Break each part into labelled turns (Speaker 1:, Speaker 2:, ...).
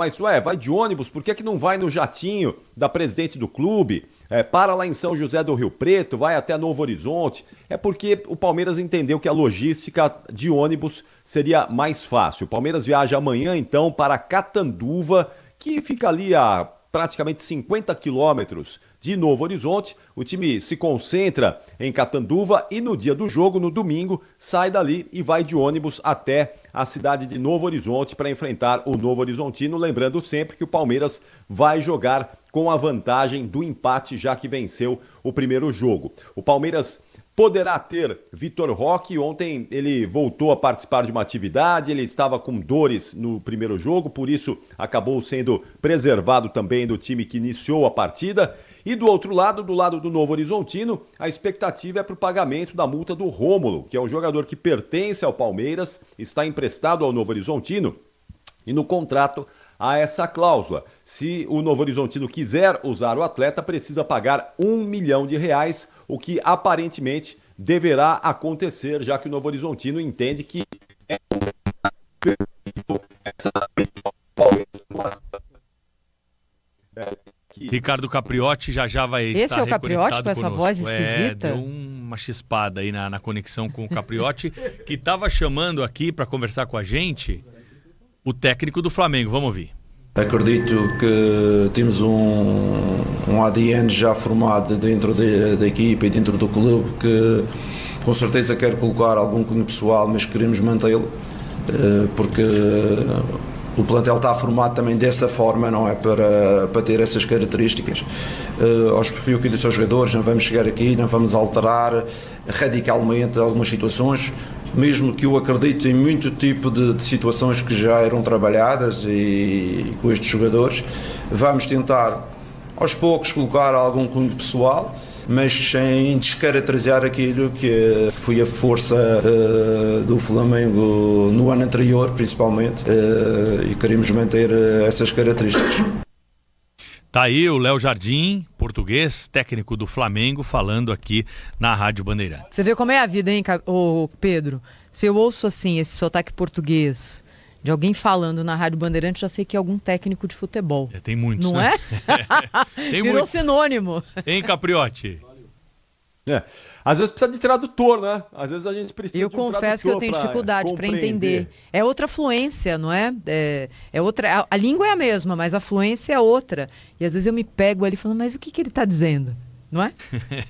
Speaker 1: Mas, vai de ônibus, por que não vai no jatinho da presidente do clube? Para lá em São José do Rio Preto, vai até Novo Horizonte. É porque o Palmeiras entendeu que a logística de ônibus seria mais fácil. O Palmeiras viaja amanhã, então, para Catanduva, que fica ali a praticamente 50 quilômetros de Novo Horizonte. O time se concentra em Catanduva e no dia do jogo, no domingo, sai dali e vai de ônibus até a cidade de Novo Horizonte para enfrentar o Novo Horizontino. Lembrando sempre que o Palmeiras vai jogar com a vantagem do empate, já que venceu o primeiro jogo. O Palmeiras poderá ter Vitor Roque. Ontem ele voltou a participar de uma atividade, ele estava com dores no primeiro jogo, por isso acabou sendo preservado também do time que iniciou a partida. E do outro lado, do lado do Novo Horizontino, a expectativa é para o pagamento da multa do Rômulo, que é um jogador que pertence ao Palmeiras, está emprestado ao Novo Horizontino e no contrato há essa cláusula. Se o Novo Horizontino quiser usar o atleta, precisa pagar R$ 1 milhão, o que aparentemente deverá acontecer, já que o Novo Horizontino entende que
Speaker 2: Ricardo Capriotti já vai
Speaker 3: Esse
Speaker 2: estar
Speaker 3: é o Capriotti com essa
Speaker 2: conosco.
Speaker 3: voz esquisita?
Speaker 2: Deu uma chispada aí na conexão com o Capriotti, que estava chamando aqui para conversar com a gente o técnico do Flamengo. Vamos ouvir.
Speaker 4: Acredito que temos um ADN já formado dentro da equipa e dentro do clube, que com certeza quer colocar algum cunho pessoal, mas queremos mantê-lo, porque o plantel está formado também dessa forma, não é? Para ter essas características. Aos perfil que disse aos jogadores, não vamos chegar aqui, não vamos alterar radicalmente algumas situações, mesmo que eu acredito em muito tipo de situações que já eram trabalhadas e com estes jogadores. Vamos tentar aos poucos colocar algum cunho pessoal, mas sem descaracterizar aquilo que foi a força do Flamengo no ano anterior, principalmente, e queremos manter essas características.
Speaker 2: Tá aí o Léo Jardim, português, técnico do Flamengo, falando aqui na Rádio Bandeirantes.
Speaker 3: Você vê como é a vida, hein, Pedro? Se eu ouço assim, esse sotaque português de alguém falando na Rádio Bandeirantes, já sei que é algum técnico de futebol.
Speaker 2: Tem muitos,
Speaker 3: não
Speaker 2: né?
Speaker 3: Tem Virou muitos. Sinônimo.
Speaker 2: Hein, Capriotti?
Speaker 1: Às vezes precisa de tradutor, né? Às vezes a gente precisa de um tradutor.
Speaker 3: Eu confesso que eu tenho dificuldade para entender. É outra fluência, não é? É outra. A língua é a mesma, mas a fluência é outra. E às vezes eu me pego ali falando, mas o que ele está dizendo? Não é?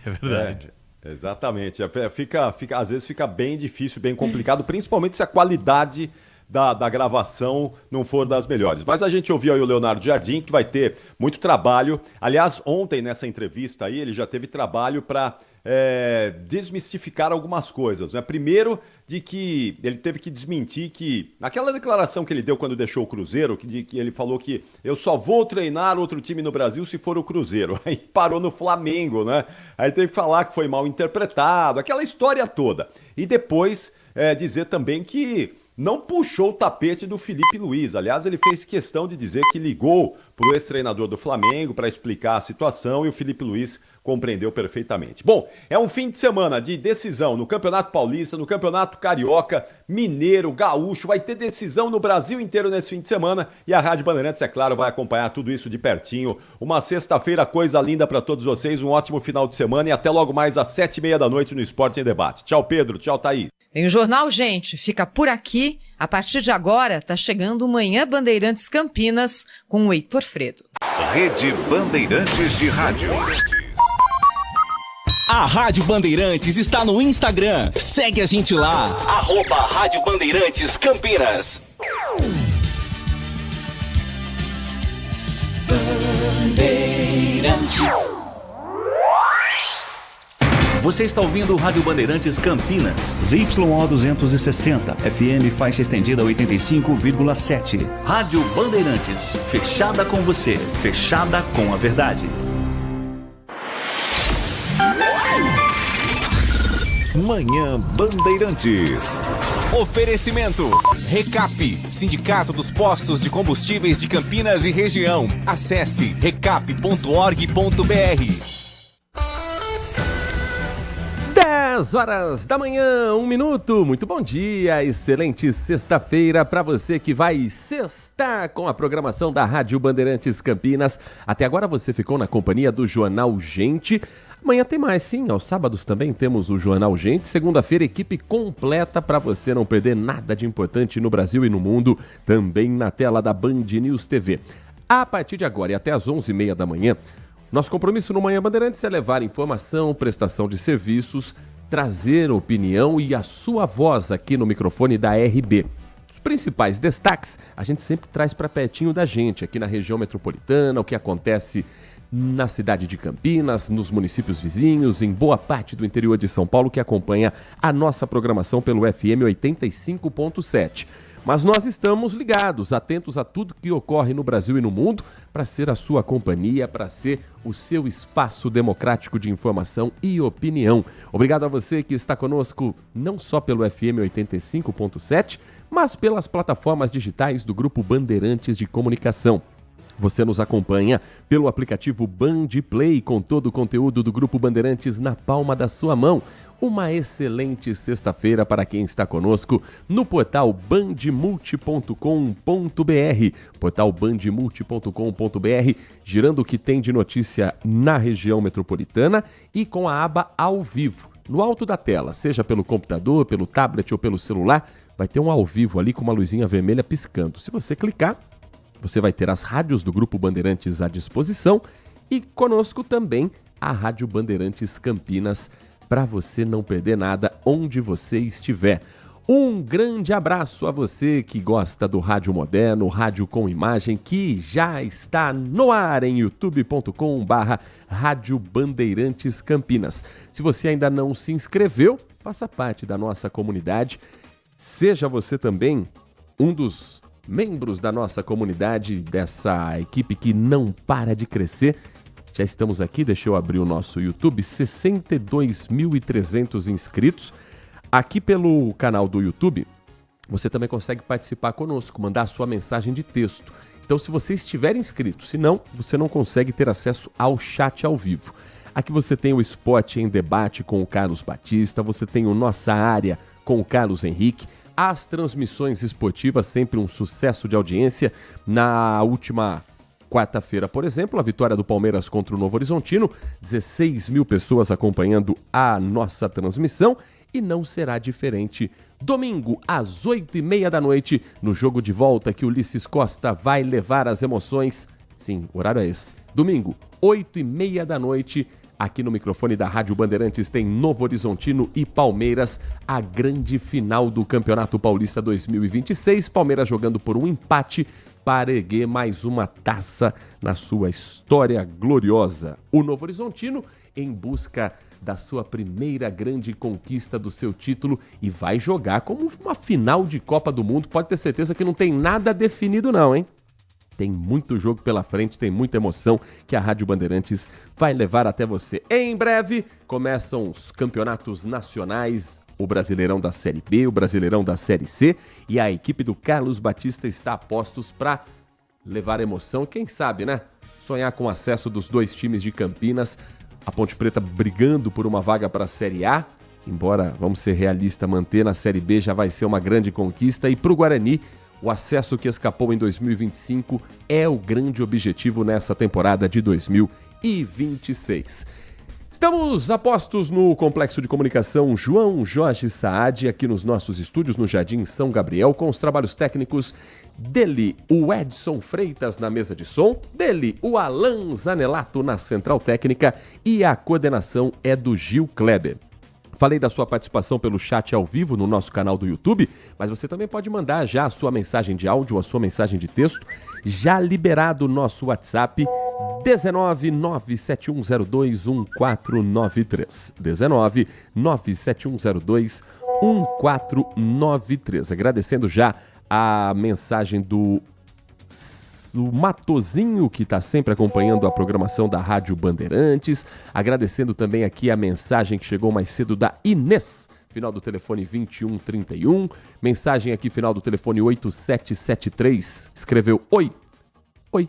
Speaker 2: É verdade.
Speaker 1: Exatamente. Às vezes fica bem difícil, bem complicado, principalmente se a qualidade da gravação não for das melhores. Mas a gente ouviu aí o Leonardo Jardim, que vai ter muito trabalho. Aliás, ontem nessa entrevista aí, ele já teve trabalho para desmistificar algumas coisas, né? Primeiro, de que ele teve que desmentir que, naquela declaração que ele deu quando deixou o Cruzeiro, que ele falou que eu só vou treinar outro time no Brasil se for o Cruzeiro. Aí parou no Flamengo, né? Aí teve que falar que foi mal interpretado, aquela história toda. E depois dizer também que não puxou o tapete do Felipe Luiz. Aliás, ele fez questão de dizer que ligou para o ex-treinador do Flamengo para explicar a situação e o Felipe Luiz compreendeu perfeitamente. Bom, é um fim de semana de decisão no Campeonato Paulista, no Campeonato Carioca, Mineiro, Gaúcho. Vai ter decisão no Brasil inteiro nesse fim de semana e a Rádio Bandeirantes, é claro, vai acompanhar tudo isso de pertinho. Uma sexta-feira, coisa linda para todos vocês. Um ótimo final de semana e até logo mais às 7h30 no Esporte em Debate. Tchau, Pedro. Tchau, Thaís.
Speaker 3: Em o jornal, gente, fica por aqui. A partir de agora, tá chegando o Manhã Bandeirantes Campinas com o Heitor Fredo.
Speaker 5: Rede Bandeirantes de Rádio.
Speaker 6: A Rádio Bandeirantes está no Instagram. Segue a gente lá. @Rádio Bandeirantes Campinas.
Speaker 5: Bandeirantes. Você está ouvindo o Rádio Bandeirantes Campinas.
Speaker 7: ZYO 260, FM faixa estendida 85,7.
Speaker 5: Rádio Bandeirantes, fechada com você, fechada com a verdade. Manhã Bandeirantes.
Speaker 6: Oferecimento. Recap, Sindicato dos Postos de Combustíveis de Campinas e Região. Acesse recap.org.br.
Speaker 8: 10 horas da manhã, 1 minuto. Muito bom dia, excelente sexta-feira para você que vai sextar com a programação da Rádio Bandeirantes Campinas. Até agora você ficou na companhia do Jornal Gente. Amanhã tem mais, sim. Aos sábados também temos o Jornal Gente. Segunda-feira, equipe completa para você não perder nada de importante no Brasil e no mundo. Também na tela da Band News TV. A partir de agora e até às 11h30 da manhã, nosso compromisso no Manhã Bandeirantes é levar informação, prestação de serviços, trazer opinião e a sua voz aqui no microfone da RB. Os principais destaques a gente sempre traz para pertinho da gente, aqui na região metropolitana, o que acontece na cidade de Campinas, nos municípios vizinhos, em boa parte do interior de São Paulo, que acompanha a nossa programação pelo FM 85.7. Mas nós estamos ligados, atentos a tudo que ocorre no Brasil e no mundo, para ser a sua companhia, para ser o seu espaço democrático de informação e opinião. Obrigado a você que está conosco, não só pelo FM 85.7, mas pelas plataformas digitais do Grupo Bandeirantes de Comunicação. Você nos acompanha pelo aplicativo Band Play, com todo o conteúdo do Grupo Bandeirantes na palma da sua mão. Uma excelente sexta-feira para quem está conosco no portal bandmulti.com.br. Portal bandmulti.com.br, girando o que tem de notícia na região metropolitana e com a aba ao vivo. No alto da tela, seja pelo computador, pelo tablet ou pelo celular, vai ter um ao vivo ali com uma luzinha vermelha piscando. Se você clicar, você vai ter as rádios do Grupo Bandeirantes à disposição e conosco também a Rádio Bandeirantes Campinas, para você não perder nada onde você estiver. Um grande abraço a você que gosta do rádio moderno, rádio com imagem, que já está no ar em youtube.com/Rádio Bandeirantes Campinas. Se você ainda não se inscreveu, faça parte da nossa comunidade. Seja você também um dos membros da nossa comunidade, dessa equipe que não para de crescer. Já estamos aqui, deixa eu abrir o nosso YouTube, 62.300 inscritos. Aqui pelo canal do YouTube, você também consegue participar conosco, mandar a sua mensagem de texto. Então, se você estiver inscrito, senão você não consegue ter acesso ao chat ao vivo. Aqui você tem o Esporte em Debate com o Carlos Batista, você tem o Nossa Área com o Carlos Henrique, as transmissões esportivas, sempre um sucesso de audiência. Na última quarta-feira, por exemplo, a vitória do Palmeiras contra o Novo Horizontino, 16 mil pessoas acompanhando a nossa transmissão, e não será diferente domingo, às 8h30 da noite, no jogo de volta que o Ulisses Costa vai levar as emoções. Sim, o horário é esse. Domingo, 8h30 da noite, aqui no microfone da Rádio Bandeirantes tem Novo Horizontino e Palmeiras, a grande final do Campeonato Paulista 2026. Palmeiras jogando por um empate para erguer mais uma taça na sua história gloriosa. O Novo Horizontino em busca da sua primeira grande conquista do seu título e vai jogar como uma final de Copa do Mundo. Pode ter certeza que não tem nada definido não, hein? Tem muito jogo pela frente, tem muita emoção que a Rádio Bandeirantes vai levar até você. Em breve começam os campeonatos nacionais, o Brasileirão da Série B, o Brasileirão da Série C, e a equipe do Carlos Batista está a postos para levar emoção. Quem sabe, né? Sonhar com o acesso dos dois times de Campinas, a Ponte Preta brigando por uma vaga para a Série A, embora, vamos ser realistas, manter na Série B já vai ser uma grande conquista, e para o Guarani, o acesso que escapou em 2025 é o grande objetivo nessa temporada de 2026. Estamos a postos no Complexo de Comunicação João Jorge Saad, aqui nos nossos estúdios no Jardim São Gabriel, com os trabalhos técnicos dele, o Edson Freitas na mesa de som, dele, o Alan Zanelato na central técnica, e a coordenação é do Gil Kleber. Falei da sua participação pelo chat ao vivo no nosso canal do YouTube, mas você também pode mandar já a sua mensagem de áudio, a sua mensagem de texto, já liberado o nosso WhatsApp 19971021493. 19971021493. Agradecendo já a mensagem do Matozinho, que está sempre acompanhando a programação da Rádio Bandeirantes. Agradecendo também aqui a mensagem que chegou mais cedo da Inês, final do telefone 2131. Mensagem aqui, final do telefone 8773. Escreveu oi, oi.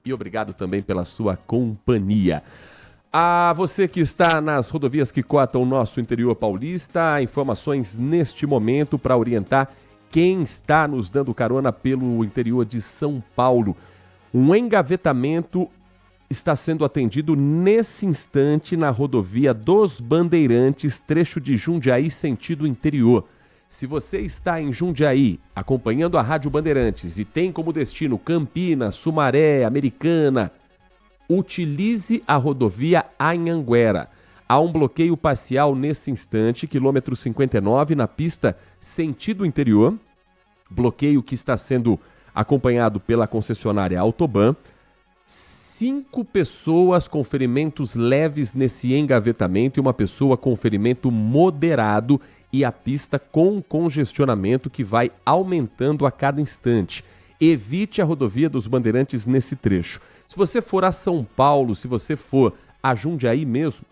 Speaker 8: E obrigado também pela sua companhia. A você que está nas rodovias que cortam o nosso interior paulista, informações neste momento para orientar quem está nos dando carona pelo interior de São Paulo. Um engavetamento está sendo atendido nesse instante na rodovia dos Bandeirantes, trecho de Jundiaí, sentido interior. Se você está em Jundiaí, acompanhando a Rádio Bandeirantes e tem como destino Campinas, Sumaré, Americana, utilize a rodovia Anhanguera. Há um bloqueio parcial nesse instante, quilômetro 59, na pista sentido interior. Bloqueio que está sendo acompanhado pela concessionária Autoban. 5 pessoas com ferimentos leves nesse engavetamento e uma pessoa com ferimento moderado e a pista com congestionamento que vai aumentando a cada instante. Evite a rodovia dos Bandeirantes nesse trecho. Se você for a São Paulo, se você for a Jundiaí mesmo,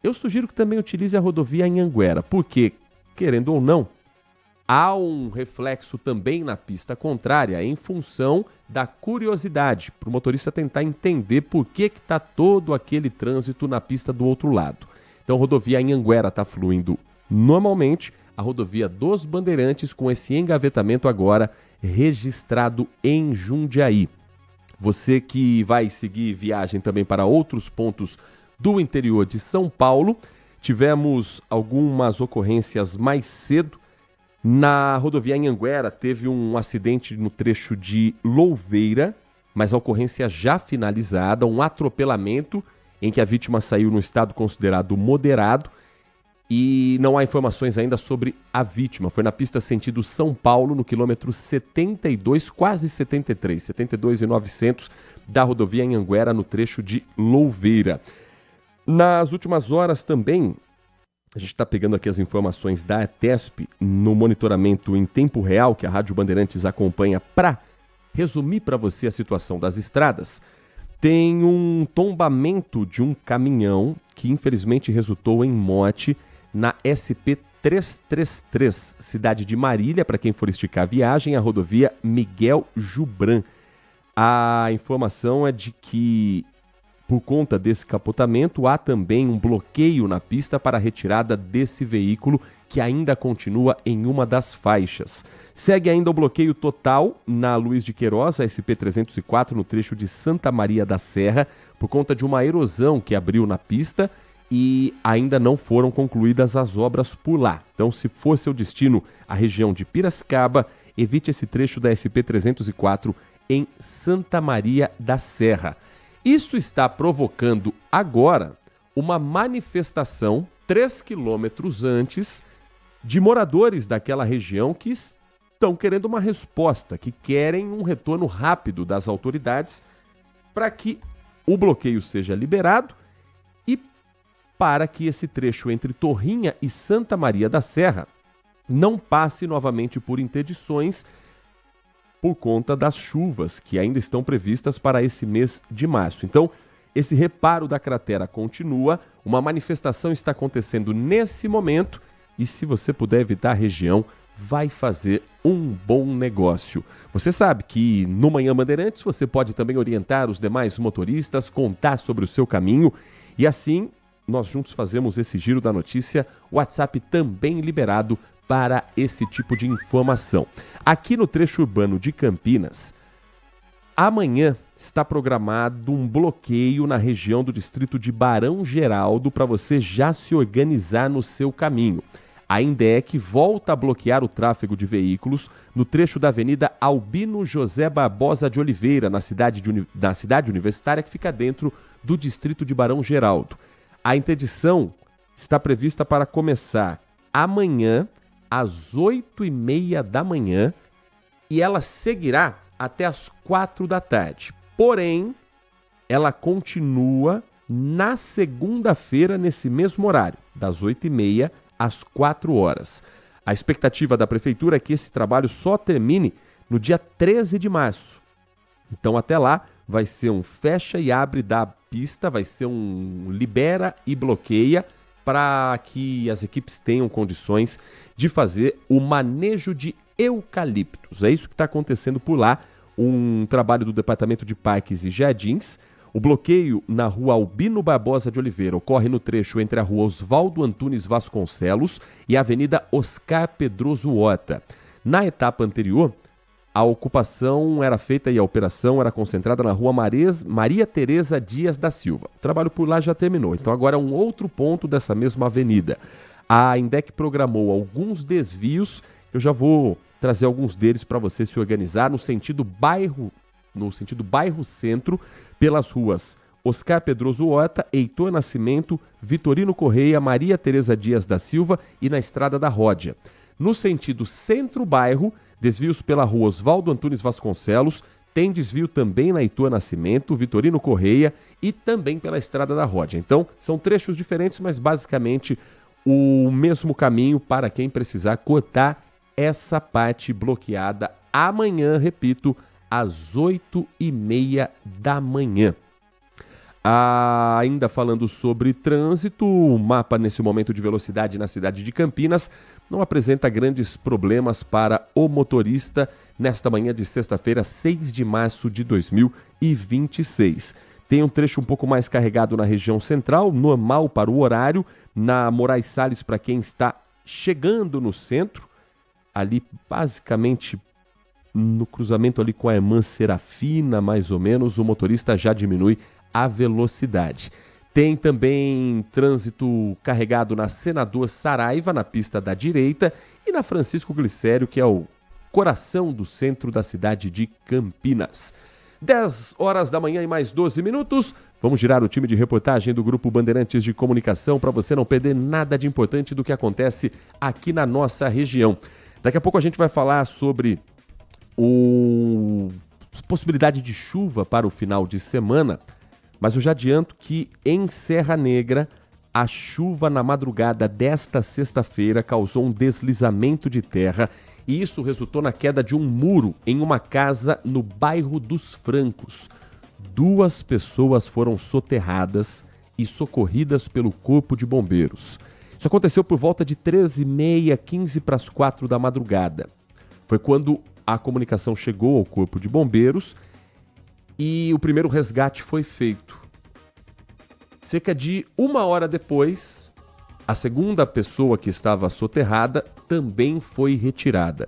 Speaker 8: eu sugiro que também utilize a rodovia Anhanguera, porque, querendo ou não, há um reflexo também na pista contrária em função da curiosidade, para o motorista tentar entender por que está todo aquele trânsito na pista do outro lado. Então a rodovia Anhanguera está fluindo normalmente, a rodovia dos Bandeirantes com esse engavetamento agora registrado em Jundiaí. Você que vai seguir viagem também para outros pontos do interior de São Paulo, tivemos algumas ocorrências mais cedo. Na rodovia Anhanguera teve um acidente no trecho de Louveira, mas a ocorrência já finalizada, um atropelamento em que a vítima saiu no estado considerado moderado e não há informações ainda sobre a vítima. Foi na pista sentido São Paulo, no quilômetro 72, quase 73, 72,900 da rodovia Anhanguera, no trecho de Louveira. Nas últimas horas também, a gente está pegando aqui as informações da ETESP no monitoramento em tempo real que a Rádio Bandeirantes acompanha para resumir para você a situação das estradas. Tem um tombamento de um caminhão que infelizmente resultou em morte na SP 333, cidade de Marília, para quem for esticar a viagem, a rodovia Miguel Jubran. A informação é de que, por conta desse capotamento, há também um bloqueio na pista para a retirada desse veículo, que ainda continua em uma das faixas. Segue ainda o bloqueio total na Luiz de Queiroz, a SP-304, no trecho de Santa Maria da Serra, por conta de uma erosão que abriu na pista e ainda não foram concluídas as obras por lá. Então, se for seu destino a região de Piracicaba, evite esse trecho da SP-304 em Santa Maria da Serra. Isso está provocando agora uma manifestação 3 quilômetros antes de moradores daquela região que estão querendo uma resposta, que querem um retorno rápido das autoridades para que o bloqueio seja liberado e para que esse trecho entre Torrinha e Santa Maria da Serra não passe novamente por interdições por conta das chuvas que ainda estão previstas para esse mês de março. Então, esse reparo da cratera continua, uma manifestação está acontecendo nesse momento e se você puder evitar a região, vai fazer um bom negócio. Você sabe que no Manhã Bandeirantes você pode também orientar os demais motoristas, contar sobre o seu caminho e assim nós juntos fazemos esse giro da notícia, o WhatsApp também liberado para esse tipo de informação. Aqui no trecho urbano de Campinas, amanhã está programado um bloqueio na região do distrito de Barão Geraldo para você já se organizar no seu caminho. A INDEC volta a bloquear o tráfego de veículos no trecho da Avenida Albino José Barbosa de Oliveira, na cidade universitária que fica dentro do distrito de Barão Geraldo. A interdição está prevista para começar amanhã, às 8h30 da manhã, e ela seguirá até às 4 da tarde. Porém, ela continua na segunda-feira, nesse mesmo horário, das 8h30 às 4 horas. A expectativa da Prefeitura é que esse trabalho só termine no dia 13 de março. Então, até lá, vai ser um fecha e abre da pista, vai ser um libera e bloqueia para que as equipes tenham condições de fazer o manejo de eucaliptos. É isso que está acontecendo por lá, um trabalho do Departamento de Parques e Jardins. O bloqueio na rua Albino Barbosa de Oliveira ocorre no trecho entre a rua Oswaldo Antunes Vasconcelos e a avenida Oscar Pedroso Horta. Na etapa anterior, a ocupação era feita e a operação era concentrada na rua Maria Tereza Dias da Silva. O trabalho por lá já terminou, então agora é um outro ponto dessa mesma avenida. A INDEC programou alguns desvios, eu já vou trazer alguns deles para você se organizar no sentido bairro centro, pelas ruas Oscar Pedroso Horta, Heitor Nascimento, Vitorino Correia, Maria Tereza Dias da Silva e na Estrada da Ródia. No sentido centro-bairro, desvios pela rua Oswaldo Antunes Vasconcelos, tem desvio também na Heitor Nascimento, Vitorino Correia e também pela Estrada da Ródia. Então, são trechos diferentes, mas basicamente o mesmo caminho para quem precisar cortar essa parte bloqueada amanhã, repito, às 8h30 da manhã. Ainda falando sobre trânsito, o mapa nesse momento de velocidade na cidade de Campinas não apresenta grandes problemas para o motorista nesta manhã de sexta-feira, 6 de março de 2026. Tem um trecho um pouco mais carregado na região central, normal para o horário, na Moraes Salles para quem está chegando no centro, ali basicamente no cruzamento ali com a Irmã Serafina, mais ou menos, o motorista já diminui a velocidade. Tem também trânsito carregado na Senador Saraiva, na pista da direita, e na Francisco Glicério, que é o coração do centro da cidade de Campinas. 10 horas da manhã e mais 12 minutos. Vamos girar o time de reportagem do Grupo Bandeirantes de Comunicação para você não perder nada de importante do que acontece aqui na nossa região. Daqui a pouco a gente vai falar sobre possibilidade de chuva para o final de semana, mas eu já adianto que em Serra Negra a chuva na madrugada desta sexta-feira causou um deslizamento de terra e isso resultou na queda de um muro em uma casa no bairro dos Francos. 2 pessoas foram soterradas e socorridas pelo Corpo de Bombeiros. Isso aconteceu por volta de 13h30, 15 para as 4 da madrugada. Foi quando a comunicação chegou ao Corpo de Bombeiros e o primeiro resgate foi feito. Cerca de 1 hora depois, a segunda pessoa que estava soterrada também foi retirada.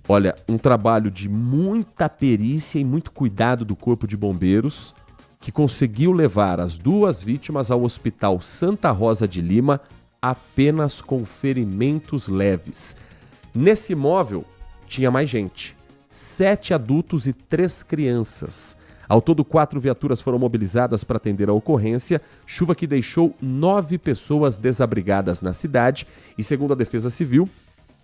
Speaker 8: Olha, um trabalho de muita perícia e muito cuidado do Corpo de Bombeiros, que conseguiu levar as 2 vítimas ao Hospital Santa Rosa de Lima apenas com ferimentos leves. Nesse imóvel tinha mais gente, 7 adultos e 3 crianças. Ao todo, 4 viaturas foram mobilizadas para atender a ocorrência, chuva que deixou 9 pessoas desabrigadas na cidade e, segundo a Defesa Civil,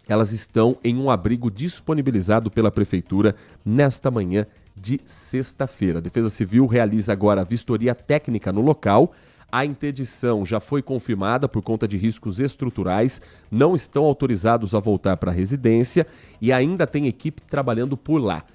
Speaker 8: elas estão em um abrigo disponibilizado pela Prefeitura nesta manhã de sexta-feira. A Defesa Civil realiza agora a vistoria técnica no local. A interdição já foi confirmada por conta de riscos estruturais, não estão autorizados a voltar para a residência e ainda tem equipe trabalhando por lá.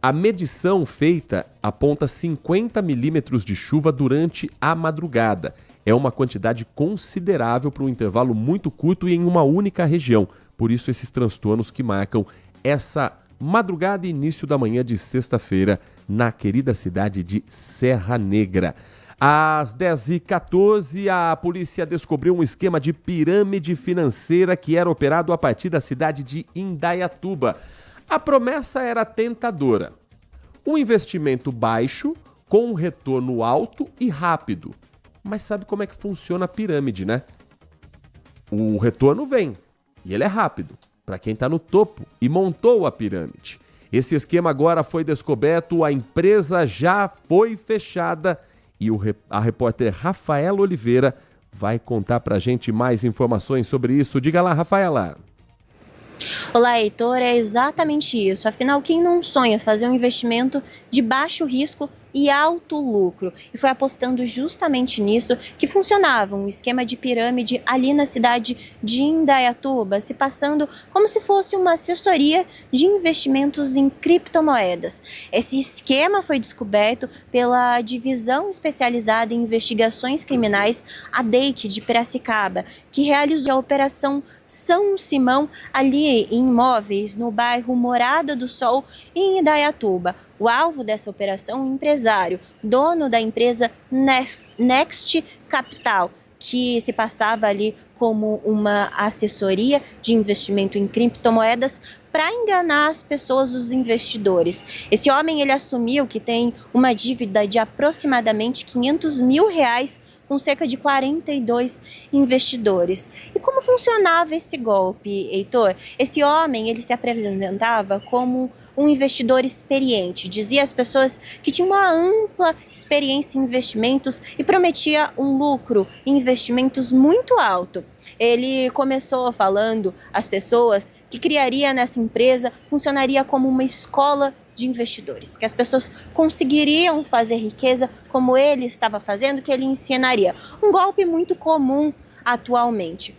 Speaker 8: A medição feita aponta 50 milímetros de chuva durante a madrugada. É uma quantidade considerável para um intervalo muito curto e em uma única região. Por isso, esses transtornos que marcam essa madrugada e início da manhã de sexta-feira na querida cidade de Serra Negra. Às 10h14, a polícia descobriu um esquema de pirâmide financeira que era operado a partir da cidade de Indaiatuba. A promessa era tentadora. Um investimento baixo, com um retorno alto e rápido. Mas sabe como é que funciona a pirâmide, né? O retorno vem, e ele é rápido, para quem está no topo e montou a pirâmide. Esse esquema agora foi descoberto, a empresa já foi fechada e a repórter Rafaela Oliveira vai contar para a gente mais informações sobre isso. Diga lá, Rafaela.
Speaker 9: Olá, Heitor, é exatamente isso. Afinal, quem não sonha fazer um investimento de baixo risco e alto lucro? E foi apostando justamente nisso que funcionava um esquema de pirâmide ali na cidade de Indaiatuba, se passando como se fosse uma assessoria de investimentos em criptomoedas. Esse esquema foi descoberto pela Divisão Especializada em Investigações Criminais, a DEIC de Piracicaba, que realizou a Operação São Simão ali em imóveis no bairro Morada do Sol, em Indaiatuba. O alvo dessa operação, um empresário, dono da empresa Next Capital, que se passava ali como uma assessoria de investimento em criptomoedas para enganar as pessoas, os investidores. Esse homem, ele assumiu que tem uma dívida de aproximadamente R$500 mil com cerca de 42 investidores. E como funcionava esse golpe, Heitor? Esse homem, ele se apresentava como um investidor experiente, dizia às pessoas que tinha uma ampla experiência em investimentos e prometia um lucro em investimentos muito alto. Ele começou falando às pessoas que criaria nessa empresa, funcionaria como uma escola de investidores, que as pessoas conseguiriam fazer riqueza como ele estava fazendo, que ele ensinaria. Um golpe muito comum atualmente.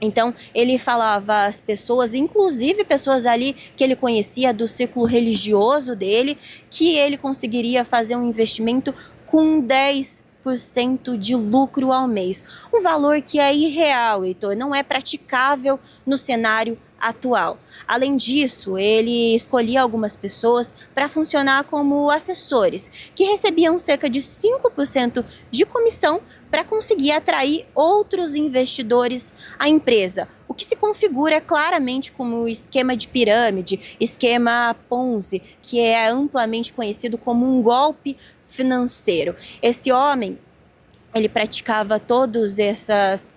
Speaker 9: Então, ele falava às pessoas, inclusive pessoas ali que ele conhecia do círculo religioso dele, que ele conseguiria fazer um investimento com 10% de lucro ao mês. Um valor que é irreal, Heitor, não é praticável no cenário atual. Além disso, ele escolhia algumas pessoas para funcionar como assessores, que recebiam cerca de 5% de comissão para conseguir atrair outros investidores à empresa, o que se configura claramente como esquema de pirâmide, esquema Ponzi, que é amplamente conhecido como um golpe financeiro. Esse homem, ele praticava todos esses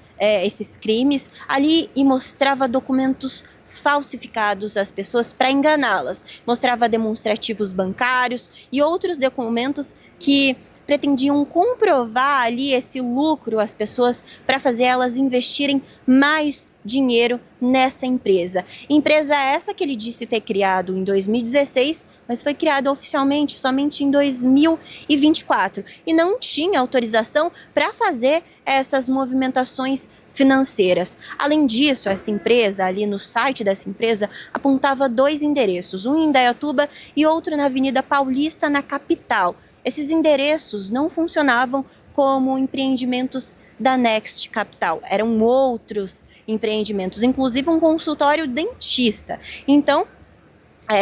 Speaker 9: crimes ali e mostrava documentos falsificados às pessoas para enganá-las. Mostrava demonstrativos bancários e outros documentos que pretendiam comprovar ali esse lucro às pessoas para fazer elas investirem mais dinheiro nessa empresa. Empresa essa que ele disse ter criado em 2016, mas foi criada oficialmente somente em 2024 e não tinha autorização para fazer essas movimentações financeiras. Além disso, essa empresa, ali no site dessa empresa, apontava 2 endereços, um em Indaiatuba e outro na Avenida Paulista, na capital. Esses endereços não funcionavam como empreendimentos da Next Capital, eram outros empreendimentos, inclusive um consultório dentista. Então,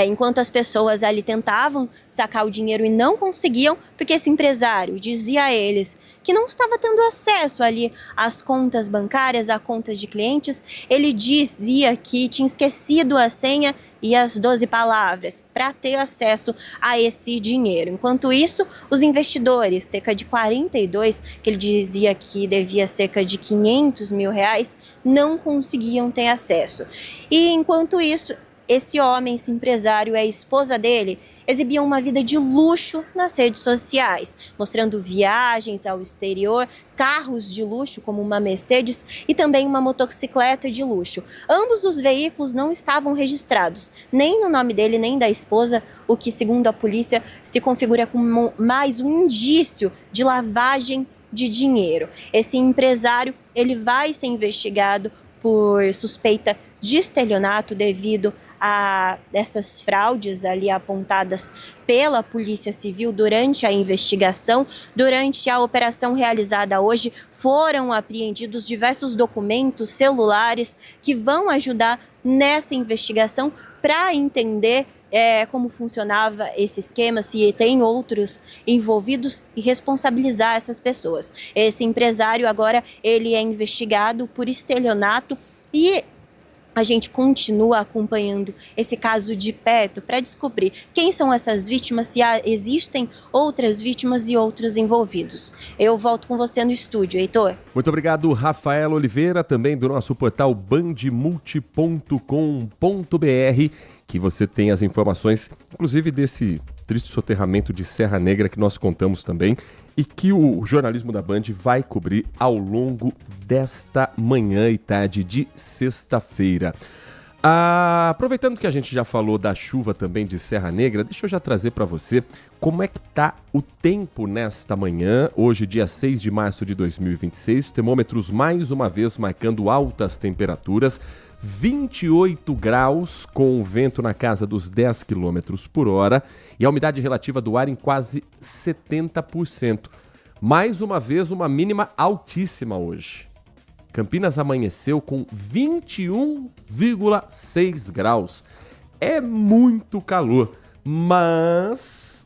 Speaker 9: enquanto as pessoas ali tentavam sacar o dinheiro e não conseguiam, porque esse empresário dizia a eles que não estava tendo acesso ali às contas bancárias, a contas de clientes, ele dizia que tinha esquecido a senha e as 12 palavras para ter acesso a esse dinheiro. Enquanto isso, os investidores, cerca de 42, que ele dizia que devia cerca de R$500 mil, não conseguiam ter acesso. E enquanto isso, esse homem, esse empresário e a esposa dele exibiam uma vida de luxo nas redes sociais, mostrando viagens ao exterior, carros de luxo como uma Mercedes e também uma motocicleta de luxo. Ambos os veículos não estavam registrados, nem no nome dele nem da esposa, o que, segundo a polícia, se configura como mais um indício de lavagem de dinheiro. Esse empresário, ele vai ser investigado por suspeita de estelionato devido a essas fraudes ali apontadas pela Polícia Civil durante a investigação. Durante a operação realizada hoje, foram apreendidos diversos documentos, celulares, que vão ajudar nessa investigação para entender como funcionava esse esquema, se tem outros envolvidos e responsabilizar essas pessoas. Esse empresário agora, ele é investigado por estelionato e a gente continua acompanhando esse caso de perto para descobrir quem são essas vítimas, se existem outras vítimas e outros envolvidos. Eu volto com você no estúdio, Heitor.
Speaker 8: Muito obrigado, Rafaela Oliveira, também do nosso portal bandmulti.com.br, que você tem as informações, inclusive desse triste soterramento de Serra Negra que nós contamos também e que o jornalismo da Band vai cobrir ao longo desta manhã e tarde de sexta-feira. Aproveitando que a gente já falou da chuva também de Serra Negra, deixa eu já trazer para você como é que tá o tempo nesta manhã, hoje dia 6 de março de 2026, termômetros mais uma vez marcando altas temperaturas, 28 graus com o vento na casa dos 10 km por hora e a umidade relativa do ar em quase 70%. Mais uma vez uma mínima altíssima hoje. Campinas amanheceu com 21,6 graus. É muito calor. mas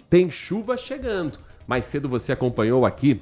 Speaker 8: tem chuva chegando. Mais cedo você acompanhou aqui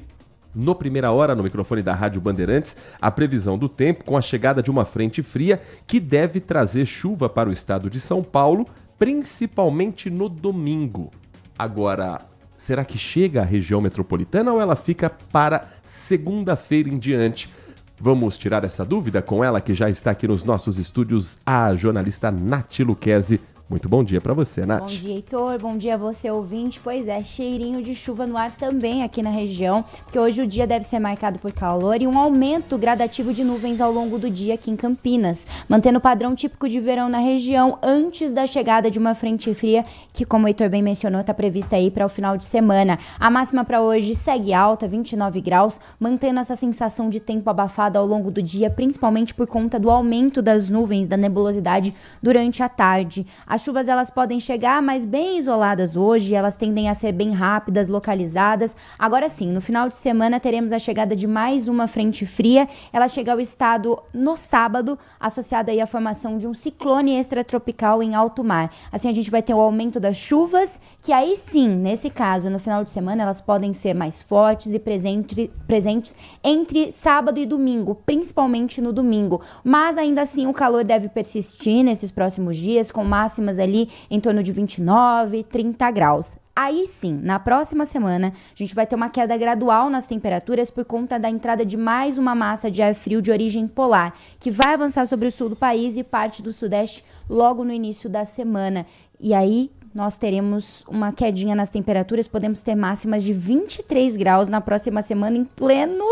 Speaker 8: no Primeira Hora, no microfone da Rádio Bandeirantes, a previsão do tempo com a chegada de uma frente fria que deve trazer chuva para o estado de São Paulo, principalmente no domingo. Agora, será que chega à região metropolitana ou ela fica para segunda-feira em diante? Vamos tirar essa dúvida com ela, que já está aqui nos nossos estúdios, a jornalista Nath Luquezzi. Muito bom dia para você, Nath.
Speaker 10: Bom dia, Heitor. Bom dia a você, ouvinte. Pois é, cheirinho de chuva no ar também aqui na região, porque hoje o dia deve ser marcado por calor e um aumento gradativo de nuvens ao longo do dia aqui em Campinas, mantendo o padrão típico de verão na região antes da chegada de uma frente fria que, como o Heitor bem mencionou, está prevista aí para o final de semana. A máxima para hoje segue alta, 29 graus, mantendo essa sensação de tempo abafado ao longo do dia, principalmente por conta do aumento das nuvens, da nebulosidade durante a tarde. As chuvas elas podem chegar, mas bem isoladas hoje, elas tendem a ser bem rápidas, localizadas. Agora sim, no final de semana teremos a chegada de mais uma frente fria. Ela chega ao estado no sábado, associada aí à formação de um ciclone extratropical em alto mar. Assim a gente vai ter o aumento das chuvas, que aí sim, nesse caso, no final de semana, elas podem ser mais fortes e presentes entre sábado e domingo, principalmente no domingo. Mas ainda assim o calor deve persistir nesses próximos dias, com máximas ali em torno de 29, 30 graus. Aí sim, na próxima semana, a gente vai ter uma queda gradual nas temperaturas por conta da entrada de mais uma massa de ar frio de origem polar, que vai avançar sobre o sul do país e parte do sudeste logo no início da semana. E aí nós teremos uma quedinha nas temperaturas, podemos ter máximas de 23 graus na próxima semana em pleno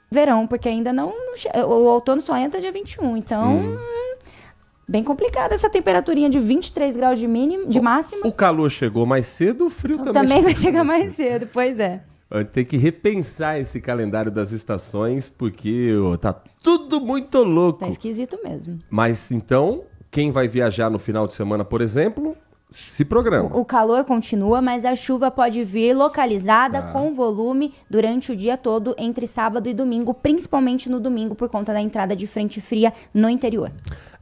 Speaker 10: verão, porque ainda o outono só entra dia 21, então... Bem complicada essa temperaturinha de 23 graus de máxima.
Speaker 8: O calor chegou mais cedo, o frio também
Speaker 10: vai chegar mais cedo, pois é.
Speaker 8: Tem que repensar esse calendário das estações, porque tá tudo muito louco.
Speaker 10: Tá esquisito mesmo.
Speaker 8: Mas então, quem vai viajar no final de semana, por exemplo, se programa.
Speaker 10: O calor continua, mas a chuva pode vir localizada com volume durante o dia todo, entre sábado e domingo, principalmente no domingo, por conta da entrada de frente fria no interior.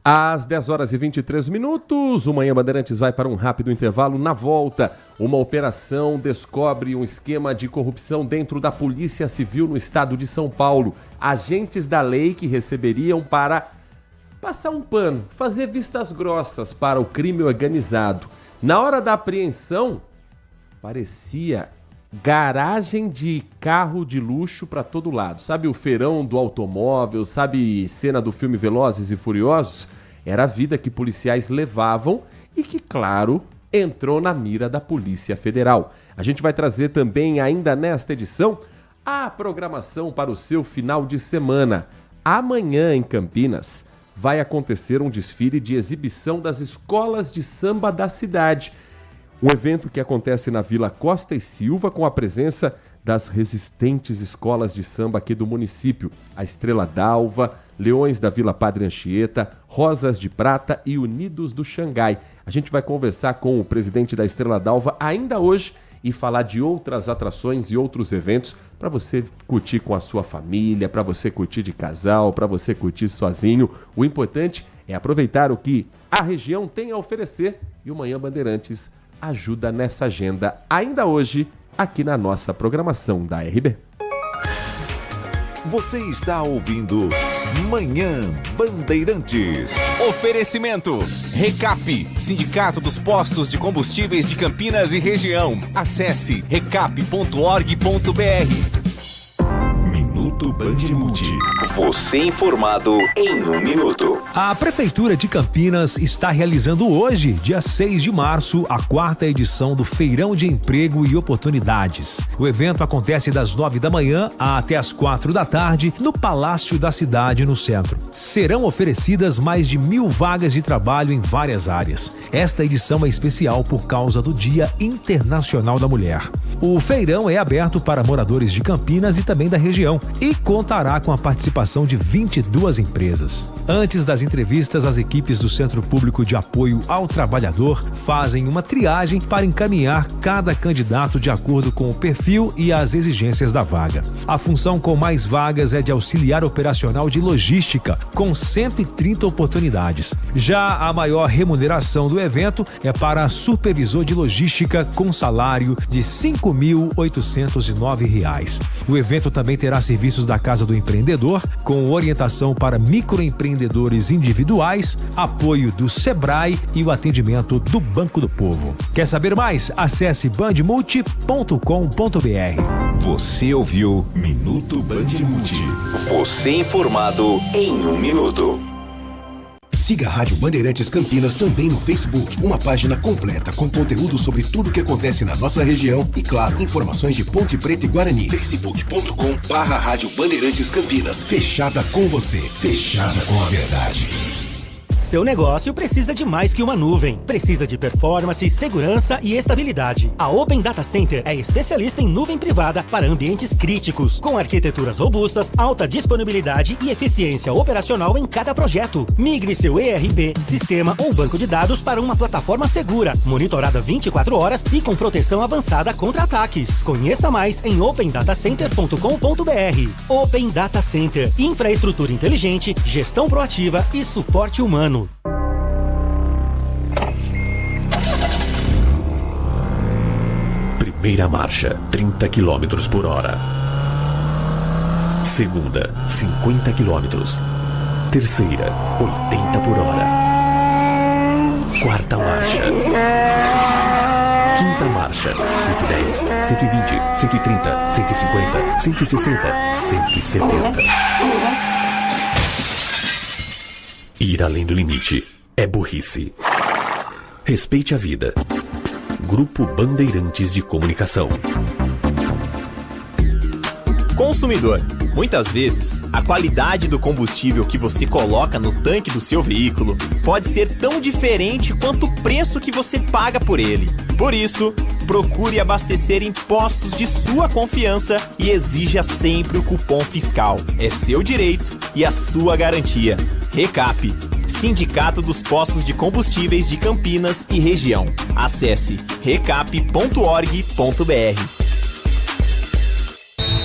Speaker 8: Às 10 horas e 23 minutos, o Manhã Bandeirantes vai para um rápido intervalo. Na volta, uma operação descobre um esquema de corrupção dentro da Polícia Civil no estado de São Paulo. Agentes da lei que receberiam para passar um pano, fazer vistas grossas para o crime organizado. Na hora da apreensão, parecia garagem de carro de luxo para todo lado. Sabe o feirão do automóvel? Sabe cena do filme Velozes e Furiosos? Era a vida que policiais levavam e que, claro, entrou na mira da Polícia Federal. A gente vai trazer também, ainda nesta edição, a programação para o seu final de semana. Amanhã, em Campinas, vai acontecer um desfile de exibição das escolas de samba da cidade. Um evento que acontece na Vila Costa e Silva com a presença das resistentes escolas de samba aqui do município. A Estrela d'Alva, Leões da Vila Padre Anchieta, Rosas de Prata e Unidos do Xangai. A gente vai conversar com o presidente da Estrela d'Alva ainda hoje e falar de outras atrações e outros eventos para você curtir com a sua família, para você curtir de casal, para você curtir sozinho. O importante é aproveitar o que a região tem a oferecer e o Manhã Bandeirantes ajuda nessa agenda ainda hoje aqui na nossa programação da RB.
Speaker 6: Você está ouvindo Manhã Bandeirantes. Oferecimento Recap, Sindicato dos Postos de Combustíveis de Campinas e Região. Acesse recap.org.br. Minuto Bandmude. Você informado em 1 minuto.
Speaker 11: A Prefeitura de Campinas está realizando hoje, dia 6 de março, a 4ª edição do Feirão de Emprego e Oportunidades. O evento acontece das 9 da manhã até as 4 da tarde no Palácio da Cidade, no centro. Serão oferecidas mais de 1.000 vagas de trabalho em várias áreas. Esta edição é especial por causa do Dia Internacional da Mulher. O feirão é aberto para moradores de Campinas e também da região e contará com a participação de 22 empresas. Antes das entrevistas, as equipes do Centro Público de Apoio ao Trabalhador fazem uma triagem para encaminhar cada candidato de acordo com o perfil e as exigências da vaga. A função com mais vagas é de auxiliar operacional de logística, com 130 oportunidades. Já a maior remuneração do evento é para supervisor de logística com salário de R$ 5.809. O evento também terá serviços da Casa do Empreendedor, com orientação para microempreendedores individuais, apoio do Sebrae e o atendimento do Banco do Povo. Quer saber mais? Acesse bandmulti.com.br.
Speaker 6: Você ouviu Minuto Bandmulti. Você informado em 1 minuto.
Speaker 12: Siga a Rádio Bandeirantes Campinas também no Facebook, uma página completa com conteúdo sobre tudo o que acontece na nossa região e, claro, informações de Ponte Preta e Guarani. facebook.com/Rádio Bandeirantes Campinas. Fechada com você, fechada com a verdade.
Speaker 13: Seu negócio precisa de mais que uma nuvem. Precisa de performance, segurança e estabilidade. A Open Data Center é especialista em nuvem privada para ambientes críticos, com arquiteturas robustas, alta disponibilidade e eficiência operacional em cada projeto. Migre seu ERP, sistema ou banco de dados para uma plataforma segura, monitorada 24 horas e com proteção avançada contra ataques. Conheça mais em opendatacenter.com.br. Open Data Center, infraestrutura inteligente, gestão proativa e suporte humano.
Speaker 14: Primeira marcha, 30 km por hora. Segunda, 50 km. Terceira, 80 por hora. Quarta marcha. Quinta marcha, 110, 120, 130, 150, 160, 170. Ir além do limite é burrice. Respeite a vida. Grupo Bandeirantes de Comunicação.
Speaker 15: Consumidor, muitas vezes, a qualidade do combustível que você coloca no tanque do seu veículo pode ser tão diferente quanto o preço que você paga por ele. Por isso, procure abastecer em postos de sua confiança e exija sempre o cupom fiscal. É seu direito e a sua garantia. Recap, Sindicato dos Postos de Combustíveis de Campinas e Região. Acesse recap.org.br.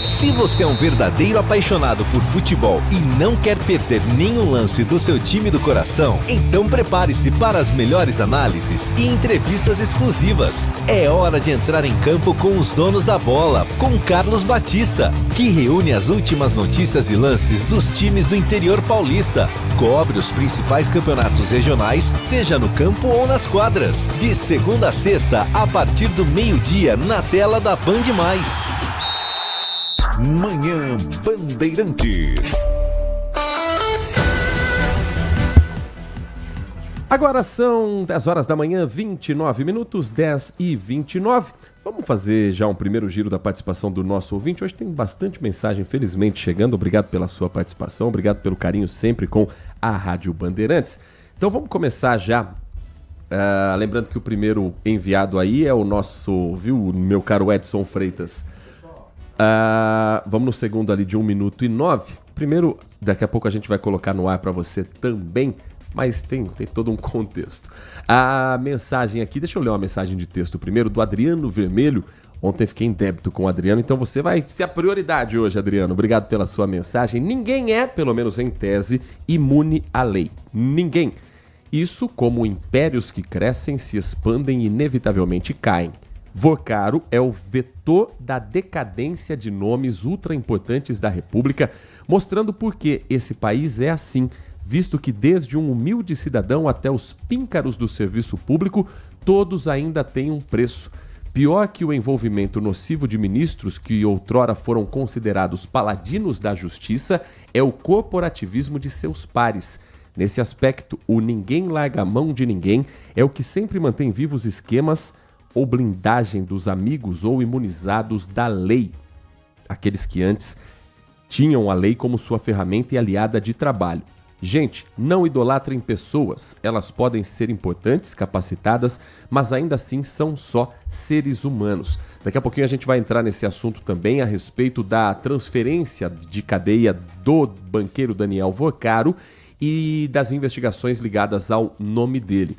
Speaker 6: Se você é um verdadeiro apaixonado por futebol e não quer perder nenhum lance do seu time do coração, então prepare-se para as melhores análises e entrevistas exclusivas. É hora de entrar em campo com os donos da bola, com Carlos Batista, que reúne as últimas notícias e lances dos times do interior paulista. Cobre os principais campeonatos regionais, seja no campo ou nas quadras. De segunda a sexta, a partir do meio-dia, na tela da Band+. Manhã Bandeirantes.
Speaker 8: Agora são 10 horas da manhã, 29 minutos, 10h29. Vamos fazer já um primeiro giro da participação do nosso ouvinte. Hoje tem bastante mensagem, felizmente, chegando. Obrigado pela sua participação, obrigado pelo carinho sempre com a Rádio Bandeirantes. Então vamos começar já. Lembrando que o primeiro enviado aí é o nosso, viu, meu caro Edson Freitas. Vamos no segundo ali de 1 minuto e 9. Primeiro, daqui a pouco a gente vai colocar no ar para você também, mas tem todo um contexto. A mensagem aqui, deixa eu ler uma mensagem de texto primeiro, do Adriano Vermelho. Ontem fiquei em débito com o Adriano, então você vai ser a prioridade hoje, Adriano. Obrigado pela sua mensagem. Ninguém é, pelo menos em tese, imune à lei. Ninguém. Isso como impérios que crescem, se expandem e inevitavelmente caem. Vocaro é o vetor da decadência de nomes ultra importantes da República, mostrando por que esse país é assim, visto que desde um humilde cidadão até os píncaros do serviço público, todos ainda têm um preço. Pior que o envolvimento nocivo de ministros que outrora foram considerados paladinos da justiça é o corporativismo de seus pares. Nesse aspecto, o ninguém larga a mão de ninguém é o que sempre mantém vivos esquemas ou blindagem dos amigos ou imunizados da lei. Aqueles que antes tinham a lei como sua ferramenta e aliada de trabalho. Gente, não idolatrem pessoas. Elas podem ser importantes, capacitadas, mas ainda assim são só seres humanos. Daqui a pouquinho a gente vai entrar nesse assunto também a respeito da transferência de cadeia do banqueiro Daniel Vocaro e das investigações ligadas ao nome dele.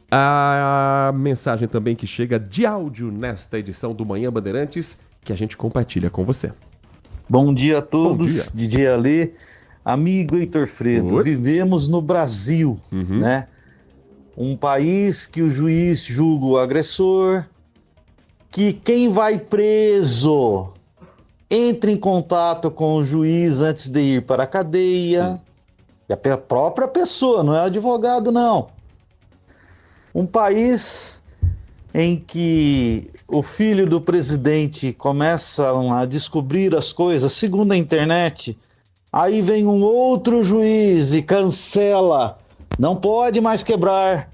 Speaker 8: A mensagem também que chega de áudio nesta edição do Manhã Bandeirantes, que a gente compartilha com você.
Speaker 16: Bom dia a todos,
Speaker 8: Bom dia.
Speaker 16: DJ Alê, amigo Heitor Fredo.
Speaker 8: Oi.
Speaker 16: Vivemos no Brasil, né? Um país que o juiz julga o agressor, que quem vai preso entra em contato com o juiz antes de ir para a cadeia. E a própria pessoa, não é advogado, não. Um país em que o filho do presidente começa a descobrir as coisas segundo a internet, aí vem um outro juiz e cancela. Não pode mais quebrar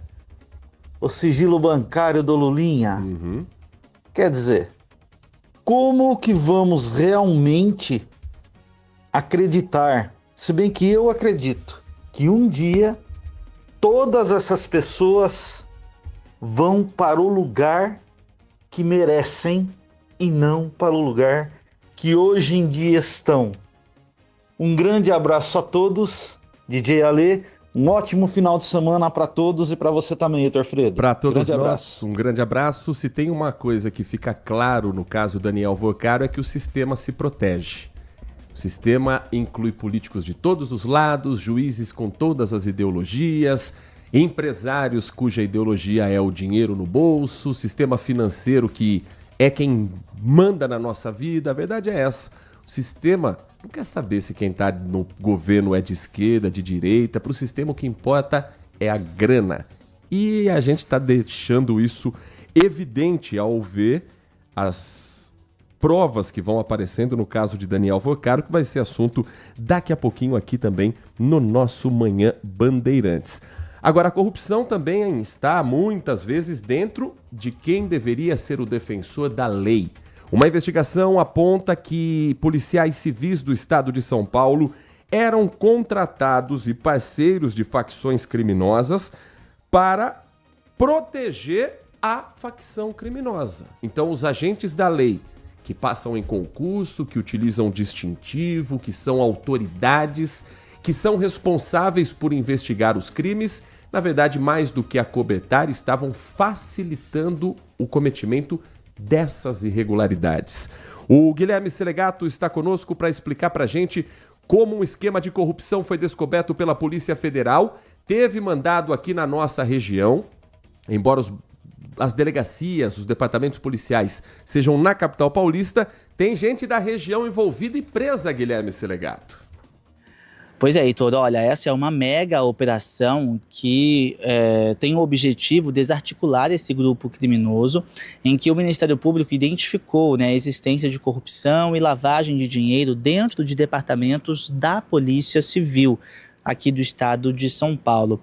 Speaker 16: o sigilo bancário do Lulinha. Quer dizer, como que vamos realmente acreditar, se bem que eu acredito, que um dia todas essas pessoas vão para o lugar que merecem e não para o lugar que hoje em dia estão. Um grande abraço a todos, DJ Alê. Um ótimo final de semana para todos e para você também, Heitor Fredo.
Speaker 8: Para todos
Speaker 16: grande
Speaker 8: nós,
Speaker 16: abraço.
Speaker 8: um grande abraço. Se tem uma coisa que fica claro no caso Daniel Vocaro é que o sistema se protege. O sistema inclui políticos de todos os lados, juízes com todas as ideologias, empresários cuja ideologia é o dinheiro no bolso, sistema financeiro que é quem manda na nossa vida. A verdade é essa. O sistema não quer saber se quem está no governo é de esquerda, de direita. Para o sistema o que importa é a grana. E a gente está deixando isso evidente ao ver as provas que vão aparecendo no caso de Daniel Vocaro, que vai ser assunto daqui a pouquinho aqui também no nosso Manhã Bandeirantes. Agora, a corrupção também está muitas vezes dentro de quem deveria ser o defensor da lei. Uma investigação aponta que policiais civis do estado de São Paulo eram contratados e parceiros de facções criminosas para proteger a facção criminosa. Então, os agentes da lei que passam em concurso, que utilizam distintivo, que são autoridades, que são responsáveis por investigar os crimes, na verdade, mais do que acobertar, estavam facilitando o cometimento dessas irregularidades. O Guilherme Selegato está conosco para explicar para a gente como um esquema de corrupção foi descoberto pela Polícia Federal, teve mandado aqui na nossa região, embora as delegacias, os departamentos policiais sejam na capital paulista, tem gente da região envolvida e presa, Guilherme Selegato.
Speaker 17: Pois é, Heitor, olha, essa é uma mega operação que tem o objetivo de desarticular esse grupo criminoso, em que o Ministério Público identificou a existência de corrupção e lavagem de dinheiro dentro de departamentos da Polícia Civil, aqui do estado de São Paulo.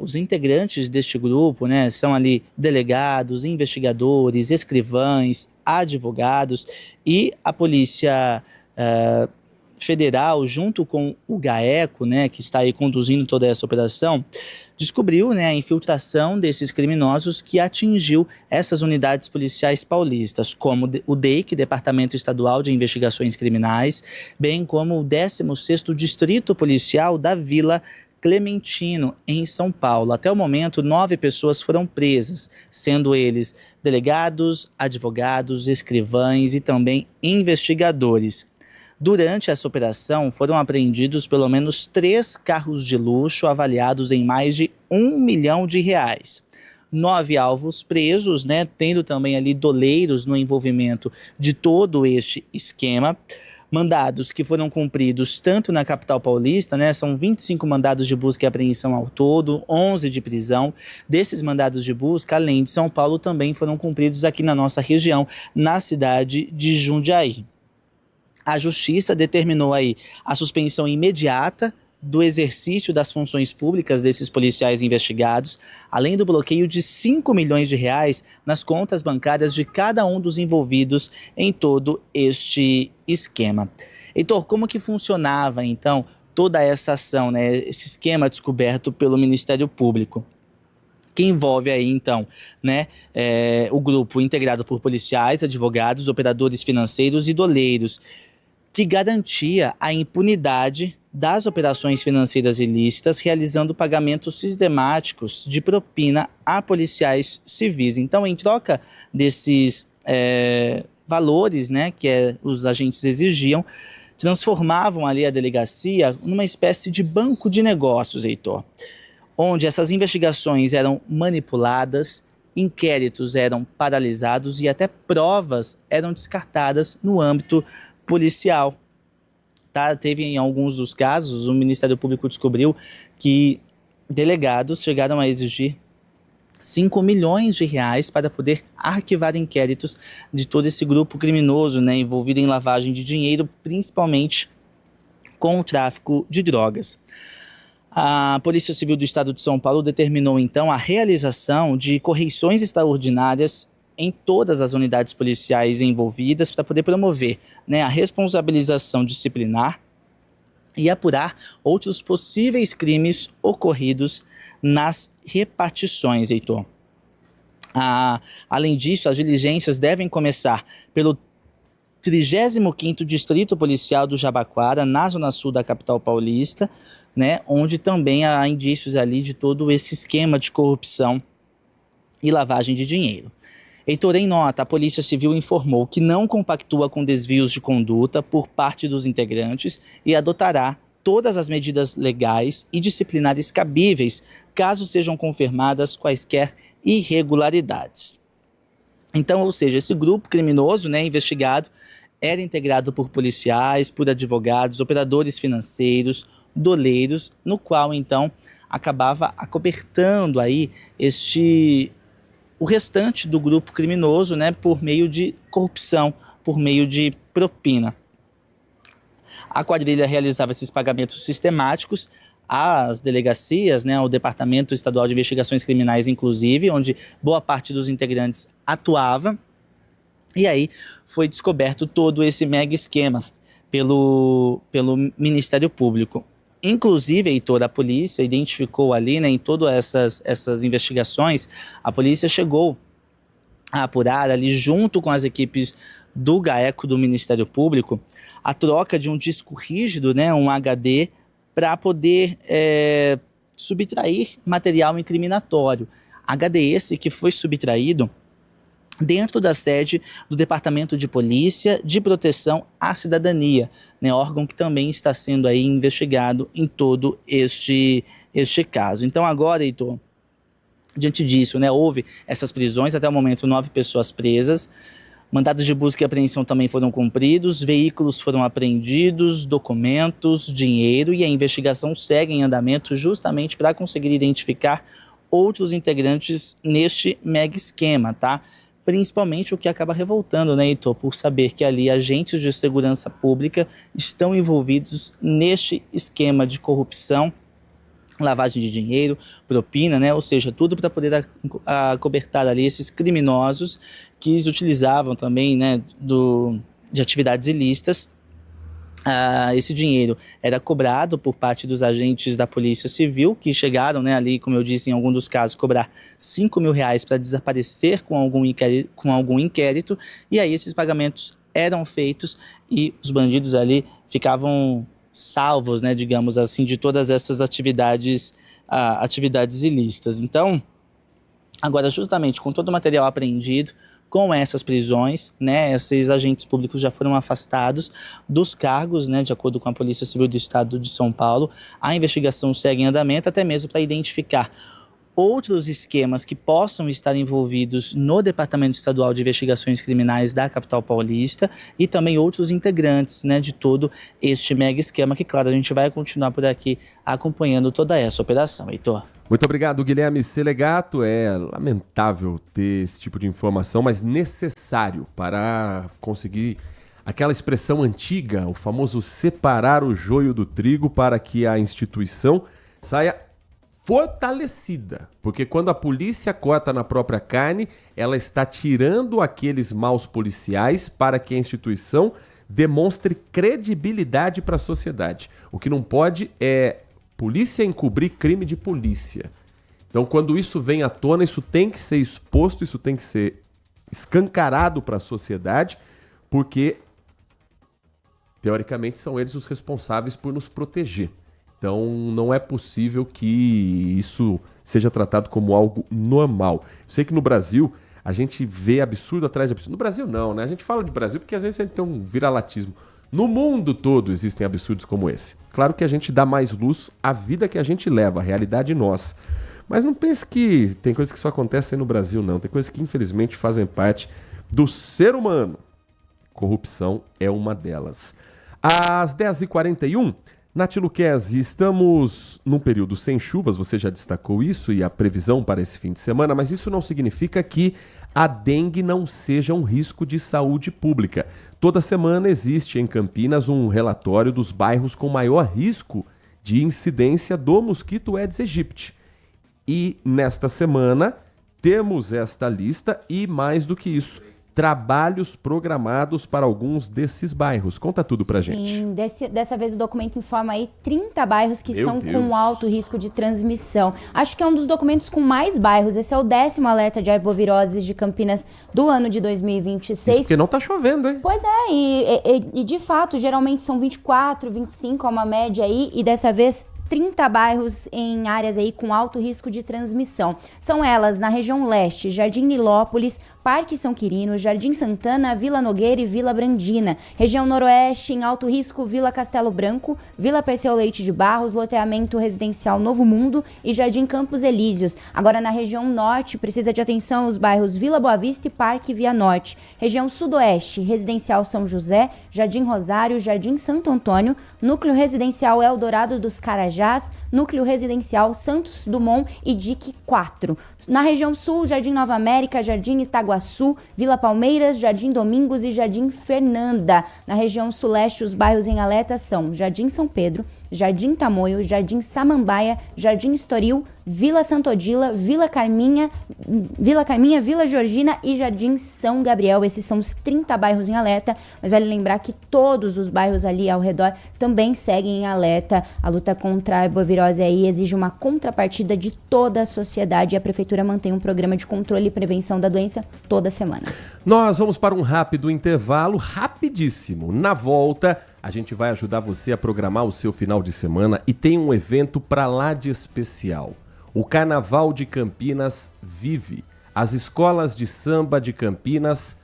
Speaker 17: Os integrantes deste grupo são ali delegados, investigadores, escrivães, advogados e a Polícia Federal, junto com o GAECO, que está aí conduzindo toda essa operação, descobriu a infiltração desses criminosos que atingiu essas unidades policiais paulistas, como o DEIC, Departamento Estadual de Investigações Criminais, bem como o 16º Distrito Policial da Vila Clementino, em São Paulo. Até o momento, 9 pessoas foram presas, sendo eles delegados, advogados, escrivães e também investigadores. Durante essa operação, foram apreendidos pelo menos 3 carros de luxo avaliados em mais de R$1 milhão. 9 alvos presos, tendo também ali doleiros no envolvimento de todo este esquema. Mandados que foram cumpridos tanto na capital paulista, são 25 mandados de busca e apreensão ao todo, 11 de prisão. Desses mandados de busca, além de São Paulo, também foram cumpridos aqui na nossa região, na cidade de Jundiaí. A Justiça determinou aí a suspensão imediata do exercício das funções públicas desses policiais investigados, além do bloqueio de R$5 milhões nas contas bancárias de cada um dos envolvidos em todo este esquema. Heitor, como que funcionava então toda essa ação, esse esquema descoberto pelo Ministério Público? Que envolve aí, então, o grupo integrado por policiais, advogados, operadores financeiros e doleiros, que garantia a impunidade das operações financeiras ilícitas, realizando pagamentos sistemáticos de propina a policiais civis. Então, em troca desses valores, né, que os agentes exigiam, transformavam ali a delegacia numa espécie de banco de negócios, Heitor, onde essas investigações eram manipuladas, inquéritos eram paralisados e até provas eram descartadas no âmbito policial. Tá? Teve em alguns dos casos, o Ministério Público descobriu que delegados chegaram a exigir 5 milhões de reais para poder arquivar inquéritos de todo esse grupo criminoso, né, envolvido em lavagem de dinheiro, principalmente com o tráfico de drogas. A Polícia Civil do Estado de São Paulo determinou, então, a realização de correições extraordinárias em todas as unidades policiais envolvidas para poder promover, né, a responsabilização disciplinar e apurar outros possíveis crimes ocorridos nas repartições, Heitor. Além disso, as diligências devem começar pelo 35º Distrito Policial do Jabaquara, na zona sul da capital paulista, né, onde também há indícios ali de todo esse esquema de corrupção e lavagem de dinheiro. Heitor, em nota, a Polícia Civil informou que não compactua com desvios de conduta por parte dos integrantes e adotará todas as medidas legais e disciplinares cabíveis, caso sejam confirmadas quaisquer irregularidades. Então, ou seja, esse grupo criminoso, né, investigado era integrado por policiais, por advogados, operadores financeiros, doleiros, no qual, então, acabava acobertando aí o restante do grupo criminoso, né, por meio de corrupção, por meio de propina. A quadrilha realizava esses pagamentos sistemáticos às delegacias, né, ao Departamento Estadual de Investigações Criminais, inclusive, onde boa parte dos integrantes atuava. E aí foi descoberto todo esse mega esquema pelo Ministério Público. Inclusive, Heitor, a polícia identificou ali, né, em todas essas investigações, a polícia chegou a apurar ali, junto com as equipes do GAECO do Ministério Público, a troca de um disco rígido, né, um HD, para poder subtrair material incriminatório. HD esse que foi subtraído dentro da sede do Departamento de Polícia de Proteção à Cidadania, né, órgão que também está sendo aí investigado em todo este caso. Então agora, Heitor, diante disso, né, houve essas prisões, até o momento 9 pessoas presas, mandados de busca e apreensão também foram cumpridos, veículos foram apreendidos, documentos, dinheiro, e a investigação segue em andamento justamente para conseguir identificar outros integrantes neste mega esquema, tá? Principalmente o que acaba revoltando, né, Heitor, por saber que ali agentes de segurança pública estão envolvidos neste esquema de corrupção, lavagem de dinheiro, propina, né, ou seja, tudo para poder acobertar ali esses criminosos que eles utilizavam também, né, de atividades ilícitas. Esse dinheiro era cobrado por parte dos agentes da Polícia Civil, que chegaram, né, ali, como eu disse, em algum dos casos, cobrar 5 mil reais para desaparecer com algum inquérito, e aí esses pagamentos eram feitos e os bandidos ali ficavam salvos, né, digamos assim, de todas essas atividades ilícitas. Então, agora, justamente com todo o material apreendido, com essas prisões, né, esses agentes públicos já foram afastados dos cargos, né, de acordo com a Polícia Civil do Estado de São Paulo. A investigação segue em andamento, até mesmo para identificar outros esquemas que possam estar envolvidos no Departamento Estadual de Investigações Criminais da capital paulista e também outros integrantes, né, de todo este mega esquema, que, claro, a gente vai continuar por aqui acompanhando toda essa operação, Heitor.
Speaker 8: Muito obrigado, Guilherme Selegato. É lamentável ter esse tipo de informação, mas necessário para conseguir aquela expressão antiga, o famoso separar o joio do trigo, para que a instituição saia fortalecida. Porque quando a polícia corta na própria carne, ela está tirando aqueles maus policiais para que a instituição demonstre credibilidade para a sociedade. O que não pode é polícia encobrir crime de polícia. Então, quando isso vem à tona, isso tem que ser exposto, isso tem que ser escancarado para a sociedade, porque teoricamente são eles os responsáveis por nos proteger. Então não é possível que isso seja tratado como algo normal. Eu sei que no Brasil a gente vê absurdo atrás de absurdo. No Brasil não, né? A gente fala de Brasil porque às vezes a gente tem um viralatismo. No mundo todo existem absurdos como esse. Claro que a gente dá mais luz à vida que a gente leva, à realidade nossa. Mas não pense que tem coisas que só acontecem no Brasil, não. Tem coisas que infelizmente fazem parte do ser humano. Corrupção é uma delas. Às 10h41, Nath Luquezzi, estamos num período sem chuvas, você já destacou isso e a previsão para esse fim de semana, mas isso não significa que a dengue não seja um risco de saúde pública. Toda semana existe em Campinas um relatório dos bairros com maior risco de incidência do mosquito Aedes aegypti. E nesta semana temos esta lista e, mais do que isso, trabalhos programados para alguns desses bairros. Conta tudo pra gente.
Speaker 10: Sim, dessa vez o documento informa aí 30 bairros que estão com alto risco de transmissão. Acho que é um dos documentos com mais bairros. Esse é o 10º alerta de arboviroses de Campinas do ano de 2026.
Speaker 8: Isso porque não tá chovendo, hein?
Speaker 10: Pois é, e de fato, geralmente são 24, 25, é uma média aí, e dessa vez 30 bairros em áreas aí com alto risco de transmissão. São elas na região leste, Jardim Nilópolis, Parque São Quirino, Jardim Santana, Vila Nogueira e Vila Brandina. Região noroeste, em alto risco, Vila Castelo Branco, Vila Perseu Leite de Barros, loteamento residencial Novo Mundo e Jardim Campos Elíseos. Agora na região norte, precisa de atenção os bairros Vila Boa Vista e Parque Via Norte. Região sudoeste, residencial São José, Jardim Rosário, Jardim Santo Antônio, núcleo residencial Eldorado dos Carajás, núcleo residencial Santos Dumont e DIC 4. Na região sul, Jardim Nova América, Jardim Itaguaçu, Vila Palmeiras, Jardim Domingos e Jardim Fernanda. Na região suleste, os bairros em alerta são Jardim São Pedro, Jardim Tamoio, Jardim Samambaia, Jardim Estoril, Vila Santo Odila, Vila Carminha, Vila Georgina e Jardim São Gabriel. Esses são os 30 bairros em alerta, mas vale lembrar que todos os bairros ali ao redor também seguem em alerta. A luta contra a arbovirose aí exige uma contrapartida de toda a sociedade e a Prefeitura mantém um programa de controle e prevenção da doença toda semana.
Speaker 8: Nós vamos para um rápido intervalo, rapidíssimo. Na volta, a gente vai ajudar você a programar o seu final de semana e tem um evento para lá de especial. O Carnaval de Campinas vive. As escolas de samba de Campinas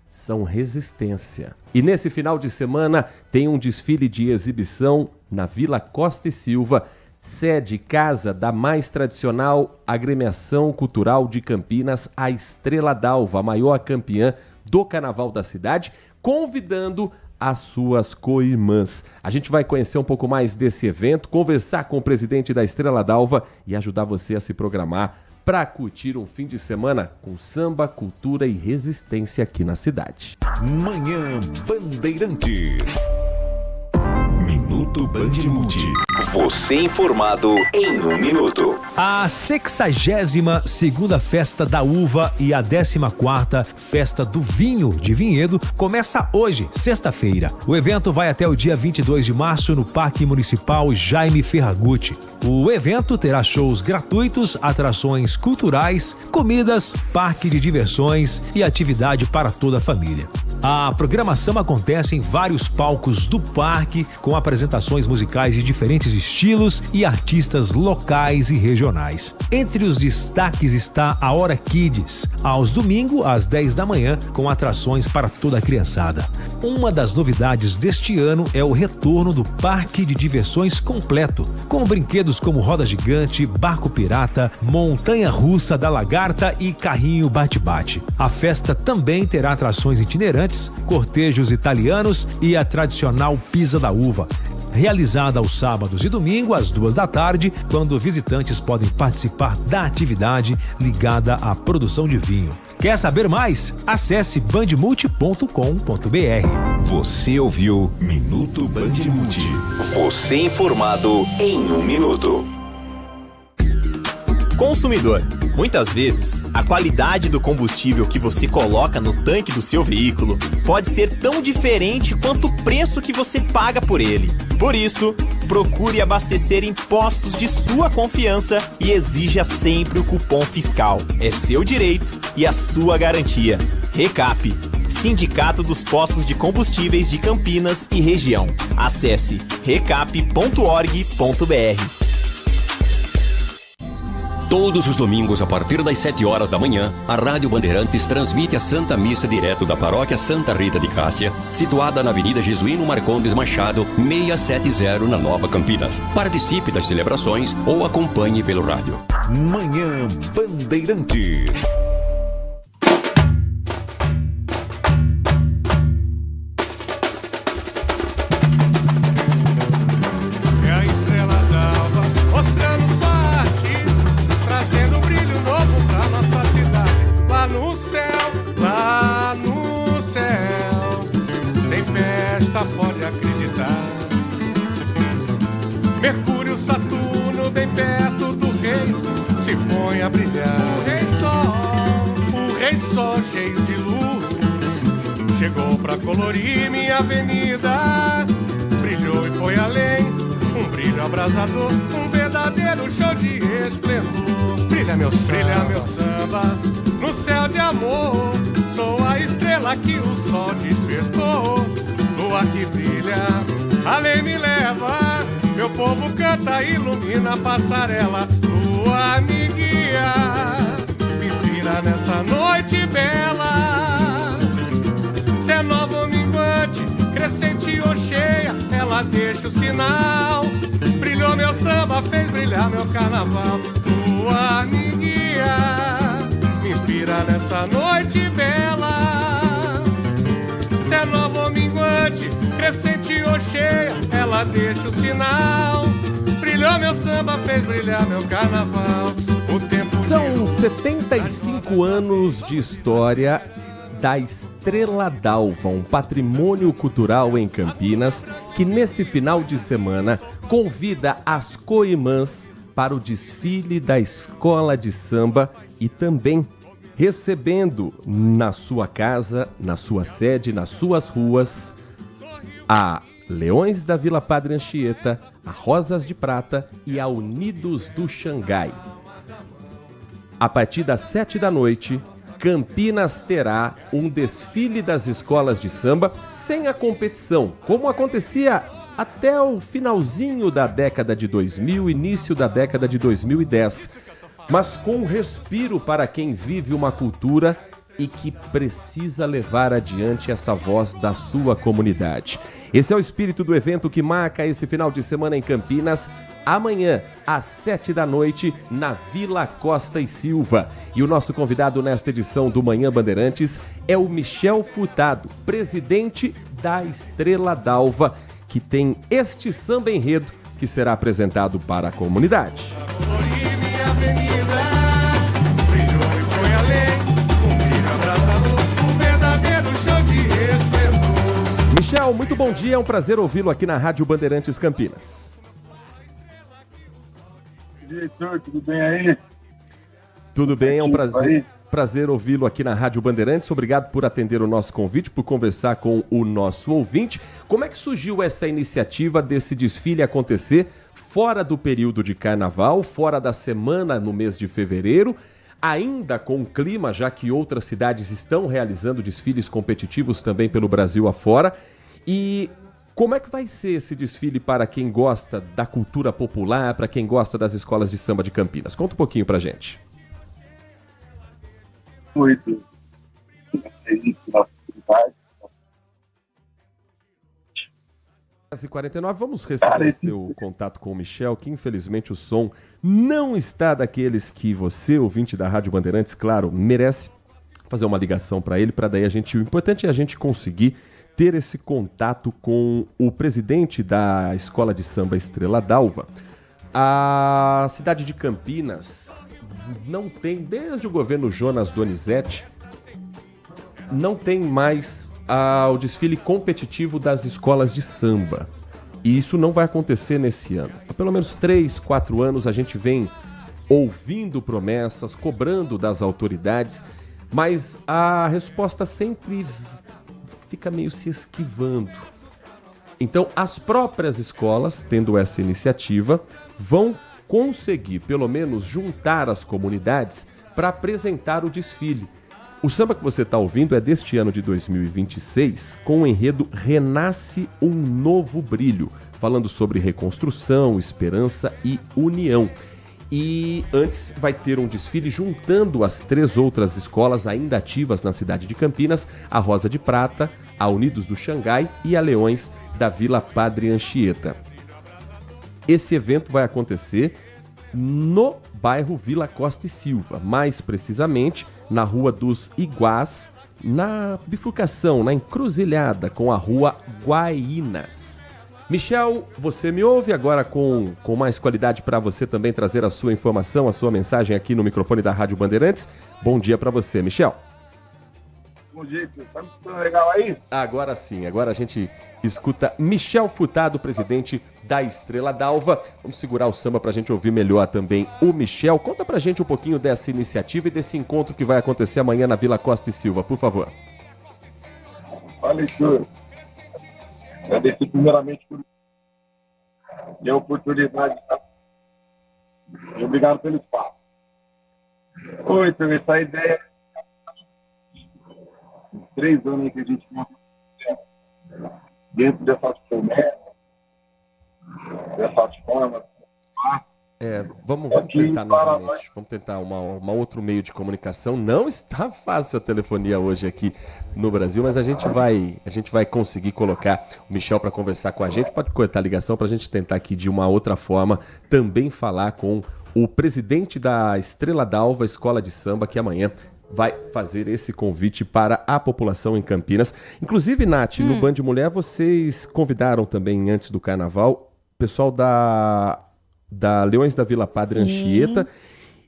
Speaker 8: são resistência. E nesse final de semana tem um desfile de exibição na Vila Costa e Silva, sede casa da mais tradicional agremiação cultural de Campinas, a Estrela d'Alva, a maior campeã do Carnaval da cidade, convidando as suas co-irmãs. A gente vai conhecer um pouco mais desse evento, conversar com o presidente da Estrela d'Alva e ajudar você a se programar para curtir um fim de semana com samba, cultura e resistência aqui na cidade.
Speaker 6: Manhã Bandeirantes. Minuto Band Multi. Você informado em 1 minuto.
Speaker 11: A 62ª Festa da Uva e a 14ª Festa do Vinho de Vinhedo começa hoje, sexta-feira. O evento vai até o dia 22 de março no Parque Municipal Jaime Ferragutti. O evento terá shows gratuitos, atrações culturais, comidas, parque de diversões e atividade para toda a família. A programação acontece em vários palcos do parque, com apresentações musicais de diferentes estilos e artistas locais e regionais. Entre os destaques está a Hora Kids, aos domingos às 10 da manhã, com atrações para toda a criançada. Uma das novidades deste ano é o retorno do parque de diversões completo, com brinquedos como roda gigante, barco pirata, montanha-russa da lagarta e carrinho bate-bate. A festa também terá atrações itinerantes, cortejos italianos e a tradicional Pisa da Uva, realizada aos sábados e domingo às 2 da tarde, quando visitantes podem participar da atividade ligada à produção de vinho. Quer saber mais? Acesse bandmulti.com.br.
Speaker 6: Você ouviu Minuto Band Multi. Você informado em 1 minuto.
Speaker 15: Consumidor, muitas vezes, a qualidade do combustível que você coloca no tanque do seu veículo pode ser tão diferente quanto o preço que você paga por ele. Por isso, procure abastecer em postos de sua confiança e exija sempre o cupom fiscal. É seu direito e a sua garantia. Recap. Sindicato dos Postos de Combustíveis de Campinas e Região. Acesse recap.org.br.
Speaker 18: Todos os domingos, a partir das 7 horas da manhã, a Rádio Bandeirantes transmite a Santa Missa direto da Paróquia Santa Rita de Cássia, situada na Avenida Jesuíno Marcondes Machado, 670, na Nova Campinas. Participe das celebrações ou acompanhe pelo rádio.
Speaker 6: Manhã Bandeirantes.
Speaker 19: Pode acreditar. Mercúrio, Saturno, bem perto do rei, se põe a brilhar. O rei sol cheio de luz, chegou pra colorir minha avenida. Brilhou e foi além, um brilho abrasador, um verdadeiro show de esplendor. Brilha meu samba, no céu de amor, sou a estrela que o sol despertou. Lua que brilha, além me leva, meu povo canta, ilumina a passarela. Lua me guia, me inspira nessa noite bela. Se é nova ou minguante, crescente ou cheia, ela deixa o sinal. Brilhou meu samba, fez brilhar meu carnaval. Lua me guia, me inspira nessa noite bela. Se é nova ou minguante, crescente ou cheia, ela deixa o sinal. Brilhou meu samba, fez brilhar meu carnaval. O tempo
Speaker 8: São 75 anos de história da Estrela d'Alva, um patrimônio cultural em Campinas, que nesse final de semana convida as coimãs para o desfile da escola de samba e também recebendo na sua casa, na sua sede, nas suas ruas, a Leões da Vila Padre Anchieta, a Rosas de Prata e a Unidos do Xangai. A partir das 7 da noite, Campinas terá um desfile das escolas de samba sem a competição, como acontecia até o finalzinho da década de 2000, início da década de 2010. Mas com respiro para quem vive uma cultura e que precisa levar adiante essa voz da sua comunidade. Esse é o espírito do evento que marca esse final de semana em Campinas, amanhã, às 7 da noite, na Vila Costa e Silva. E o nosso convidado nesta edição do Manhã Bandeirantes é o Michel Furtado, presidente da Estrela d'Alva, que tem este samba enredo que será apresentado para a comunidade. Michel, muito bom dia, é um prazer ouvi-lo aqui na Rádio Bandeirantes Campinas.
Speaker 20: Diretor, tudo bem aí?
Speaker 8: Tudo bem, é um prazer ouvi-lo aqui na Rádio Bandeirantes. Obrigado por atender o nosso convite, por conversar com o nosso ouvinte. Como é que surgiu essa iniciativa desse desfile acontecer fora do período de carnaval, fora da semana no mês de fevereiro, ainda com o clima, já que outras cidades estão realizando desfiles competitivos também pelo Brasil afora? E como é que vai ser esse desfile para quem gosta da cultura popular, para quem gosta das escolas de samba de Campinas? Conta um pouquinho pra gente. 49, vamos restabelecer o contato com o Michel, que infelizmente o som não está daqueles que você, ouvinte da Rádio Bandeirantes, claro, merece fazer uma ligação para ele, para daí o importante é a gente conseguir ter esse contato com o presidente da Escola de Samba Estrela d'Alva. A cidade de Campinas não tem, desde o governo Jonas Donizete, não tem mais o desfile competitivo das escolas de samba. E isso não vai acontecer nesse ano. Há pelo menos 3, 4 anos a gente vem ouvindo promessas, cobrando das autoridades, mas a resposta sempre fica meio se esquivando. Então, as próprias escolas, tendo essa iniciativa, vão conseguir, pelo menos, juntar as comunidades para apresentar o desfile. O samba que você está ouvindo é deste ano de 2026, com o enredo Renasce um Novo Brilho, falando sobre reconstrução, esperança e união. E antes vai ter um desfile juntando as 3 outras escolas ainda ativas na cidade de Campinas, a Rosa de Prata, a Unidos do Xangai e a Leões da Vila Padre Anchieta. Esse evento vai acontecer no bairro Vila Costa e Silva, mais precisamente na Rua dos Iguás, na bifurcação, na encruzilhada com a Rua Guainas. Michel, você me ouve agora com mais qualidade para você também trazer a sua informação, a sua mensagem aqui no microfone da Rádio Bandeirantes. Bom dia para você, Michel.
Speaker 20: Bom dia, tá me escutando legal aí?
Speaker 8: Agora sim, agora a gente escuta Michel Furtado, presidente da Estrela d'Alva. Vamos segurar o samba pra gente ouvir melhor também o Michel. Conta pra gente um pouquinho dessa iniciativa e desse encontro que vai acontecer amanhã na Vila Costa e Silva, por favor.
Speaker 20: Olha, Heitor, agradecer primeiramente por a oportunidade. E obrigado pelo espaço. Oi, Heitor, essa ideia 3 anos aí que a gente dentro dessa forma.
Speaker 8: Vamos tentar novamente. Vamos tentar uma outro meio de comunicação. Não está fácil a telefonia hoje aqui no Brasil, mas a gente vai conseguir colocar o Michel para conversar com a gente. Pode cortar a ligação para a gente tentar aqui de uma outra forma também falar com o presidente da Estrela d'Alva, Escola de Samba, que amanhã vai fazer esse convite para a população em Campinas. Inclusive, Nath, no Band Mulher, vocês convidaram também, antes do carnaval, o pessoal da Leões da Vila Padre Anchieta.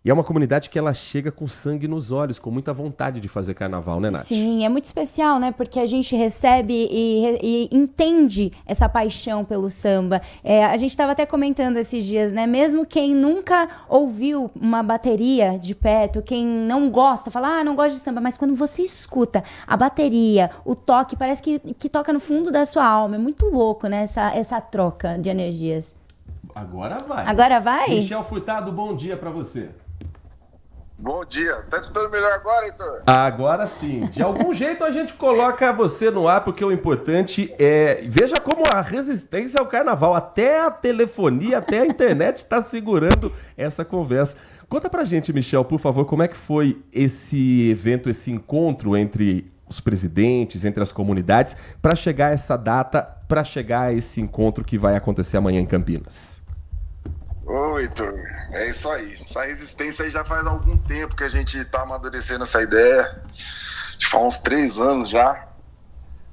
Speaker 8: E é uma comunidade que ela chega com sangue nos olhos, com muita vontade de fazer carnaval, né, Nath?
Speaker 10: Sim, é muito especial, né? Porque a gente recebe e entende essa paixão pelo samba. A gente estava até comentando esses dias, né? Mesmo quem nunca ouviu uma bateria de perto, quem não gosta, fala, não gosto de samba, mas quando você escuta a bateria, o toque, parece que toca no fundo da sua alma. É muito louco, né? Essa troca de energias.
Speaker 8: Agora vai.
Speaker 10: Agora vai?
Speaker 8: Michel Furtado, bom dia para você.
Speaker 20: Bom dia. Tá escutando melhor agora, Heitor?
Speaker 8: Agora sim. De algum jeito a gente coloca você no ar, porque o importante é... Veja como a resistência ao carnaval, até a telefonia, até a internet está segurando essa conversa. Conta pra gente, Michel, por favor, como é que foi esse evento, esse encontro entre os presidentes, entre as comunidades, para chegar a essa data, para chegar a esse encontro que vai acontecer amanhã em Campinas?
Speaker 20: Ô, Heitor, é isso aí. Essa resistência aí já faz algum tempo que a gente tá amadurecendo essa ideia. Faz uns 3 anos já.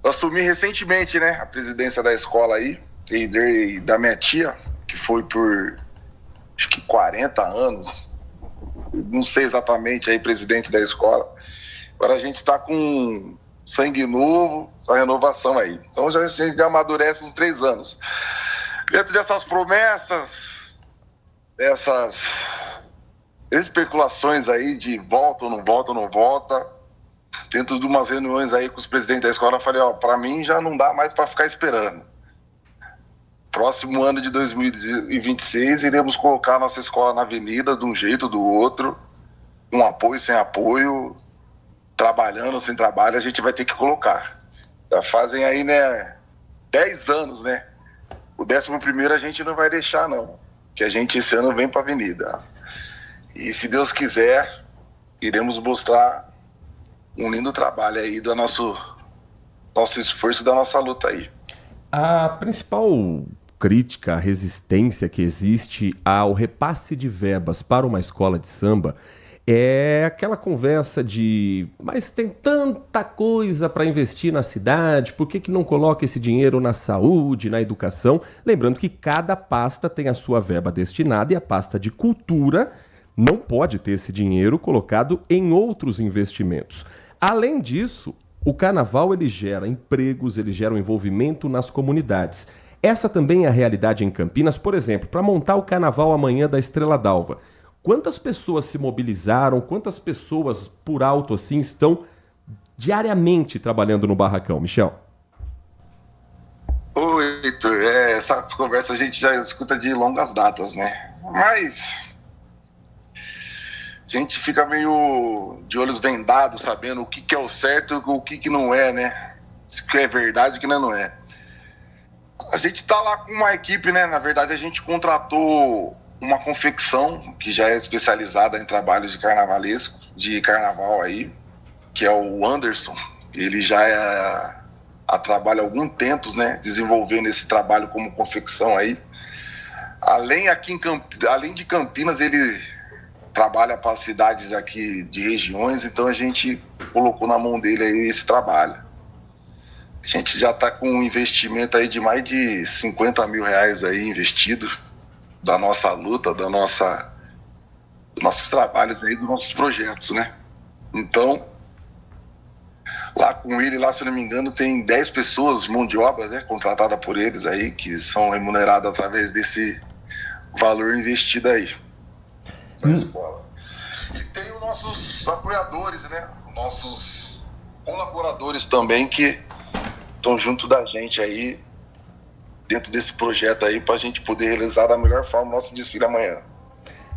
Speaker 20: Eu assumi recentemente, né, a presidência da escola aí, e da minha tia, que foi por, acho que 40 anos. Não sei exatamente aí, presidente da escola. Agora a gente tá com sangue novo, essa renovação aí. Então a gente já amadurece uns 3 anos. Dentro dessas promessas, dessas especulações aí de volta ou não volta, dentro de umas reuniões aí com os presidentes da escola, eu falei, pra mim já não dá mais para ficar esperando. Próximo ano de 2026, iremos colocar a nossa escola na avenida de um jeito ou do outro, um apoio sem apoio, trabalhando sem trabalho, a gente vai ter que colocar. Já fazem aí, né, 10 anos, né? O 11º a gente não vai deixar, não. Que a gente esse ano vem para a avenida. E se Deus quiser, iremos mostrar um lindo trabalho aí do nosso esforço, da nossa luta aí.
Speaker 8: A principal crítica, a resistência que existe ao repasse de verbas para uma escola de samba é aquela conversa de mas tem tanta coisa para investir na cidade, por que não coloca esse dinheiro na saúde, na educação? Lembrando que cada pasta tem a sua verba destinada e a pasta de cultura não pode ter esse dinheiro colocado em outros investimentos. Além disso, o carnaval ele gera empregos, ele gera um envolvimento nas comunidades. Essa também é a realidade em Campinas. Por exemplo, para montar o carnaval amanhã da Estrela d'Alva, quantas pessoas se mobilizaram, quantas pessoas por alto assim estão diariamente trabalhando no barracão, Michel?
Speaker 20: Oi, Heitor, essas conversas a gente já escuta de longas datas, né? Mas gente fica meio de olhos vendados, sabendo o que é o certo e o que não é, né? O que é verdade e o que não é. A gente tá lá com uma equipe, né? Na verdade, a gente contratou uma confecção que já é especializada em trabalhos de carnavalesco, de carnaval aí, que é o Anderson. Ele já trabalha há algum tempo, né? Desenvolvendo esse trabalho como confecção aí. Além de Campinas, ele trabalha para cidades aqui de regiões, então a gente colocou na mão dele aí esse trabalho. A gente já está com um investimento aí de mais de 50 mil reais aí investido da nossa luta, dos nossos trabalhos aí, dos nossos projetos, né? Então, lá com ele, lá, se eu não me engano, tem 10 pessoas, mão de obra, né, contratada por eles aí, que são remuneradas através desse valor investido aí na escola. E tem os nossos apoiadores, né? Nossos colaboradores também que estão junto da gente aí, dentro desse projeto aí, para a gente poder realizar da melhor forma o nosso desfile amanhã.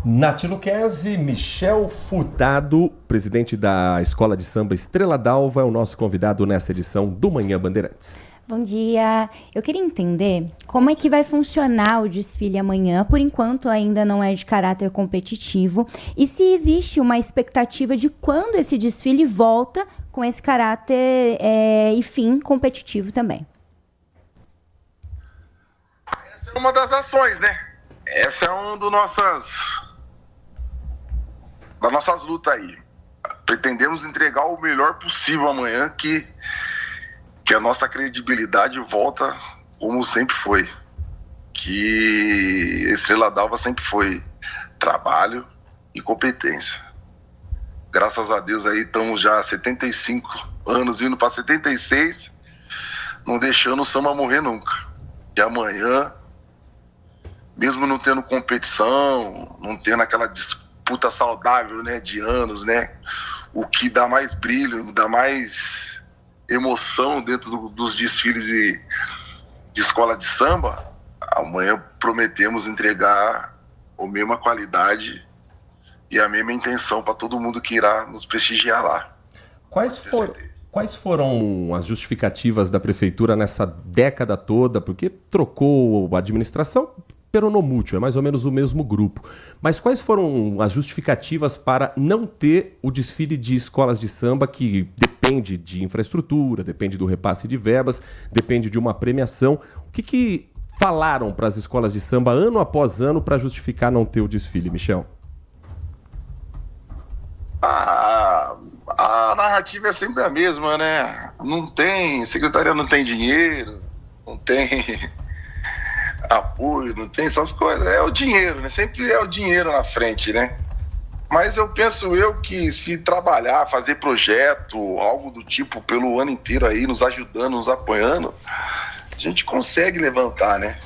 Speaker 8: Nath Luquezzi, Michel Furtado, presidente da Escola de Samba Estrela d'Alva, é o nosso convidado nessa edição do Manhã Bandeirantes.
Speaker 10: Bom dia. Eu queria entender como é que vai funcionar o desfile amanhã. Por enquanto ainda não é de caráter competitivo. E se existe uma expectativa de quando esse desfile volta com esse caráter e fim competitivo também.
Speaker 20: Essa é uma das ações, né? Essa é uma das nossas lutas aí. Pretendemos entregar o melhor possível amanhã, que a nossa credibilidade volta como sempre foi. Que Estrela d'Alva sempre foi trabalho e competência. Graças a Deus aí estamos já há 75 anos, indo para 76, não deixando o samba morrer nunca. E amanhã, mesmo não tendo competição, não tendo aquela disputa saudável, né, de anos, né, o que dá mais brilho, dá mais emoção dentro dos desfiles de escola de samba, amanhã prometemos entregar a mesma qualidade e a mesma intenção para todo mundo que irá nos prestigiar lá.
Speaker 8: Quais foram as justificativas da prefeitura nessa década toda? Porque trocou a administração, peronomútil, é mais ou menos o mesmo grupo. Mas quais foram as justificativas para não ter o desfile de escolas de samba, que depende de infraestrutura, depende do repasse de verbas, depende de uma premiação? O que falaram para as escolas de samba ano após ano para justificar não ter o desfile, Michel?
Speaker 20: A narrativa é sempre a mesma, né? Não tem, secretaria não tem dinheiro, não tem apoio, não tem essas coisas. É o dinheiro, né? Sempre é o dinheiro na frente, né? Mas eu penso que se trabalhar, fazer projeto, algo do tipo pelo ano inteiro aí, nos ajudando, nos apoiando, a gente consegue levantar, né?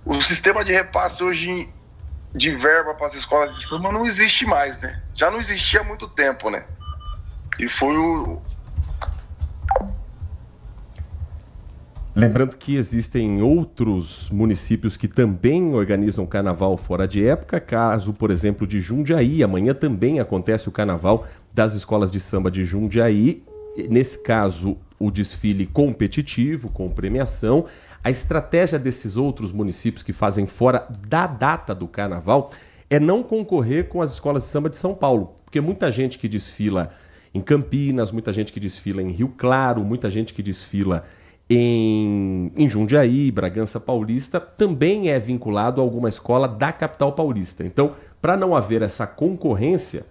Speaker 20: O sistema de repasse hoje de verba para as escolas de samba não existe mais, né? Já não existia há muito tempo, né? E foi
Speaker 8: Lembrando que existem outros municípios que também organizam carnaval fora de época, caso, por exemplo, de Jundiaí. Amanhã também acontece o carnaval das escolas de samba de Jundiaí. Nesse caso, o desfile competitivo, com premiação. A estratégia desses outros municípios que fazem fora da data do carnaval é não concorrer com as escolas de samba de São Paulo, porque muita gente que desfila em Campinas, muita gente que desfila em Rio Claro, muita gente que desfila em Jundiaí, Bragança Paulista, também é vinculado a alguma escola da capital paulista. Então, para não haver essa concorrência,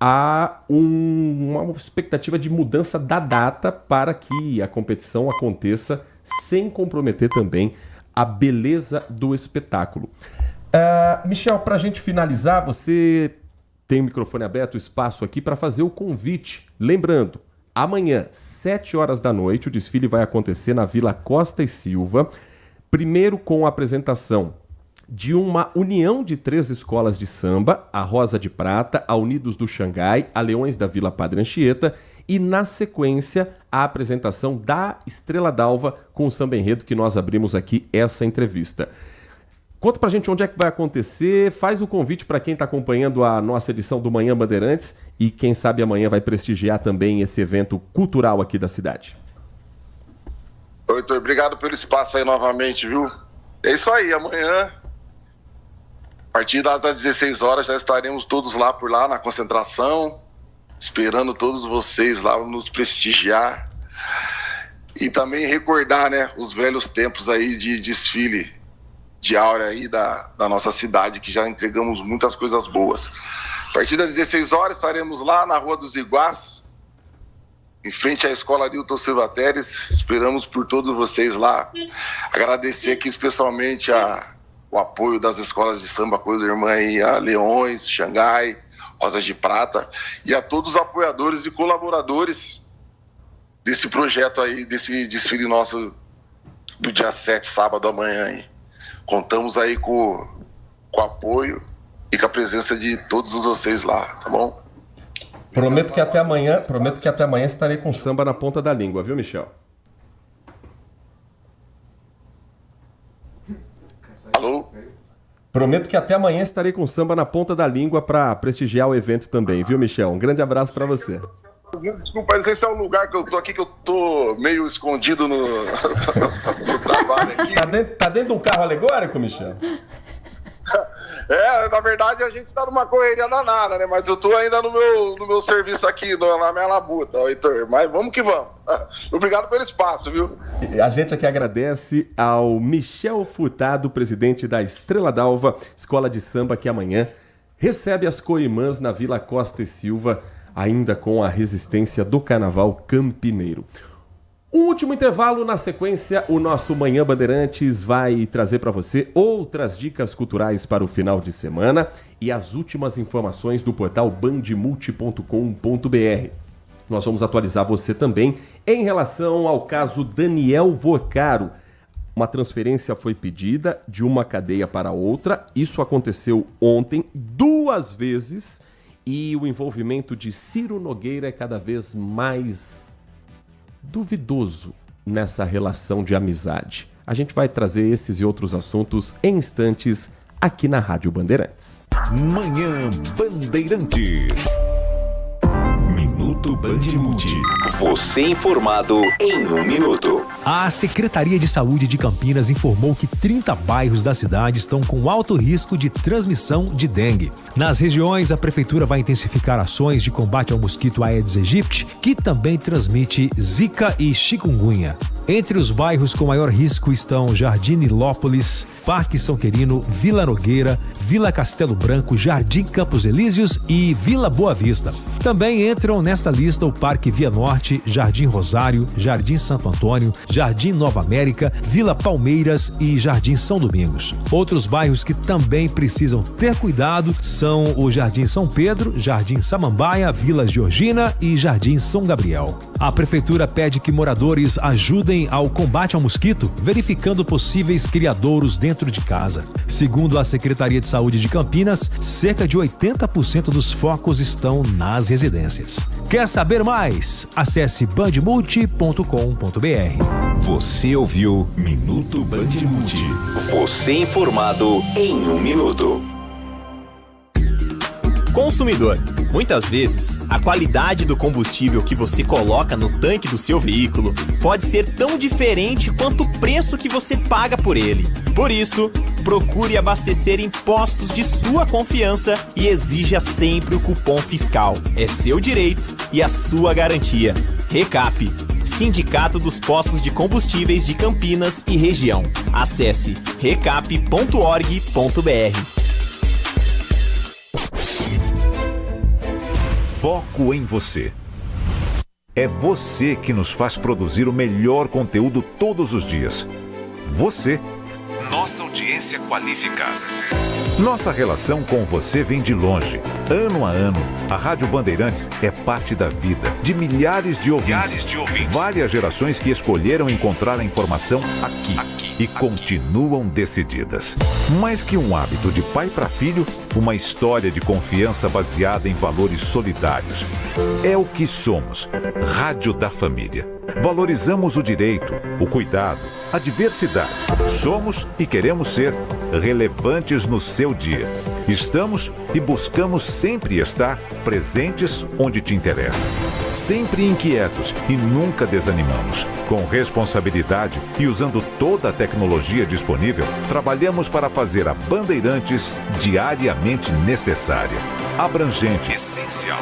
Speaker 8: há uma expectativa de mudança da data para que a competição aconteça sem comprometer também a beleza do espetáculo. Michel, para a gente finalizar, você tem o microfone aberto, o espaço aqui para fazer o convite. Lembrando, amanhã, 7 horas da noite, o desfile vai acontecer na Vila Costa e Silva, primeiro com a apresentação de uma união de 3 escolas de samba, a Rosa de Prata, a Unidos do Xangai, a Leões da Vila Padre Anchieta, e na sequência a apresentação da Estrela d'Alva com o samba enredo que nós abrimos aqui essa entrevista. Conta pra gente onde é que vai acontecer, faz o convite para quem está acompanhando a nossa edição do Manhã Bandeirantes e quem sabe amanhã vai prestigiar também esse evento cultural aqui da cidade.
Speaker 20: Oi, Heitor, obrigado pelo espaço aí novamente, viu? É isso aí, amanhã, a partir das 16 horas, já estaremos todos lá por lá na concentração, esperando todos vocês lá nos prestigiar e também recordar, né, os velhos tempos aí de desfile de áurea aí da nossa cidade, que já entregamos muitas coisas boas. A partir das 16 horas estaremos lá na Rua dos Iguás, em frente à Escola Nilton Silva Teres. Esperamos por todos vocês lá. Agradecer aqui especialmente o apoio das escolas de samba Coisa da Irmã aí, a Leões, Xangai, Rosas de Prata, e a todos os apoiadores e colaboradores desse projeto aí, desse desfile nosso do dia 7, sábado amanhã aí. Contamos aí com o apoio e com a presença de todos vocês lá, tá bom?
Speaker 8: Prometo que até amanhã estarei com samba na ponta da língua, viu, Michel?
Speaker 20: Alô?
Speaker 8: Prometo que até amanhã estarei com samba na ponta da língua para prestigiar o evento também, viu, Michel? Um grande abraço para você.
Speaker 20: Desculpa, não sei se é o lugar que eu tô aqui, que eu tô meio escondido no trabalho aqui.
Speaker 8: Tá dentro de um carro alegórico, Michel?
Speaker 20: Na verdade a gente tá numa correria danada, né? Mas eu tô ainda no meu serviço aqui, na minha labuta, Heitor. Mas vamos que vamos. Obrigado pelo espaço, viu?
Speaker 8: A gente aqui agradece ao Michel Furtado, presidente da Estrela d'Alva, escola de samba, que amanhã recebe as coimãs na Vila Costa e Silva, ainda com a resistência do Carnaval Campineiro. Um último intervalo, na sequência, o nosso Manhã Bandeirantes vai trazer para você outras dicas culturais para o final de semana e as últimas informações do portal bandmulti.com.br. Nós vamos atualizar você também em relação ao caso Daniel Vocaro. Uma transferência foi pedida de uma cadeia para outra, isso aconteceu ontem 2 vezes, e o envolvimento de Ciro Nogueira é cada vez mais duvidoso nessa relação de amizade. A gente vai trazer esses e outros assuntos em instantes aqui na Rádio Bandeirantes.
Speaker 6: Manhã Bandeirantes. Minuto Bandmulti.
Speaker 12: Você informado em 1 minuto.
Speaker 11: A Secretaria de Saúde de Campinas informou que 30 bairros da cidade estão com alto risco de transmissão de dengue. Nas regiões, a Prefeitura vai intensificar ações de combate ao mosquito Aedes aegypti, que também transmite Zika e chikungunya. Entre os bairros com maior risco estão Jardim Nilópolis, Parque São Quirino, Vila Nogueira, Vila Castelo Branco, Jardim Campos Elíseos e Vila Boa Vista. Também entram nesta lista o Parque Via Norte, Jardim Rosário, Jardim Santo Antônio, Jardim Nova América, Vila Palmeiras e Jardim São Domingos. Outros bairros que também precisam ter cuidado são o Jardim São Pedro, Jardim Samambaia, Vila Georgina e Jardim São Gabriel. A Prefeitura pede que moradores ajudem ao combate ao mosquito, verificando possíveis criadouros dentro de casa. Segundo a Secretaria de Saúde de Campinas, cerca de 80% dos focos estão nas residências. Quer saber mais? Acesse bandmulti.com.br.
Speaker 6: Você ouviu Minuto Bandmulti.
Speaker 12: Você informado em 1 minuto.
Speaker 15: Consumidor, muitas vezes, a qualidade do combustível que você coloca no tanque do seu veículo pode ser tão diferente quanto o preço que você paga por ele. Por isso, procure abastecer em postos de sua confiança e exija sempre o cupom fiscal. É seu direito e a sua garantia. Recap, Sindicato dos Postos de Combustíveis de Campinas e Região. Acesse recap.org.br.
Speaker 6: Foco em você. É você que nos faz produzir o melhor conteúdo todos os dias. Você, nossa audiência qualificada. Nossa relação com você vem de longe. Ano a ano, a Rádio Bandeirantes é parte da vida de milhares de ouvintes. Várias gerações que escolheram encontrar a informação aqui e continuam decididas. Mais que um hábito de pai para filho, uma história de confiança baseada em valores solidários. É o que somos. Rádio da Família.
Speaker 21: Valorizamos o direito, o cuidado, a diversidade. Somos e queremos ser relevantes no seu dia. Estamos e buscamos sempre estar presentes onde te interessa. Sempre inquietos e nunca desanimamos. Com responsabilidade e usando toda a tecnologia disponível, trabalhamos para fazer a Bandeirantes diariamente necessária, abrangente, essencial.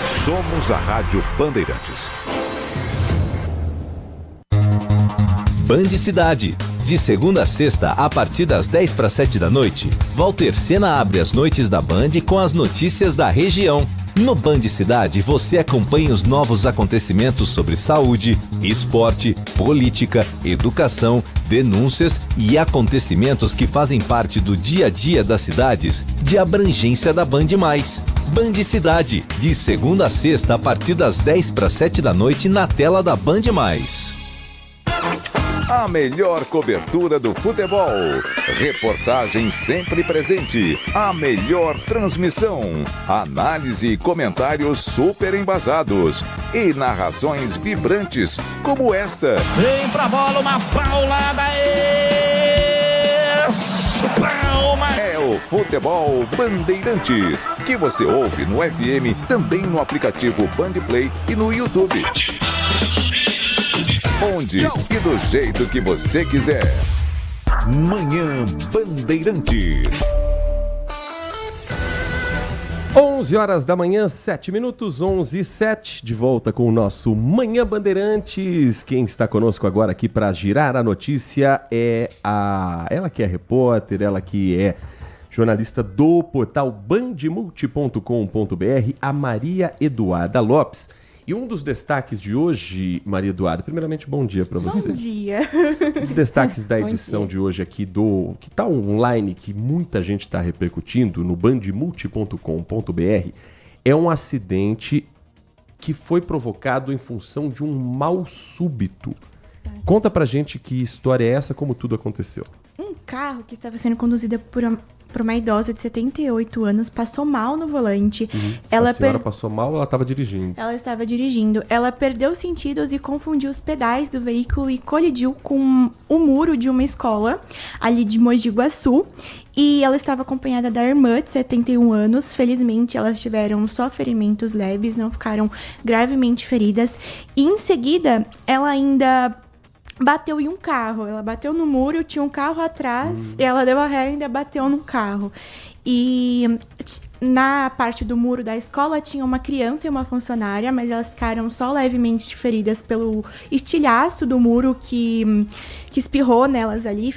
Speaker 21: Somos a Rádio Bandeirantes.
Speaker 22: Band Cidade. De segunda a sexta, a partir das 6:50 da noite, Walter Sena abre as noites da Band com as notícias da região. No Band Cidade, você acompanha os novos acontecimentos sobre saúde, esporte, política, educação, denúncias e acontecimentos que fazem parte do dia a dia das cidades de abrangência da Band+. Band Cidade, de segunda a sexta, a partir das 6:50 da noite, na tela da Band+.
Speaker 21: A melhor cobertura do futebol. Reportagem sempre presente. A melhor transmissão. Análise e comentários super embasados. E narrações vibrantes, como esta.
Speaker 23: Vem pra bola, uma paulada. Palma.
Speaker 21: É o Futebol Bandeirantes, que você ouve no FM, também no aplicativo Bandplay e no YouTube. Onde e do jeito que você quiser. Manhã Bandeirantes.
Speaker 8: 11h da manhã, 7 minutos, 11h07, de volta com o nosso Manhã Bandeirantes. Quem está conosco agora aqui para girar a notícia é ela que é repórter, ela que é jornalista do portal bandmulti.com.br, a Maria Eduarda Lopes. E um dos destaques de hoje, Maria Eduarda, primeiramente, bom dia para você.
Speaker 24: Bom dia.
Speaker 8: Os destaques da edição de hoje aqui que está online, que muita gente está repercutindo no bandmulti.com.br, é um acidente que foi provocado em função de um mal súbito. Conta pra gente que história é essa, como tudo aconteceu.
Speaker 24: Um carro que estava sendo conduzido por uma idosa de 78 anos passou mal no volante.
Speaker 8: A senhora passou mal ou ela estava dirigindo?
Speaker 24: Ela estava dirigindo. Ela perdeu os sentidos e confundiu os pedais do veículo e colidiu com o muro de uma escola ali de Mogi Guaçu. E ela estava acompanhada da irmã de 71 anos. Felizmente, elas tiveram só ferimentos leves, não ficaram gravemente feridas. E em seguida, ela ainda bateu em um carro. Ela bateu no muro, tinha um carro atrás, e ela deu a ré e ainda bateu no carro. E na parte do muro da escola tinha uma criança e uma funcionária, mas elas ficaram só levemente feridas pelo estilhaço do muro que espirrou nelas ali.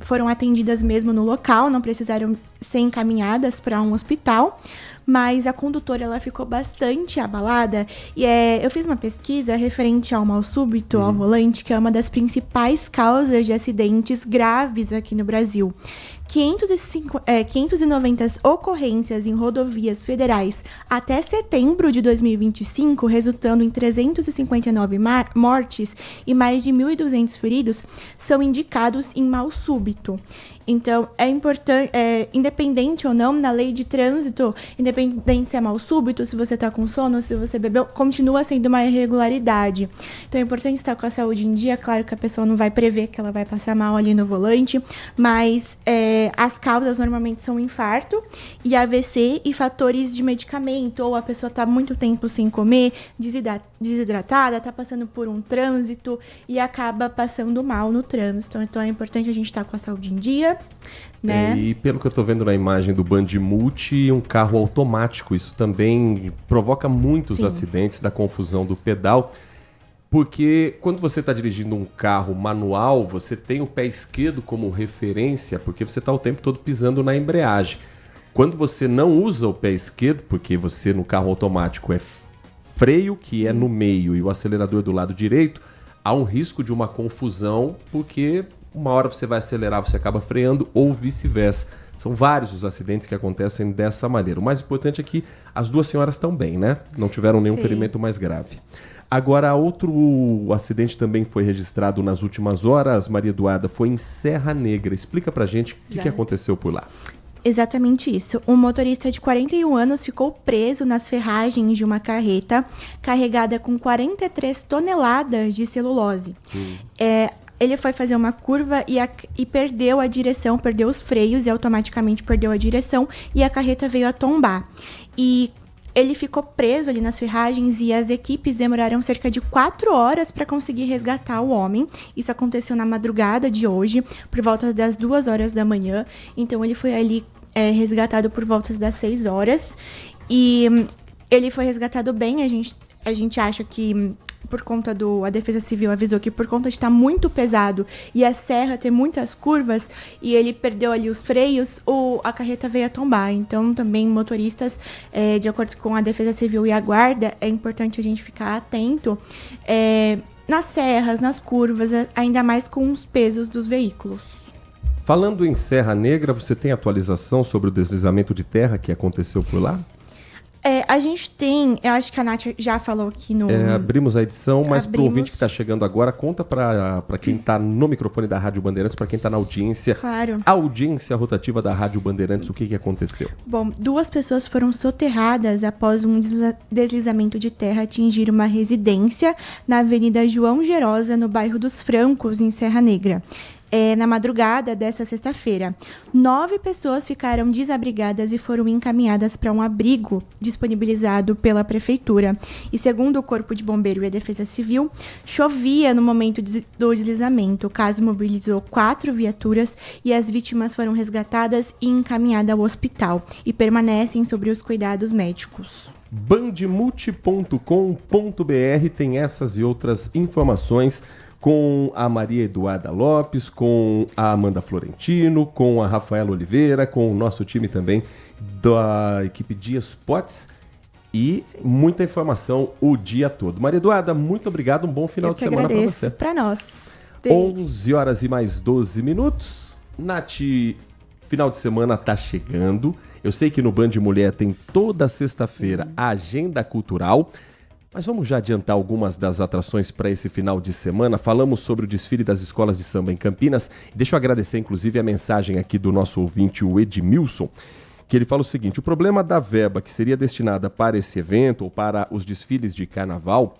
Speaker 24: Foram atendidas mesmo no local, não precisaram ser encaminhadas para um hospital. Mas a condutora, ela ficou bastante abalada. E eu fiz uma pesquisa referente ao mal súbito ao volante, que é uma das principais causas de acidentes graves aqui no Brasil. 590 ocorrências em rodovias federais até setembro de 2025, resultando em 359 mortes e mais de 1.200 feridos, são indicados em mal súbito. Então, é importante, independente ou não, na lei de trânsito, independente se é mal súbito, se você está com sono, se você bebeu, continua sendo uma irregularidade. Então, é importante estar com a saúde em dia. Claro que a pessoa não vai prever que ela vai passar mal ali no volante, mas as causas normalmente são infarto e AVC e fatores de medicamento, ou a pessoa está muito tempo sem comer, desidratada, está passando por um trânsito e acaba passando mal no trânsito. Então, é importante a gente estar com a saúde em dia, né?
Speaker 8: E pelo que eu tô vendo na imagem do Bandmulti, um carro automático, isso também provoca muitos acidentes da confusão do pedal, porque quando você está dirigindo um carro manual, você tem o pé esquerdo como referência, porque você está o tempo todo pisando na embreagem. Quando você não usa o pé esquerdo, porque você no carro automático é freio, que é no meio, e o acelerador do lado direito, há um risco de uma confusão, porque uma hora você vai acelerar, você acaba freando, ou vice-versa. São vários os acidentes que acontecem dessa maneira. O mais importante é que as duas senhoras estão bem, né? Não tiveram nenhum ferimento mais grave. Agora, outro acidente também foi registrado nas últimas horas, Maria Eduarda, foi em Serra Negra. Explica pra gente o que aconteceu por lá.
Speaker 24: Exatamente isso. Um motorista de 41 anos ficou preso nas ferragens de uma carreta carregada com 43 toneladas de celulose. Ele foi fazer uma curva e perdeu a direção, perdeu os freios e automaticamente perdeu a direção e a carreta veio a tombar. E ele ficou preso ali nas ferragens e as equipes demoraram cerca de 4 horas para conseguir resgatar o homem. Isso aconteceu na madrugada de hoje, por volta das 2 horas da manhã. Então ele foi ali resgatado por volta das 6 horas. E ele foi resgatado bem. A gente acha que por conta a Defesa Civil avisou que por conta de estar muito pesado e a serra ter muitas curvas e ele perdeu ali os freios, a carreta veio a tombar. Então, também motoristas, de acordo com a Defesa Civil e a Guarda, é importante a gente ficar atento nas serras, nas curvas, ainda mais com os pesos dos veículos.
Speaker 8: Falando em Serra Negra, você tem atualização sobre o deslizamento de terra que aconteceu por lá?
Speaker 24: A gente tem, eu acho que a Nath já falou aqui no...
Speaker 8: abrimos a edição, mas para o ouvinte que está chegando agora, conta para quem está no microfone da Rádio Bandeirantes, para quem está na audiência,
Speaker 24: claro.
Speaker 8: A audiência rotativa da Rádio Bandeirantes, o que aconteceu?
Speaker 24: Bom, 2 pessoas foram soterradas após um deslizamento de terra atingir uma residência na Avenida João Gerosa, no bairro dos Francos, em Serra Negra. Na madrugada dessa sexta-feira. 9 pessoas ficaram desabrigadas e foram encaminhadas para um abrigo disponibilizado pela prefeitura. E segundo o Corpo de Bombeiro e a Defesa Civil, chovia no momento do deslizamento. O caso mobilizou 4 viaturas e as vítimas foram resgatadas e encaminhadas ao hospital e permanecem sob os cuidados médicos.
Speaker 8: Bandmulti.com.br tem essas e outras informações com a Maria Eduarda Lopes, com a Amanda Florentino, com a Rafaela Oliveira, com o nosso time também da equipe Dias Potes e muita informação o dia todo. Maria Eduarda, muito obrigado, um bom final de semana para você.
Speaker 24: Para nós.
Speaker 8: 11 horas e mais 12 minutos. Nath, final de semana tá chegando. Eu sei que no Band Mulher tem toda sexta-feira a agenda cultural. Mas vamos já adiantar algumas das atrações para esse final de semana. Falamos sobre o desfile das escolas de samba em Campinas. Deixa eu agradecer, inclusive, a mensagem aqui do nosso ouvinte, o Edmilson, que ele fala o seguinte: o problema da verba que seria destinada para esse evento ou para os desfiles de carnaval,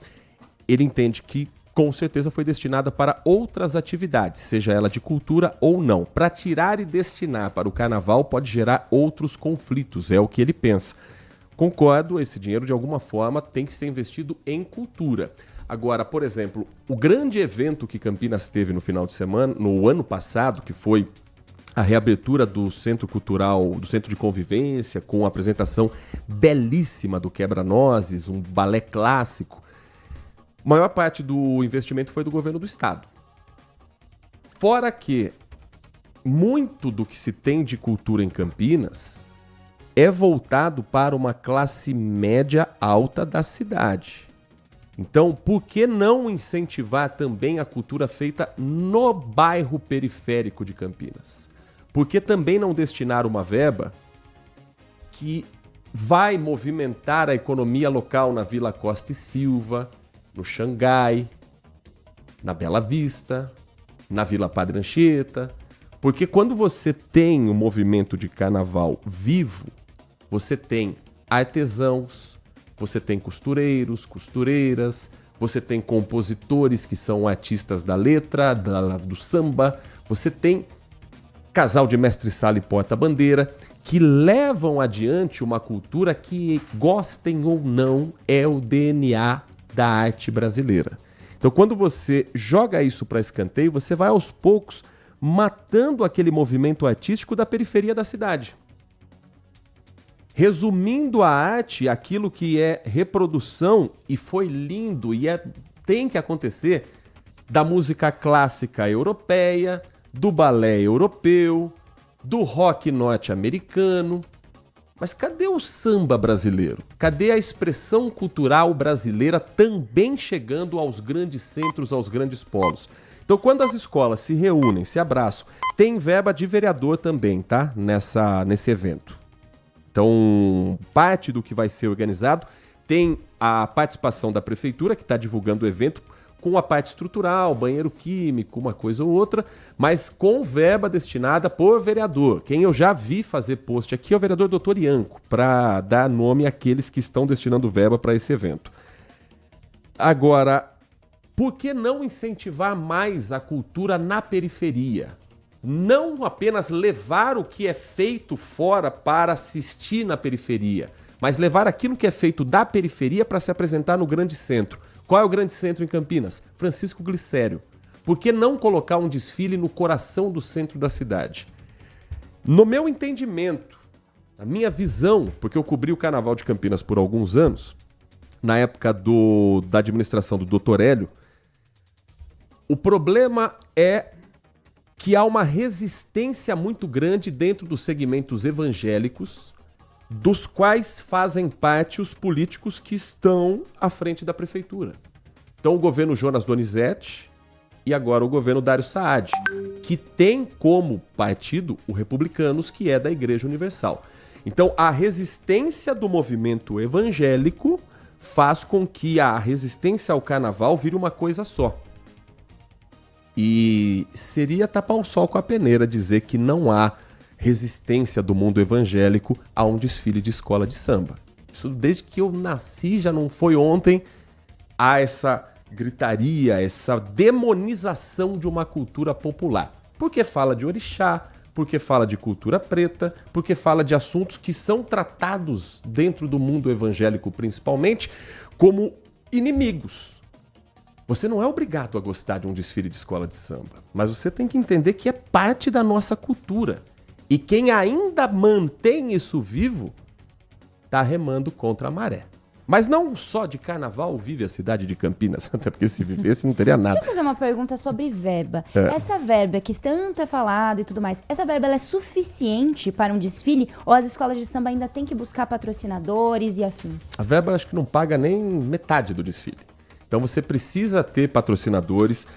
Speaker 8: ele entende que com certeza foi destinada para outras atividades, seja ela de cultura ou não. Para tirar e destinar para o carnaval pode gerar outros conflitos, é o que ele pensa. Concordo, esse dinheiro de alguma forma tem que ser investido em cultura. Agora, por exemplo, o grande evento que Campinas teve no final de semana, no ano passado, que foi a reabertura do Centro Cultural, do Centro de Convivência, com a apresentação belíssima do Quebra-Nozes, um balé clássico, a maior parte do investimento foi do governo do estado. Fora que muito do que se tem de cultura em Campinas é voltado para uma classe média alta da cidade. Então, por que não incentivar também a cultura feita no bairro periférico de Campinas? Por que também não destinar uma verba que vai movimentar a economia local na Vila Costa e Silva, no Xangai, na Bela Vista, na Vila Padre Anchieta? Porque quando você tem um movimento de carnaval vivo, você tem artesãos, você tem costureiros, costureiras, você tem compositores que são artistas da letra, do samba, você tem casal de mestre-sala e porta-bandeira que levam adiante uma cultura que, gostem ou não, é o DNA da arte brasileira. Então, quando você joga isso para escanteio, você vai aos poucos matando aquele movimento artístico da periferia da cidade. Resumindo a arte, aquilo que é reprodução, e foi lindo, e tem que acontecer, da música clássica europeia, do balé europeu, do rock norte-americano. Mas cadê o samba brasileiro? Cadê a expressão cultural brasileira também chegando aos grandes centros, aos grandes polos? Então, quando as escolas se reúnem, se abraçam, tem verba de vereador também, tá? Nesse evento. Então, parte do que vai ser organizado tem a participação da prefeitura, que está divulgando o evento, com a parte estrutural, banheiro químico, uma coisa ou outra, mas com verba destinada por vereador. Quem eu já vi fazer post aqui é o vereador Dr. Ianco, para dar nome àqueles que estão destinando verba para esse evento. Agora, por que não incentivar mais a cultura na periferia? Não apenas levar o que é feito fora para assistir na periferia, mas levar aquilo que é feito da periferia para se apresentar no grande centro. Qual é o grande centro em Campinas? Francisco Glicério. Por que não colocar um desfile no coração do centro da cidade? No meu entendimento, a minha visão, porque eu cobri o Carnaval de Campinas por alguns anos, na época da administração do Dr. Hélio, o problema é que há uma resistência muito grande dentro dos segmentos evangélicos, dos quais fazem parte os políticos que estão à frente da prefeitura. Então o governo Jonas Donizete e agora o governo Dário Saad, que tem como partido o Republicanos, que é da Igreja Universal. Então a resistência do movimento evangélico faz com que a resistência ao carnaval vire uma coisa só. E seria tapar o sol com a peneira dizer que não há resistência do mundo evangélico a um desfile de escola de samba. Isso desde que eu nasci, já não foi ontem, há essa gritaria, essa demonização de uma cultura popular. Porque fala de orixá, porque fala de cultura preta, porque fala de assuntos que são tratados dentro do mundo evangélico principalmente como inimigos. Você não é obrigado a gostar de um desfile de escola de samba, mas você tem que entender que é parte da nossa cultura. E quem ainda mantém isso vivo está remando contra a maré. Mas não só de carnaval vive a cidade de Campinas, até porque se vivesse não teria nada.
Speaker 10: Deixa eu fazer uma pergunta sobre verba.
Speaker 8: É.
Speaker 10: Essa verba que tanto é falado e tudo mais, essa verba ela é suficiente para um desfile ou as escolas de samba ainda têm que buscar patrocinadores e afins?
Speaker 8: A verba acho que não paga nem metade do desfile. Então você precisa ter patrocinadores,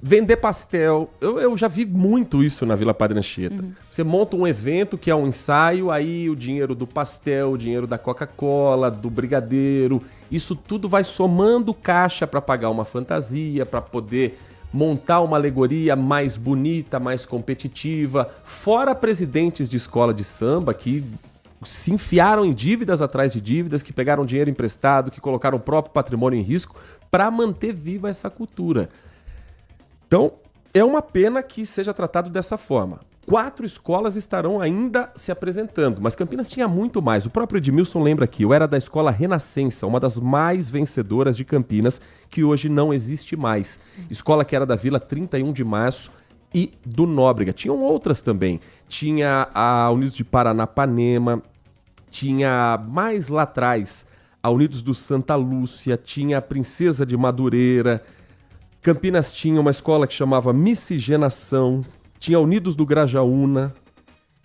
Speaker 8: vender pastel. Eu já vi muito isso na Vila Padre Anchieta. Você monta um evento que é um ensaio, aí o dinheiro do pastel, o dinheiro da Coca-Cola, do brigadeiro, isso tudo vai somando caixa para pagar uma fantasia, para poder montar uma alegoria mais bonita, mais competitiva. Fora presidentes de escola de samba que se enfiaram em dívidas atrás de dívidas, que pegaram dinheiro emprestado, que colocaram o próprio patrimônio em risco para manter viva essa cultura. Então, é uma pena que seja tratado dessa forma. 4 escolas estarão ainda se apresentando, mas Campinas tinha muito mais. O próprio Edmilson lembra aqui, eu era da escola Renascença, uma das mais vencedoras de Campinas, que hoje não existe mais. Escola que era da Vila 31 de Março e do Nóbrega. Tinham outras também. Tinha a Unidos de Paranapanema, tinha mais lá atrás a Unidos do Santa Lúcia, tinha a Princesa de Madureira. Campinas tinha uma escola que chamava Miscigenação, tinha Unidos do Grajaúna,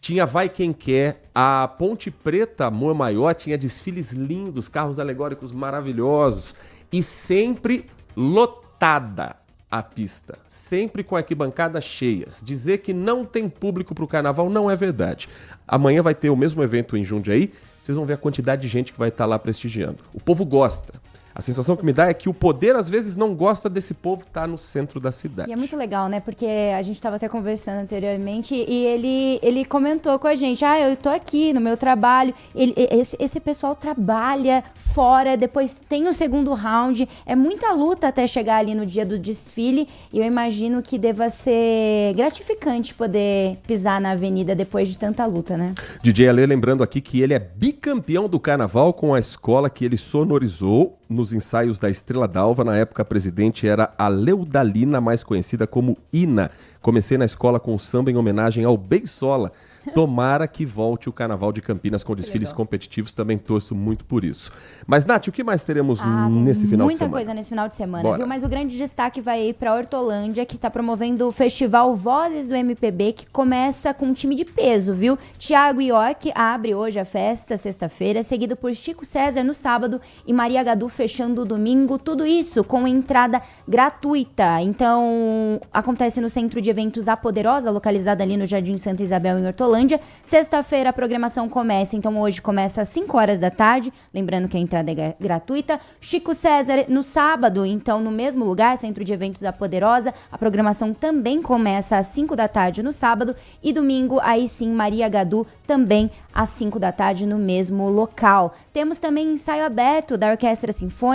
Speaker 8: tinha Vai Quem Quer, a Ponte Preta, Amor Maior, tinha desfiles lindos, carros alegóricos maravilhosos e sempre lotada a pista, sempre com arquibancadas cheias. Dizer que não tem público para o carnaval não é verdade. Amanhã vai ter o mesmo evento em Jundiaí, vocês vão ver a quantidade de gente que vai estar lá prestigiando. O povo gosta. A sensação que me dá é que o poder, às vezes, não gosta desse povo estar no centro da cidade.
Speaker 10: E é muito legal, né? Porque a gente estava até conversando anteriormente e ele comentou com a gente, eu tô aqui no meu trabalho. Esse pessoal trabalha fora, depois tem o segundo round. É muita luta até chegar ali no dia do desfile. E eu imagino que deva ser gratificante poder pisar na avenida depois de tanta luta, né?
Speaker 8: DJ Ale lembrando aqui que ele é bicampeão do carnaval com a escola que ele sonorizou nos ensaios da Estrela d'Alva. Na época a presidente era a Leudalina, mais conhecida como Ina. Comecei na escola com samba em homenagem ao Beisola. Tomara que volte o Carnaval de Campinas com desfiles competitivos, também torço muito por isso. Mas, Nath, o que mais teremos nesse final de semana?
Speaker 10: Muita coisa nesse final de semana,
Speaker 8: Bora.
Speaker 10: viu? Mas o grande destaque vai ir para Hortolândia, que está promovendo o festival Vozes do MPB, que começa com um time de peso, viu? Thiago York abre hoje a festa, sexta-feira, seguido por Chico César no sábado e Maria Gadu fechando fechando o domingo, tudo isso com entrada gratuita. Então, acontece no Centro de Eventos A Poderosa, localizado ali no Jardim Santa Isabel, em Hortolândia. Sexta-feira a programação começa, então hoje começa às 5 horas da tarde, lembrando que a entrada é gratuita. Chico César no sábado, então no mesmo lugar, Centro de Eventos A Poderosa, a programação também começa às 5 da tarde no sábado, e domingo, aí sim, Maria Gadu, também às 5 da tarde no mesmo local. Temos também ensaio aberto da Orquestra Sinfônica,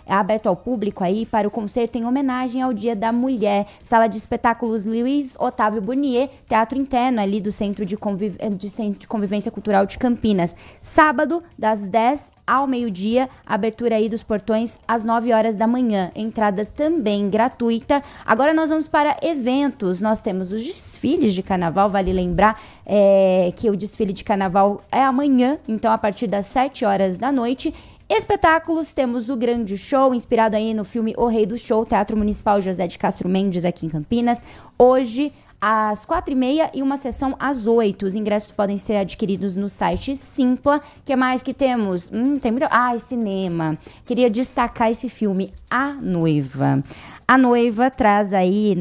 Speaker 10: aberto ao público aí para o concerto em homenagem ao Dia da Mulher. Sala de espetáculos Luiz Otávio Burnier, teatro interno ali do Centro de Convivência Cultural de Campinas. Sábado, das 10 ao meio-dia, abertura aí dos portões às 9 horas da manhã. Entrada também gratuita. Agora nós vamos para eventos. Nós temos os desfiles de carnaval, vale lembrar que o desfile de carnaval é amanhã, então a partir das 7 horas da noite. Espetáculos, temos o Grande Show, inspirado aí no filme O Rei do Show, Teatro Municipal José de Castro Mendes, aqui em Campinas. Hoje, às 4h30 e uma sessão às 8. Os ingressos podem ser adquiridos no site Simpla. O que mais que temos? Tem muito... cinema. Queria destacar esse filme, A Noiva. A Noiva traz aí,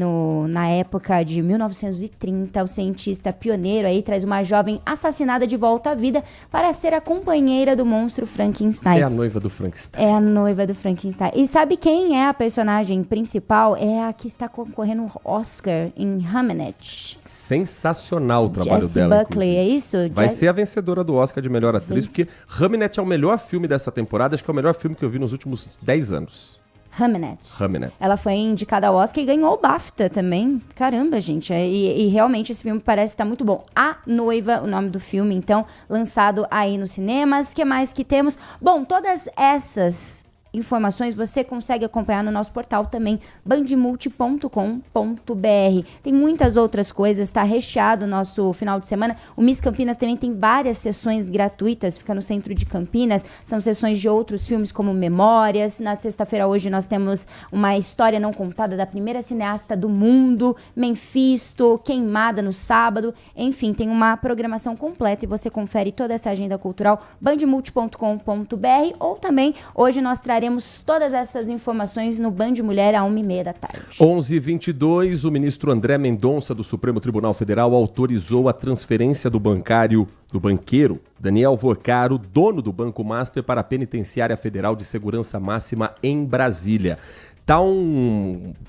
Speaker 10: na época de 1930, o cientista pioneiro aí traz uma jovem assassinada de volta à vida para ser a companheira do monstro Frankenstein.
Speaker 8: É a noiva do Frankenstein.
Speaker 10: É a noiva do Frankenstein. E sabe quem é a personagem principal? É a que está concorrendo ao Oscar em Hamnet.
Speaker 8: Sensacional o trabalho
Speaker 10: Jessie
Speaker 8: dela.
Speaker 10: Buckley, é isso?
Speaker 8: Vai ser a vencedora do Oscar de melhor atriz, porque Hamnet é o melhor filme dessa temporada, acho que é o melhor filme que eu vi nos últimos 10 anos.
Speaker 10: Hamnet.
Speaker 8: Hamnet.
Speaker 10: Ela foi indicada ao Oscar e ganhou o BAFTA também. Caramba, gente. E realmente esse filme parece estar muito bom. A Noiva, o nome do filme, então, lançado aí nos cinemas. O que mais que temos? Bom, todas essas informações você consegue acompanhar no nosso portal também, bandmulti.com.br. Tem muitas outras coisas, está recheado o nosso final de semana. O Miss Campinas também tem várias sessões gratuitas, fica no centro de Campinas, são sessões de outros filmes como Memórias. Na sexta-feira hoje nós temos uma história não contada da primeira cineasta do mundo, Menfisto, Queimada no sábado. Enfim, tem uma programação completa e você confere toda essa agenda cultural, bandmulti.com.br, ou também hoje nós traremos todas essas informações no Band Mulher às 1h30 da tarde.
Speaker 8: 11h22, o ministro André Mendonça do Supremo Tribunal Federal autorizou a transferência do banqueiro Daniel Vorcaro, dono do Banco Master, para a Penitenciária Federal de Segurança Máxima em Brasília. Tá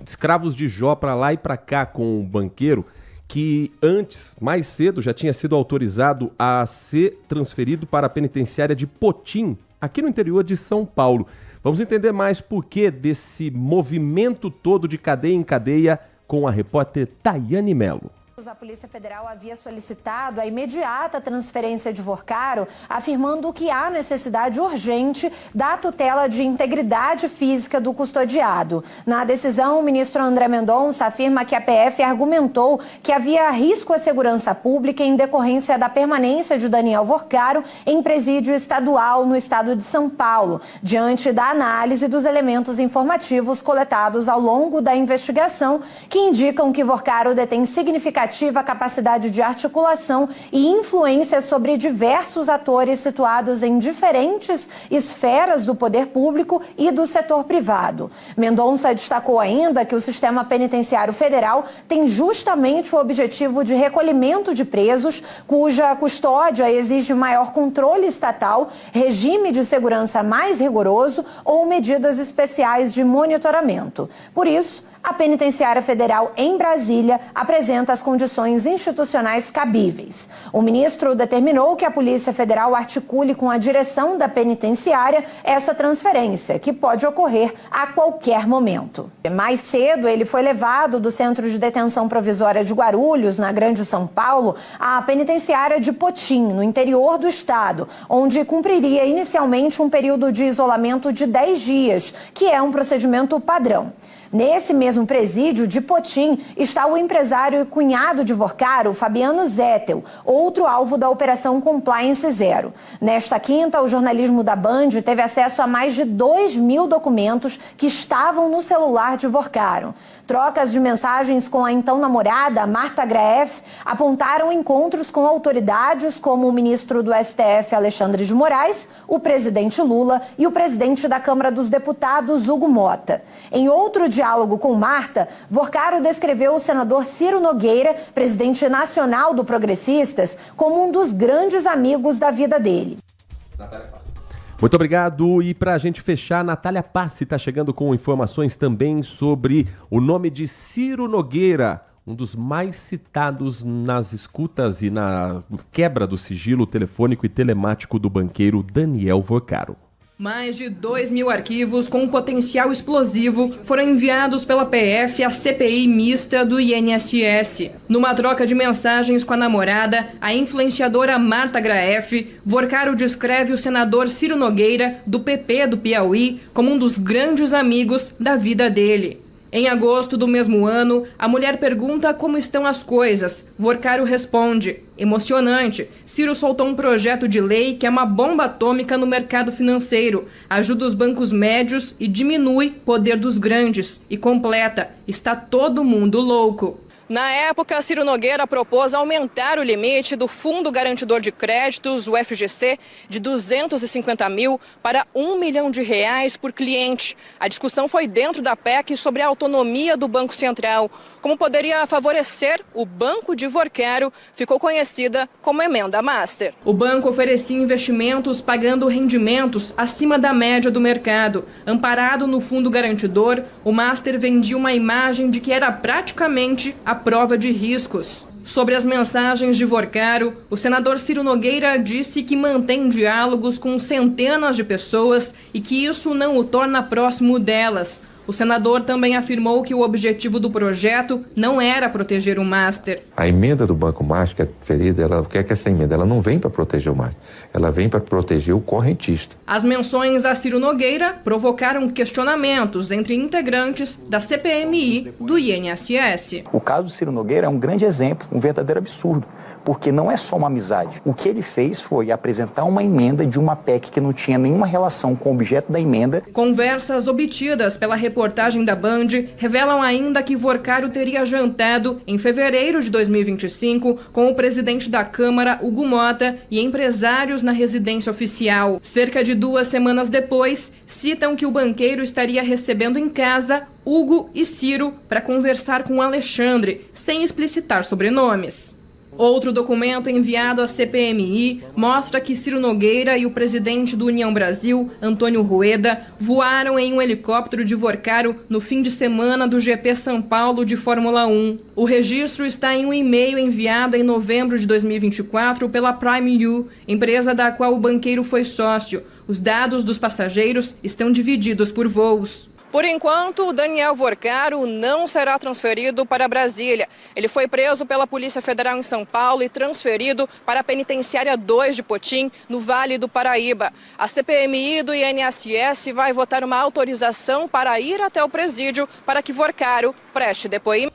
Speaker 8: escravos de Jó para lá e para cá com o banqueiro, que antes, mais cedo, já tinha sido autorizado a ser transferido para a penitenciária de Potim, aqui no interior de São Paulo. Vamos entender mais por que desse movimento todo de cadeia em cadeia com a repórter Tayane Mello.
Speaker 1: A Polícia Federal havia solicitado a imediata transferência de Vorcaro, afirmando que há necessidade urgente da tutela de integridade física do custodiado. Na decisão, o ministro André Mendonça afirma que a PF argumentou que havia risco à segurança pública em decorrência da permanência de Daniel Vorcaro em presídio estadual no estado de São Paulo, diante da análise dos elementos informativos coletados ao longo da investigação, que indicam que Vorcaro detém significativa capacidade de articulação e influência sobre diversos atores situados em diferentes esferas do poder público e do setor privado. Mendonça destacou ainda que o sistema penitenciário federal tem justamente o objetivo de recolhimento de presos cuja custódia exige maior controle estatal, regime de segurança mais rigoroso ou medidas especiais de monitoramento. Por isso, a Penitenciária Federal em Brasília apresenta as condições institucionais cabíveis. O ministro determinou que a Polícia Federal articule com a direção da penitenciária essa transferência, que pode ocorrer a qualquer momento. Mais cedo, ele foi levado do Centro de Detenção Provisória de Guarulhos, na Grande São Paulo, à penitenciária de Potim, no interior do estado, onde cumpriria inicialmente um período de isolamento de 10 dias, que é um procedimento padrão. Nesse mesmo presídio de Potim está o empresário e cunhado de Vorcaro, Fabiano Zettel, outro alvo da Operação Compliance Zero. Nesta quinta, o jornalismo da Band teve acesso a mais de 2.000 documentos que estavam no celular de Vorcaro. Trocas de mensagens com a então namorada, Marta Graeff, apontaram encontros com autoridades como o ministro do STF, Alexandre de Moraes, o presidente Lula e o presidente da Câmara dos Deputados, Hugo Mota. Em outro diálogo com Marta, Vorcaro descreveu o senador Ciro Nogueira, presidente nacional do Progressistas, como um dos grandes amigos da vida dele.
Speaker 8: Muito obrigado. E para a gente fechar, Natália Passi está chegando com informações também sobre o nome de Ciro Nogueira, um dos mais citados nas escutas e na quebra do sigilo telefônico e telemático do banqueiro Daniel Vorcaro.
Speaker 2: Mais de 2.000 arquivos com potencial explosivo foram enviados pela PF à CPI mista do INSS. Numa troca de mensagens com a namorada, a influenciadora Marta Graeff, Vorcaro descreve o senador Ciro Nogueira, do PP do Piauí, como um dos grandes amigos da vida dele. Em agosto do mesmo ano, a mulher pergunta como estão as coisas. Vorcaro responde: emocionante. Ciro soltou um projeto de lei que é uma bomba atômica no mercado financeiro, ajuda os bancos médios e diminui o poder dos grandes. E completa: está todo mundo louco. Na época, Ciro Nogueira propôs aumentar o limite do Fundo Garantidor de Créditos, o FGC, de 250 mil para R$1 milhão por cliente. A discussão foi dentro da PEC sobre a autonomia do Banco Central. Como poderia favorecer o Banco de Vorcaro, ficou conhecida como Emenda Master. O banco oferecia investimentos pagando rendimentos acima da média do mercado. Amparado no Fundo Garantidor, o Master vendia uma imagem de que era praticamente a prova de riscos. Sobre as mensagens de Vorcaro, o senador Ciro Nogueira disse que mantém diálogos com centenas de pessoas e que isso não o torna próximo delas. O senador também afirmou que o objetivo do projeto não era proteger o Master.
Speaker 3: A emenda do Banco Master, que é ferida, o que é essa emenda? Ela não vem para proteger o Master, ela vem para proteger o correntista.
Speaker 2: As menções a Ciro Nogueira provocaram questionamentos entre integrantes da CPMI do INSS.
Speaker 4: O caso do Ciro Nogueira é um grande exemplo, um verdadeiro absurdo, porque não é só uma amizade. O que ele fez foi apresentar uma emenda de uma PEC que não tinha nenhuma relação com o objeto da emenda.
Speaker 2: Conversas obtidas pela reportagem da Band revelam ainda que Vorcaro teria jantado em fevereiro de 2025 com o presidente da Câmara, Hugo Mota, e empresários na residência oficial. Cerca de 2 semanas depois, citam que o banqueiro estaria recebendo em casa Hugo e Ciro para conversar com Alexandre, sem explicitar sobrenomes. Outro documento enviado à CPMI mostra que Ciro Nogueira e o presidente do União Brasil, Antônio Rueda, voaram em um helicóptero de Vorcaro no fim de semana do GP São Paulo de Fórmula 1. O registro está em um e-mail enviado em novembro de 2024 pela Prime U, empresa da qual o banqueiro foi sócio. Os dados dos passageiros estão divididos por voos. Por enquanto, Daniel Vorcaro não será transferido para Brasília. Ele foi preso pela Polícia Federal em São Paulo e transferido para a Penitenciária 2 de Potim, no Vale do Paraíba. A CPMI do INSS vai votar uma autorização para ir até o presídio para que Vorcaro preste depoimento.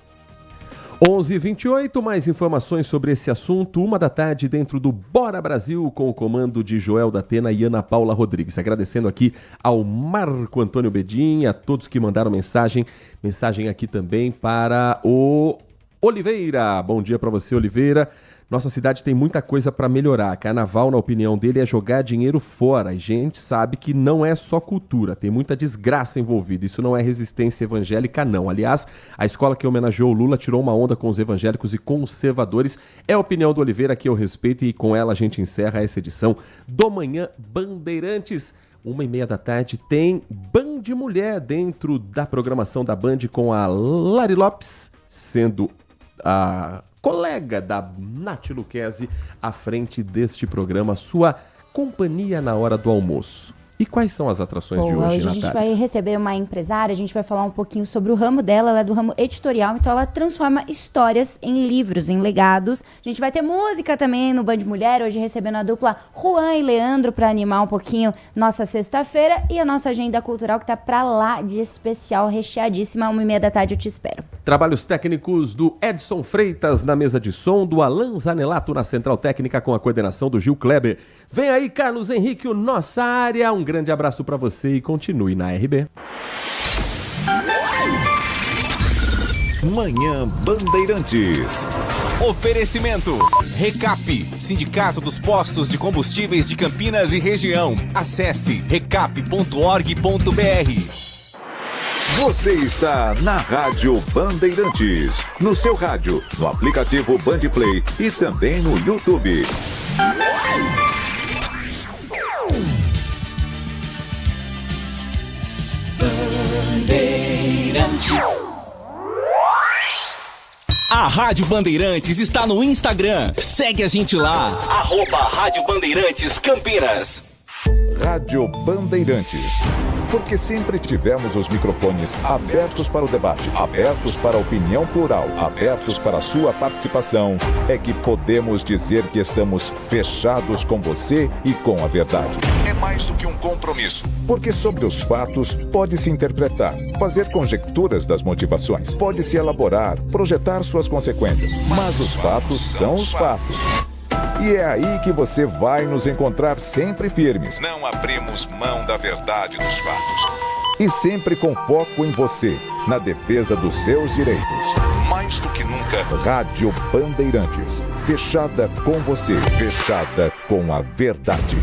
Speaker 8: 11h28, mais informações sobre esse assunto, 1h dentro do Bora Brasil, com o comando de Joel da Atena e Ana Paula Rodrigues. Agradecendo aqui ao Marco Antônio Bedin, a todos que mandaram mensagem aqui também para o Oliveira. Bom dia para você, Oliveira. Nossa cidade tem muita coisa para melhorar. Carnaval, na opinião dele, é jogar dinheiro fora. E gente sabe que não é só cultura, tem muita desgraça envolvida. Isso não é resistência evangélica, não. Aliás, a escola que homenageou o Lula tirou uma onda com os evangélicos e conservadores. É a opinião do Oliveira, que eu respeito, e com ela a gente encerra essa edição do Manhã Bandeirantes. 1h30 tem Band Mulher dentro da programação da Band, com a Lari Lopes sendo a colega da Nath Luquezzi à frente deste programa, sua companhia na hora do almoço. E quais são as atrações de
Speaker 10: Boa,
Speaker 8: hoje,
Speaker 10: hoje a gente
Speaker 8: Natália?
Speaker 10: vai receber uma empresária, a gente vai falar um pouquinho sobre o ramo dela, ela é do ramo editorial, então ela transforma histórias em livros, em legados. A gente vai ter música também no Band Mulher, hoje recebendo a dupla Juan e Leandro para animar um pouquinho nossa sexta-feira e a nossa agenda cultural que tá pra lá de especial, recheadíssima, 1h30 da tarde eu te espero.
Speaker 8: Trabalhos técnicos do Edson Freitas na mesa de som, do Alan Zanelato na central técnica com a coordenação do Gil Kleber. Vem aí, Carlos Henrique, o Nossa Área. Um grande abraço para você e continue na RB.
Speaker 6: Manhã Bandeirantes.
Speaker 15: Oferecimento. Recap, Sindicato dos Postos de Combustíveis de Campinas e Região. Acesse recap.org.br.
Speaker 21: Você está na Rádio Bandeirantes. No seu rádio, no aplicativo Bandplay e também no YouTube.
Speaker 15: A Rádio Bandeirantes está no Instagram. Segue a gente lá. @Rádio Bandeirantes Campinas.
Speaker 21: Rádio Bandeirantes. Porque sempre tivemos os microfones abertos para o debate, abertos para a opinião plural, abertos para a sua participação, é que podemos dizer que estamos fechados com você e com a verdade. É mais do que um compromisso, porque sobre os fatos pode-se interpretar, fazer conjecturas das motivações, pode-se elaborar, projetar suas consequências, mas os fatos são os fatos. E é aí que você vai nos encontrar sempre firmes. Não abrimos mão da verdade dos fatos. E sempre com foco em você, na defesa dos seus direitos. Mais do que nunca, Rádio Bandeirantes. Fechada com você, fechada com a verdade.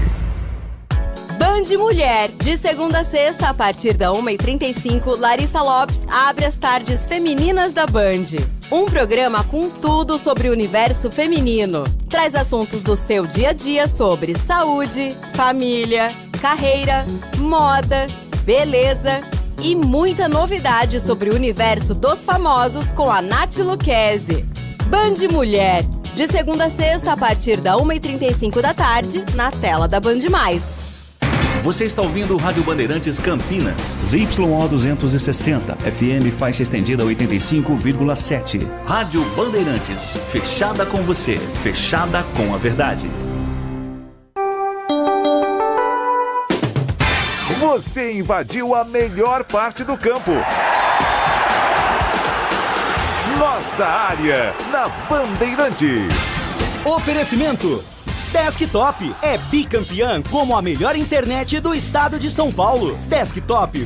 Speaker 5: Band Mulher, de segunda a sexta, a partir da 1h35, Larissa Lopes abre as tardes femininas da Band. Um programa com tudo sobre o universo feminino. Traz assuntos do seu dia a dia sobre saúde, família, carreira, moda, beleza e muita novidade sobre o universo dos famosos com a Nath Lucchesi. Band Mulher, de segunda a sexta, a partir da 1h35 da tarde, na tela da Band+.
Speaker 7: Você está ouvindo o Rádio Bandeirantes Campinas, ZYO 260, FM faixa estendida 85,7. Rádio Bandeirantes, fechada com você, fechada com a verdade.
Speaker 21: Você invadiu a melhor parte do campo. Nossa Área, na Bandeirantes.
Speaker 15: Oferecimento. Desktop é bicampeã como a melhor internet do estado de São Paulo. Desktop.com.br.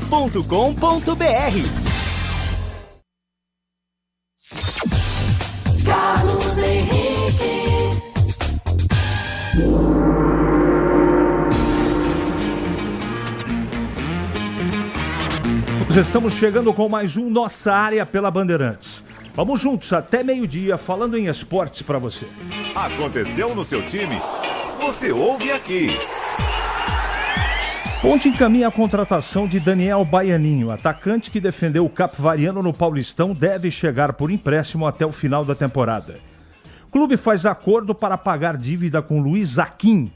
Speaker 9: Carlos Henrique.
Speaker 11: Nós estamos chegando com mais um Nossa Área pela Bandeirantes. Vamos juntos até meio-dia falando em esportes para você.
Speaker 21: Aconteceu no seu time? Você ouve aqui.
Speaker 11: Ponte encaminha a contratação de Daniel Baianinho, atacante que defendeu o Capivariano no Paulistão, deve chegar por empréstimo até o final da temporada. O clube faz acordo para pagar dívida com Luiz Aquim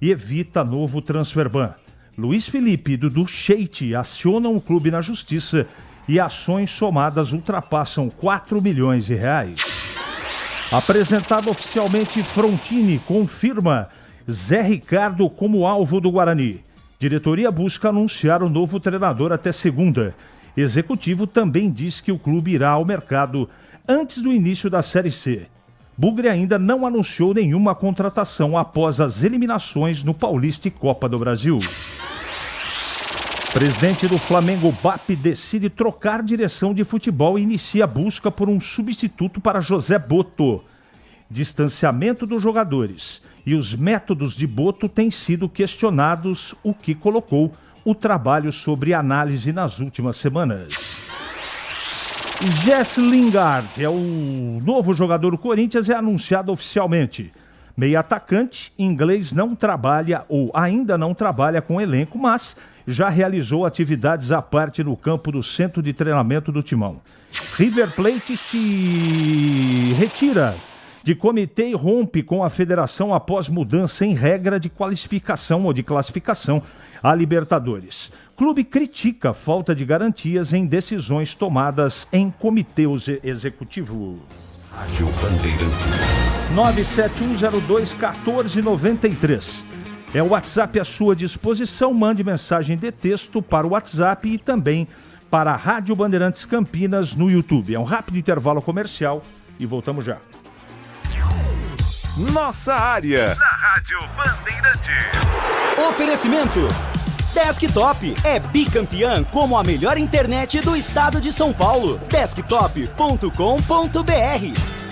Speaker 11: e evita novo transfer ban. Luiz Felipe e Dudu Sheiti acionam o clube na justiça e ações somadas ultrapassam 4 milhões de reais. Apresentado oficialmente, Frontini confirma Zé Ricardo como alvo do Guarani. Diretoria busca anunciar o novo treinador até segunda. Executivo também diz que o clube irá ao mercado antes do início da Série C. Bugre ainda não anunciou nenhuma contratação após as eliminações no Paulista e Copa do Brasil. Presidente do Flamengo, BAP, decide trocar direção de futebol e inicia a busca por um substituto para José Boto. Distanciamento dos jogadores e os métodos de Boto têm sido questionados, o que colocou o trabalho sobre análise nas últimas semanas. Jesse Lingard é o novo jogador do Corinthians, é anunciado oficialmente. Meio atacante, inglês, não trabalha ou ainda não trabalha com elenco, mas já realizou atividades à parte no campo do centro de treinamento do Timão. River Plate se retira
Speaker 13: de comitê e rompe com a federação após mudança em regra de qualificação ou de classificação à Libertadores. Clube critica falta de garantias em decisões tomadas em comitê executivo.
Speaker 21: Rádio Bandeirantes.
Speaker 13: 971021493. É o WhatsApp à sua disposição. Mande mensagem de texto para o WhatsApp e também para a Rádio Bandeirantes Campinas no YouTube. É um rápido intervalo comercial e voltamos já.
Speaker 6: Nossa área, na Rádio Bandeirantes.
Speaker 15: Oferecimento Desktop é bicampeã como a melhor internet do estado de São Paulo. Desktop.com.br.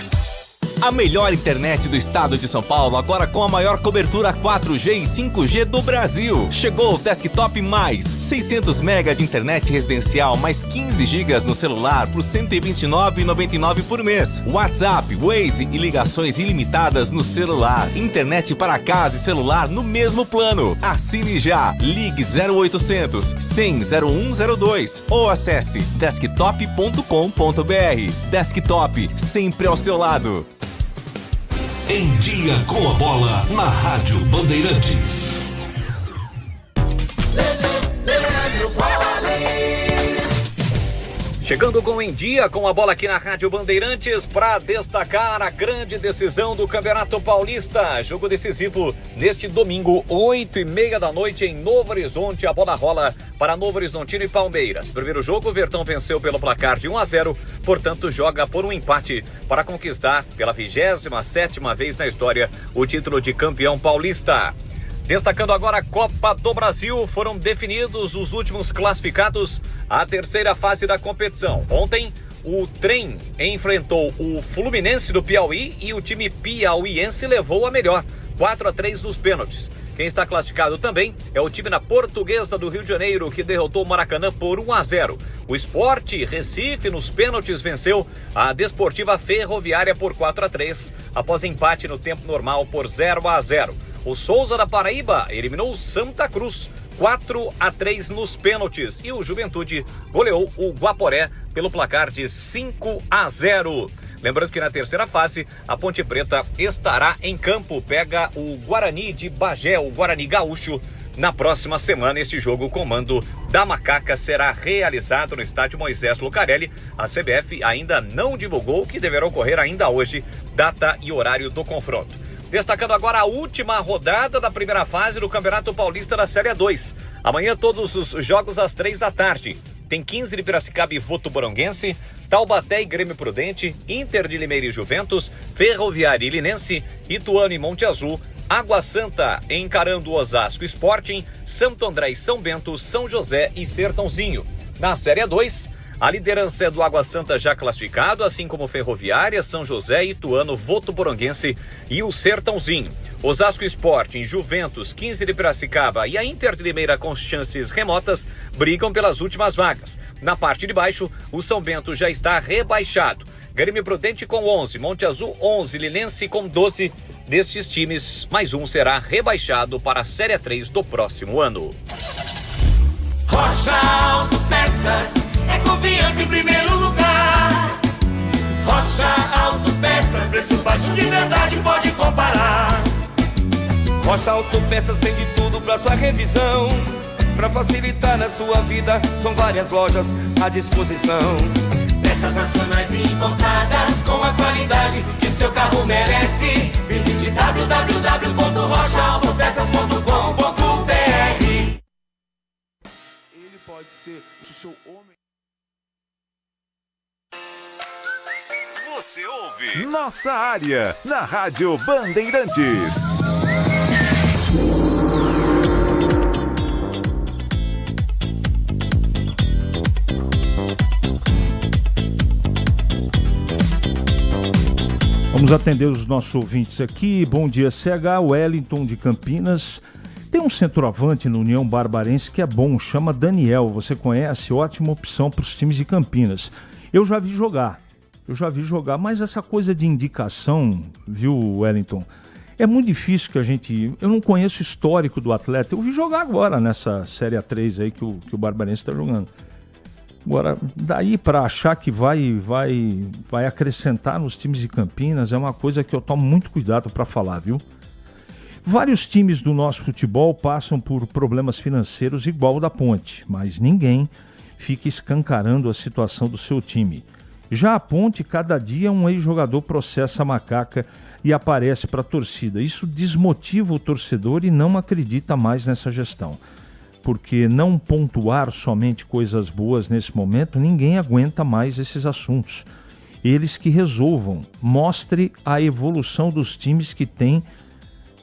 Speaker 15: A melhor internet do estado de São Paulo, agora com a maior cobertura 4G e 5G do Brasil. Chegou o Desktop Mais, 600 MB de internet residencial, mais 15 GB no celular por R$ 129,99 por mês. WhatsApp, Waze e ligações ilimitadas no celular. Internet para casa e celular no mesmo plano. Assine já. Ligue 0800 100 0102 ou acesse desktop.com.br. Desktop, sempre ao seu lado.
Speaker 12: Em Dia com a Bola, na Rádio Bandeirantes.
Speaker 14: Chegando com Em Dia com a Bola aqui na Rádio Bandeirantes para destacar a grande decisão do Campeonato Paulista. Jogo decisivo neste domingo, 8h30 da noite em Novo Horizonte. A bola rola para Novo Horizontino e Palmeiras. Primeiro jogo, o Verdão venceu pelo placar de 1-0, portanto joga por um empate para conquistar pela 27ª vez na história o título de campeão paulista. Destacando agora a Copa do Brasil, foram definidos os últimos classificados à terceira fase da competição. Ontem, o Trem enfrentou o Fluminense do Piauí e o time piauiense levou a melhor, 4-3 nos pênaltis. Quem está classificado também é o time da Portuguesa do Rio de Janeiro, que derrotou o Maracanã por 1-0. O Sport Recife, nos pênaltis, venceu a Desportiva Ferroviária por 4-3, após empate no tempo normal por 0-0. O Souza da Paraíba eliminou o Santa Cruz 4-3 nos pênaltis e o Juventude goleou o Guaporé pelo placar de 5-0. Lembrando que na terceira fase, a Ponte Preta estará em campo, pega o Guarani de Bagé, o Guarani Gaúcho, na próxima semana. Este jogo, o comando da Macaca será realizado no estádio Moisés Lucarelli. A CBF ainda não divulgou que deverá ocorrer ainda hoje, data e horário do confronto. Destacando agora a última rodada da primeira fase do Campeonato Paulista da Série 2. Amanhã todos os jogos às 3 da tarde. Tem 15 de Piracicaba e Votuporonguense, Taubaté e Grêmio Prudente, Inter de Limeira e Juventus, Ferroviária e Linense, Ituano e Monte Azul, Água Santa encarando o Osasco Sporting, Santo André e São Bento, São José e Sertãozinho. Na Série 2, a liderança é do Água Santa já classificado, assim como Ferroviária, São José, Ituano, Votuporonguense e o Sertãozinho. Osasco Sporting, Juventus, 15 de Piracicaba e a Inter de Limeira, com chances remotas, brigam pelas últimas vagas. Na parte de baixo, o São Bento já está rebaixado. Grêmio Prudente com 11, Monte Azul 11, Linense com 12. Destes times, mais um será rebaixado para a Série 3 do próximo ano.
Speaker 9: Rocha Autopeças, é confiança em primeiro lugar. Rocha Autopeças, preço baixo de verdade, pode comparar.
Speaker 16: Rocha Autopeças tem de tudo pra sua revisão. Pra facilitar na sua vida, são várias lojas à disposição.
Speaker 9: Peças nacionais e importadas com a qualidade que seu carro merece. Visite www.rochaautopeças.com.br.
Speaker 17: Ele pode ser o seu homem.
Speaker 6: Você ouve Nossa Área, na Rádio Bandeirantes.
Speaker 13: Vamos atender os nossos ouvintes aqui. Bom dia, CH, Wellington de Campinas. Tem um centroavante no União Barbarense que é bom, chama Daniel. Você conhece? Ótima opção para os times de Campinas. Eu já vi jogar, mas essa coisa de indicação, viu, Wellington? É muito difícil que a gente... Eu não conheço o histórico do atleta. Eu vi jogar agora nessa Série A3 aí que o Barbarense está jogando. Agora, daí para achar que vai acrescentar nos times de Campinas é uma coisa que eu tomo muito cuidado para falar, viu? Vários times do nosso futebol passam por problemas financeiros igual o da Ponte, mas ninguém fica escancarando a situação do seu time. Já a Ponte, cada dia um ex-jogador processa a macaca e aparece para a torcida. Isso desmotiva o torcedor e não acredita mais nessa gestão. Porque não pontuar somente coisas boas nesse momento, ninguém aguenta mais esses assuntos. Eles que resolvam. Mostre a evolução dos times que tem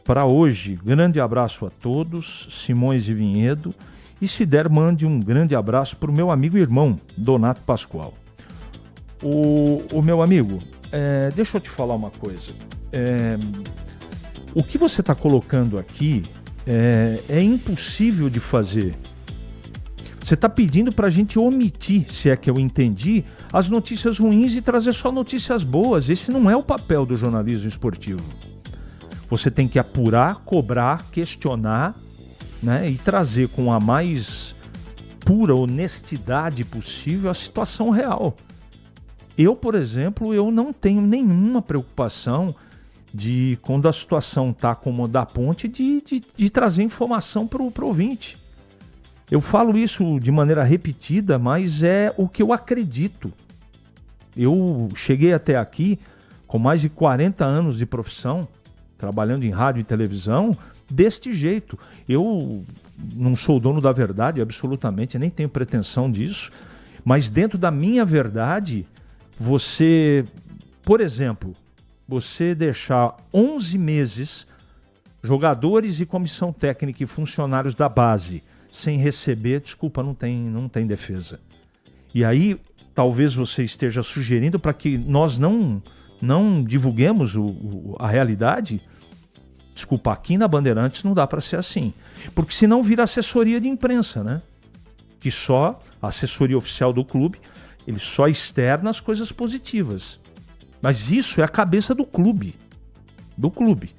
Speaker 13: para hoje. Grande abraço a todos, Simões de Vinhedo. E se der, mande um grande abraço para o meu amigo e irmão, Donato Pascoal. O meu amigo, deixa eu te falar uma coisa. O que você está colocando aqui é impossível de fazer. Você está pedindo para a gente omitir, se é que eu entendi, as notícias ruins e trazer só notícias boas. Esse não é o papel do jornalismo esportivo. Você tem que apurar, cobrar, questionar, né, e trazer com a mais pura honestidade possível a situação real. Eu, por exemplo, eu não tenho nenhuma preocupação de, quando a situação está como a da Ponte, de trazer informação para o ouvinte. Eu falo isso de maneira repetida, mas é o que eu acredito. Eu cheguei até aqui com mais de 40 anos de profissão, trabalhando em rádio e televisão, deste jeito. Eu não sou dono da verdade, absolutamente, nem tenho pretensão disso, mas dentro da minha verdade, você, por exemplo, você deixar 11 meses jogadores e comissão técnica e funcionários da base sem receber, desculpa, não tem defesa. E aí, talvez você esteja sugerindo para que nós não divulguemos a realidade. Desculpa, aqui na Bandeirantes não dá para ser assim. Porque senão vira assessoria de imprensa, né? Que só a assessoria oficial do clube, ele só externa as coisas positivas. Mas isso é a cabeça do clube. Do clube,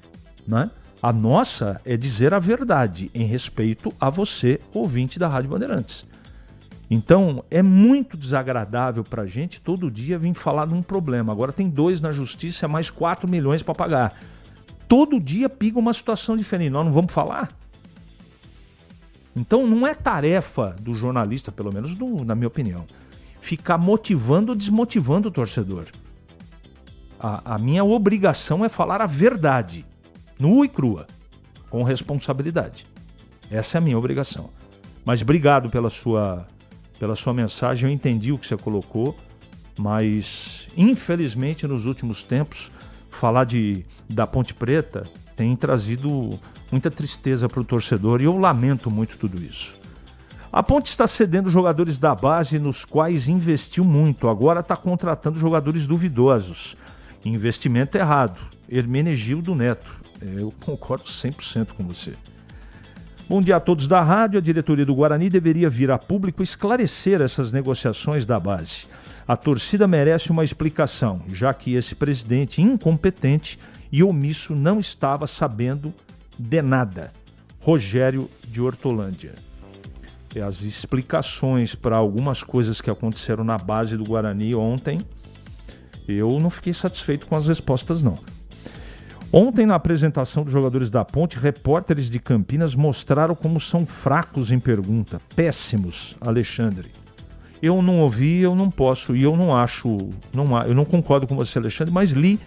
Speaker 13: né? A nossa é dizer a verdade em respeito a você, ouvinte da Rádio Bandeirantes. Então, é muito desagradável para a gente todo dia vir falar de um problema. Agora tem 2 na justiça, é mais 4 milhões para pagar. Todo dia piga uma situação diferente. Nós não vamos falar? Então, não é tarefa do jornalista, pelo menos na minha opinião, ficar motivando ou desmotivando o torcedor. A minha obrigação é falar a verdade, nua e crua, com responsabilidade. Essa é a minha obrigação. Mas obrigado pela sua mensagem, eu entendi o que você colocou, mas infelizmente nos últimos tempos, falar da Ponte Preta tem trazido muita tristeza para o torcedor e eu lamento muito tudo isso. A Ponte está cedendo jogadores da base nos quais investiu muito, agora está contratando jogadores duvidosos. Investimento errado. Hermenegildo Neto. Eu concordo 100% com você. Bom dia a todos da rádio. A diretoria do Guarani deveria vir a público esclarecer essas negociações da base. A torcida merece uma explicação, já que esse presidente incompetente e omisso não estava sabendo de nada. Rogério de Hortolândia. E as explicações para algumas coisas que aconteceram na base do Guarani ontem, eu não fiquei satisfeito com as respostas, não. Ontem, na apresentação dos jogadores da Ponte, repórteres de Campinas mostraram como são fracos em pergunta. Péssimos, Alexandre. Eu não ouvi, eu não posso, e eu não acho... eu não concordo com você, Alexandre, mas li,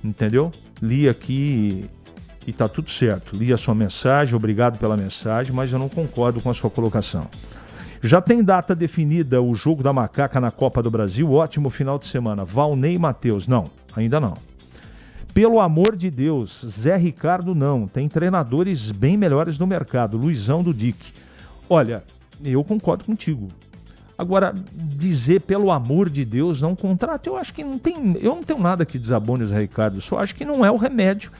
Speaker 13: entendeu? Li aqui e tá tudo certo. Li a sua mensagem, obrigado pela mensagem, mas eu não concordo com a sua colocação. Já tem data definida o jogo da Macaca na Copa do Brasil? Ótimo final de semana. Valnei e Matheus. Não, ainda não. Pelo amor de Deus, Zé Ricardo não. Tem treinadores bem melhores no mercado. Luizão do DIC. Olha, eu concordo contigo. Agora, dizer pelo amor de Deus não contrata, eu acho que não tem... Eu não tenho nada que desabone o Zé Ricardo. Só acho que não é o remédio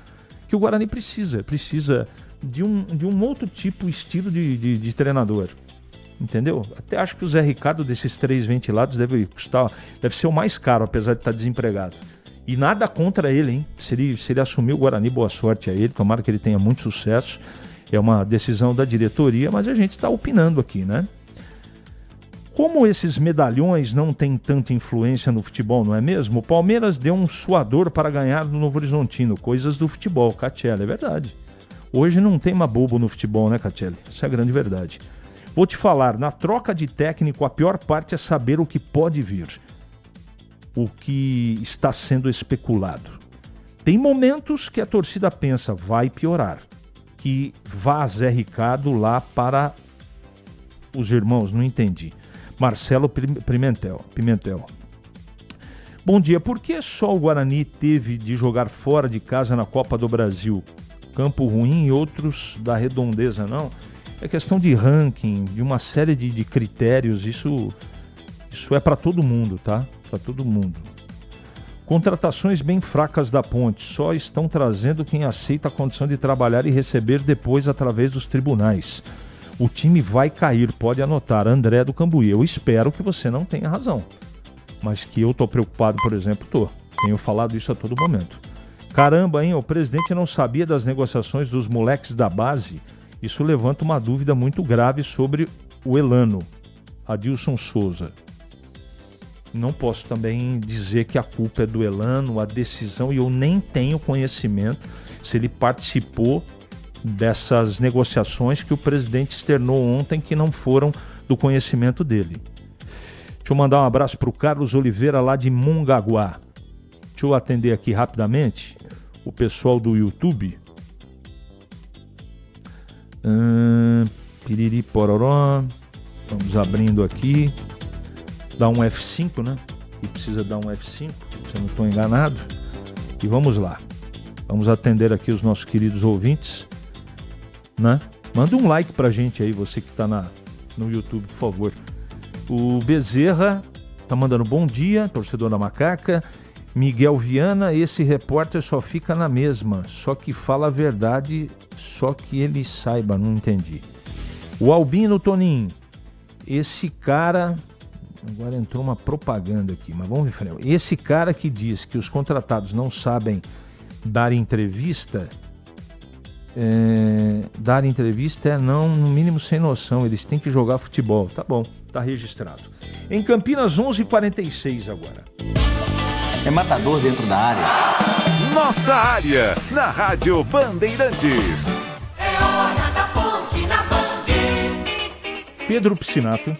Speaker 13: que o Guarani precisa. Precisa de um outro tipo, estilo de treinador. Entendeu? Até acho que o Zé Ricardo desses 3 ventilados deve ser o mais caro, apesar de estar desempregado. E nada contra ele, hein? Se ele assumir o Guarani, boa sorte a ele, tomara que ele tenha muito sucesso. É uma decisão da diretoria, mas a gente está opinando aqui, né? Como esses medalhões não têm tanta influência no futebol, não é mesmo? O Palmeiras deu um suador para ganhar no Novo Horizontino, coisas do futebol, Catiele, é verdade. Hoje não tem mais bobo no futebol, né, Catiele? Essa é a grande verdade. Vou te falar, na troca de técnico, a pior parte é saber o que pode vir, o que está sendo especulado. Tem momentos que a torcida pensa, vai piorar, que vá Zé Ricardo lá para os irmãos, não entendi. Marcelo Pimentel. Bom dia, por que só o Guarani teve de jogar fora de casa na Copa do Brasil? Campo ruim e outros da Redondeza, não? É questão de ranking, de uma série de critérios, isso é para todo mundo, tá? Para todo mundo. Contratações bem fracas da Ponte, só estão trazendo quem aceita a condição de trabalhar e receber depois através dos tribunais. O time vai cair, pode anotar, André do Cambuí. Eu espero que você não tenha razão, mas que eu tô preocupado, por exemplo, tô. Tenho falado isso a todo momento. Caramba, hein, o presidente não sabia das negociações dos moleques da base. Isso levanta uma dúvida muito grave sobre o Elano, Adilson Souza. Não posso também dizer que a culpa é do Elano, a decisão, e eu nem tenho conhecimento se ele participou dessas negociações que o presidente externou ontem, que não foram do conhecimento dele. Deixa eu mandar um abraço para o Carlos Oliveira, lá de Mongaguá. Deixa eu atender aqui rapidamente o pessoal do YouTube. Piriri pororó. Vamos abrindo aqui. Dá um F5, né? E precisa dar um F5, se eu não estou enganado. E vamos lá. Vamos atender aqui os nossos queridos ouvintes, né? Manda um like pra gente aí, você que tá no YouTube, por favor. O Bezerra tá mandando bom dia, torcedor da Macaca. Miguel Viana, esse repórter só fica na mesma, só que fala a verdade, só que ele saiba, não entendi. O Albino Toninho, esse cara... Agora entrou uma propaganda aqui, mas vamos ver, Frel. Esse cara que diz que os contratados não sabem dar entrevista é não, no mínimo sem noção, eles têm que jogar futebol. Tá bom, tá registrado. Em Campinas, 11h46 agora.
Speaker 18: É matador dentro da área.
Speaker 21: Nossa área, na Rádio Bandeirantes.
Speaker 9: É hora da ponte na Band.
Speaker 13: Pedro Piscinato.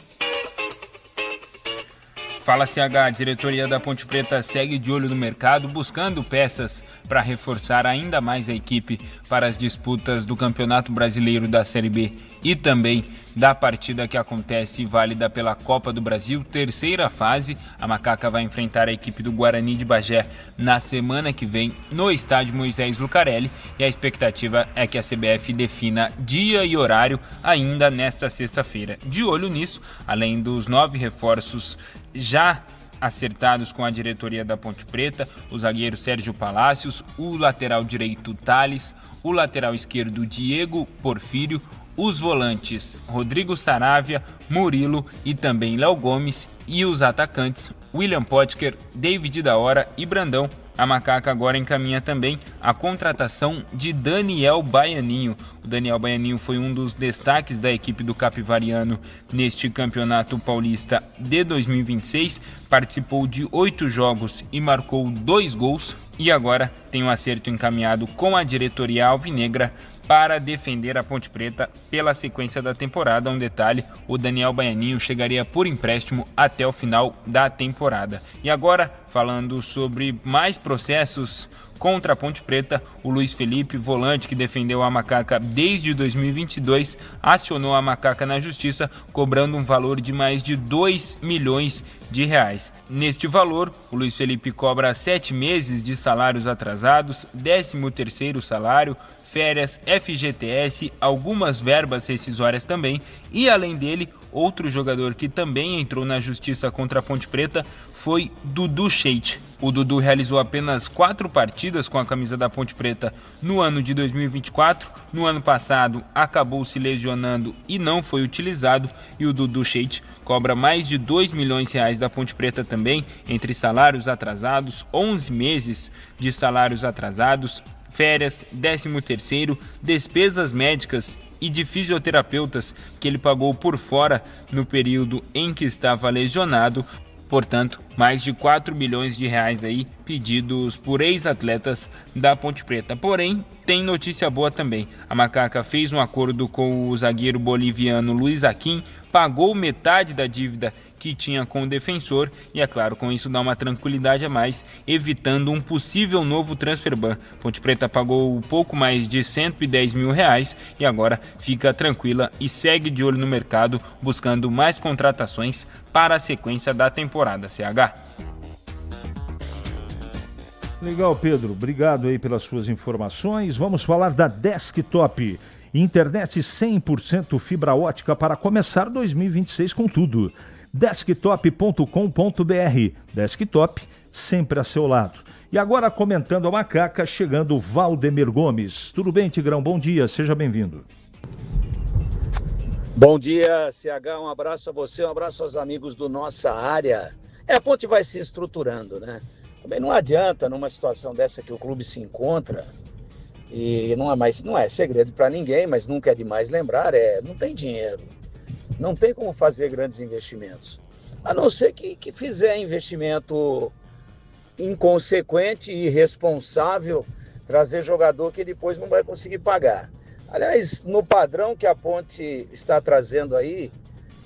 Speaker 19: Fala CH, a diretoria da Ponte Preta segue de olho no mercado, buscando peças para reforçar ainda mais a equipe para as disputas do Campeonato Brasileiro da Série B e também da partida que acontece válida pela Copa do Brasil, terceira fase. A Macaca vai enfrentar a equipe do Guarani de Bagé na semana que vem no estádio Moisés Lucarelli e a expectativa é que a CBF defina dia e horário ainda nesta sexta-feira. De olho nisso, além dos 9 reforços já acertados com a diretoria da Ponte Preta, o zagueiro Sérgio Palácios, o lateral direito Thales, o lateral esquerdo Diego Porfírio, os volantes Rodrigo Saravia, Murilo e também Léo Gomes e os atacantes William Potker, David da Hora e Brandão. A Macaca agora encaminha também a contratação de Daniel Baianinho. O Daniel Baianinho foi um dos destaques da equipe do Capivariano neste Campeonato Paulista de 2026. Participou de 8 jogos e marcou 2 gols. E agora tem um acerto encaminhado com a diretoria alvinegra para defender a Ponte Preta pela sequência da temporada. Um detalhe, o Daniel Baianinho chegaria por empréstimo até o final da temporada. E agora, falando sobre mais processos contra a Ponte Preta, o Luiz Felipe, volante que defendeu a Macaca desde 2022, acionou a Macaca na justiça, cobrando um valor de mais de 2 milhões de reais. Neste valor, o Luiz Felipe cobra 7 meses de salários atrasados, 13º salário, férias, FGTS, algumas verbas rescisórias também, e além dele, outro jogador que também entrou na justiça contra a Ponte Preta foi Dudu Scheidt. O Dudu realizou apenas 4 partidas com a camisa da Ponte Preta no ano de 2024. No ano passado, acabou se lesionando e não foi utilizado. E o Dudu Scheidt cobra mais de 2 milhões de reais da Ponte Preta também, entre salários atrasados, 11 meses de salários atrasados, férias, 13º, despesas médicas e de fisioterapeutas que ele pagou por fora no período em que estava lesionado. Portanto, mais de 4 milhões de reais aí pedidos por ex-atletas da Ponte Preta. Porém, tem notícia boa também. A Macaca fez um acordo com o zagueiro boliviano Luiz Aquim, pagou metade da dívida que tinha com o defensor e, é claro, com isso dá uma tranquilidade a mais, evitando um possível novo transfer ban. Ponte Preta pagou pouco mais de 110 mil reais e agora fica tranquila e segue de olho no mercado, buscando mais contratações para a sequência da temporada. CH.
Speaker 13: Legal, Pedro. Obrigado aí pelas suas informações. Vamos falar da Desktop. Internet 100% fibra ótica para começar 2026 com tudo. Desktop.com.br. Desktop sempre a seu lado. E agora comentando a Macaca, chegando o Valdemir Gomes. Tudo bem, Tigrão? Bom dia, seja bem-vindo.
Speaker 20: Bom dia, CH, um abraço a você, um abraço aos amigos do Nossa Área. A Ponte vai se estruturando, né? Também não adianta, numa situação dessa que o clube se encontra, e não é segredo para ninguém, mas nunca é demais lembrar, não tem dinheiro. Não tem como fazer grandes investimentos. A não ser que fizer investimento inconsequente e irresponsável, trazer jogador que depois não vai conseguir pagar. Aliás, no padrão que a Ponte está trazendo aí,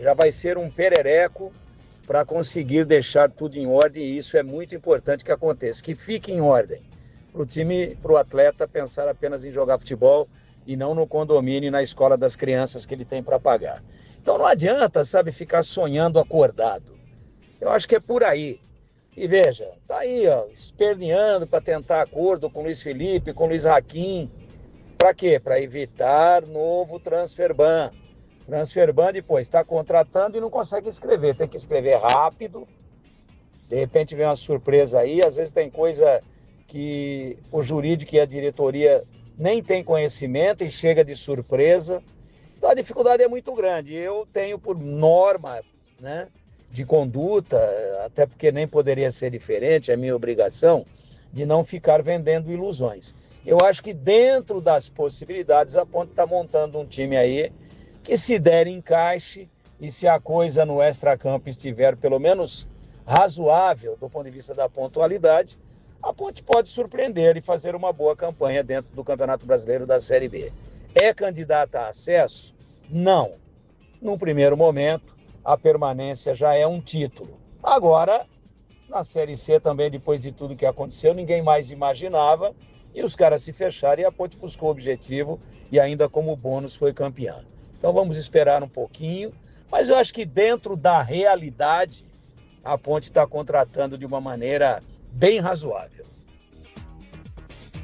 Speaker 20: já vai ser um perereco para conseguir deixar tudo em ordem, e isso é muito importante que aconteça, que fique em ordem. Para o time, para o atleta pensar apenas em jogar futebol e não no condomínio e na escola das crianças que ele tem para pagar. Então não adianta, sabe, ficar sonhando acordado. Eu acho que é por aí. E veja, tá aí, ó, esperneando para tentar acordo com o Luiz Felipe, com o Luiz Aquim. Para quê? Para evitar novo transfer ban. Transfer ban depois está contratando e não consegue escrever. Tem que escrever rápido. De repente vem uma surpresa aí. Às vezes tem coisa que o jurídico e a diretoria nem tem conhecimento e chega de surpresa. Então a dificuldade é muito grande. Eu tenho por norma, né, de conduta, até porque nem poderia ser diferente, é minha obrigação, de não ficar vendendo ilusões. Eu acho que dentro das possibilidades a Ponte está montando um time aí que, se der encaixe e se a coisa no extracampo estiver pelo menos razoável do ponto de vista da pontualidade, a Ponte pode surpreender e fazer uma boa campanha dentro do Campeonato Brasileiro da Série B. É candidata a acesso? Não. Num primeiro momento, a permanência já é um título. Agora, na Série C também, depois de tudo que aconteceu, ninguém mais imaginava, e os caras se fecharam e a Ponte buscou o objetivo e ainda como bônus foi campeã. Então vamos esperar um pouquinho, mas eu acho que dentro da realidade a Ponte está contratando de uma maneira bem razoável.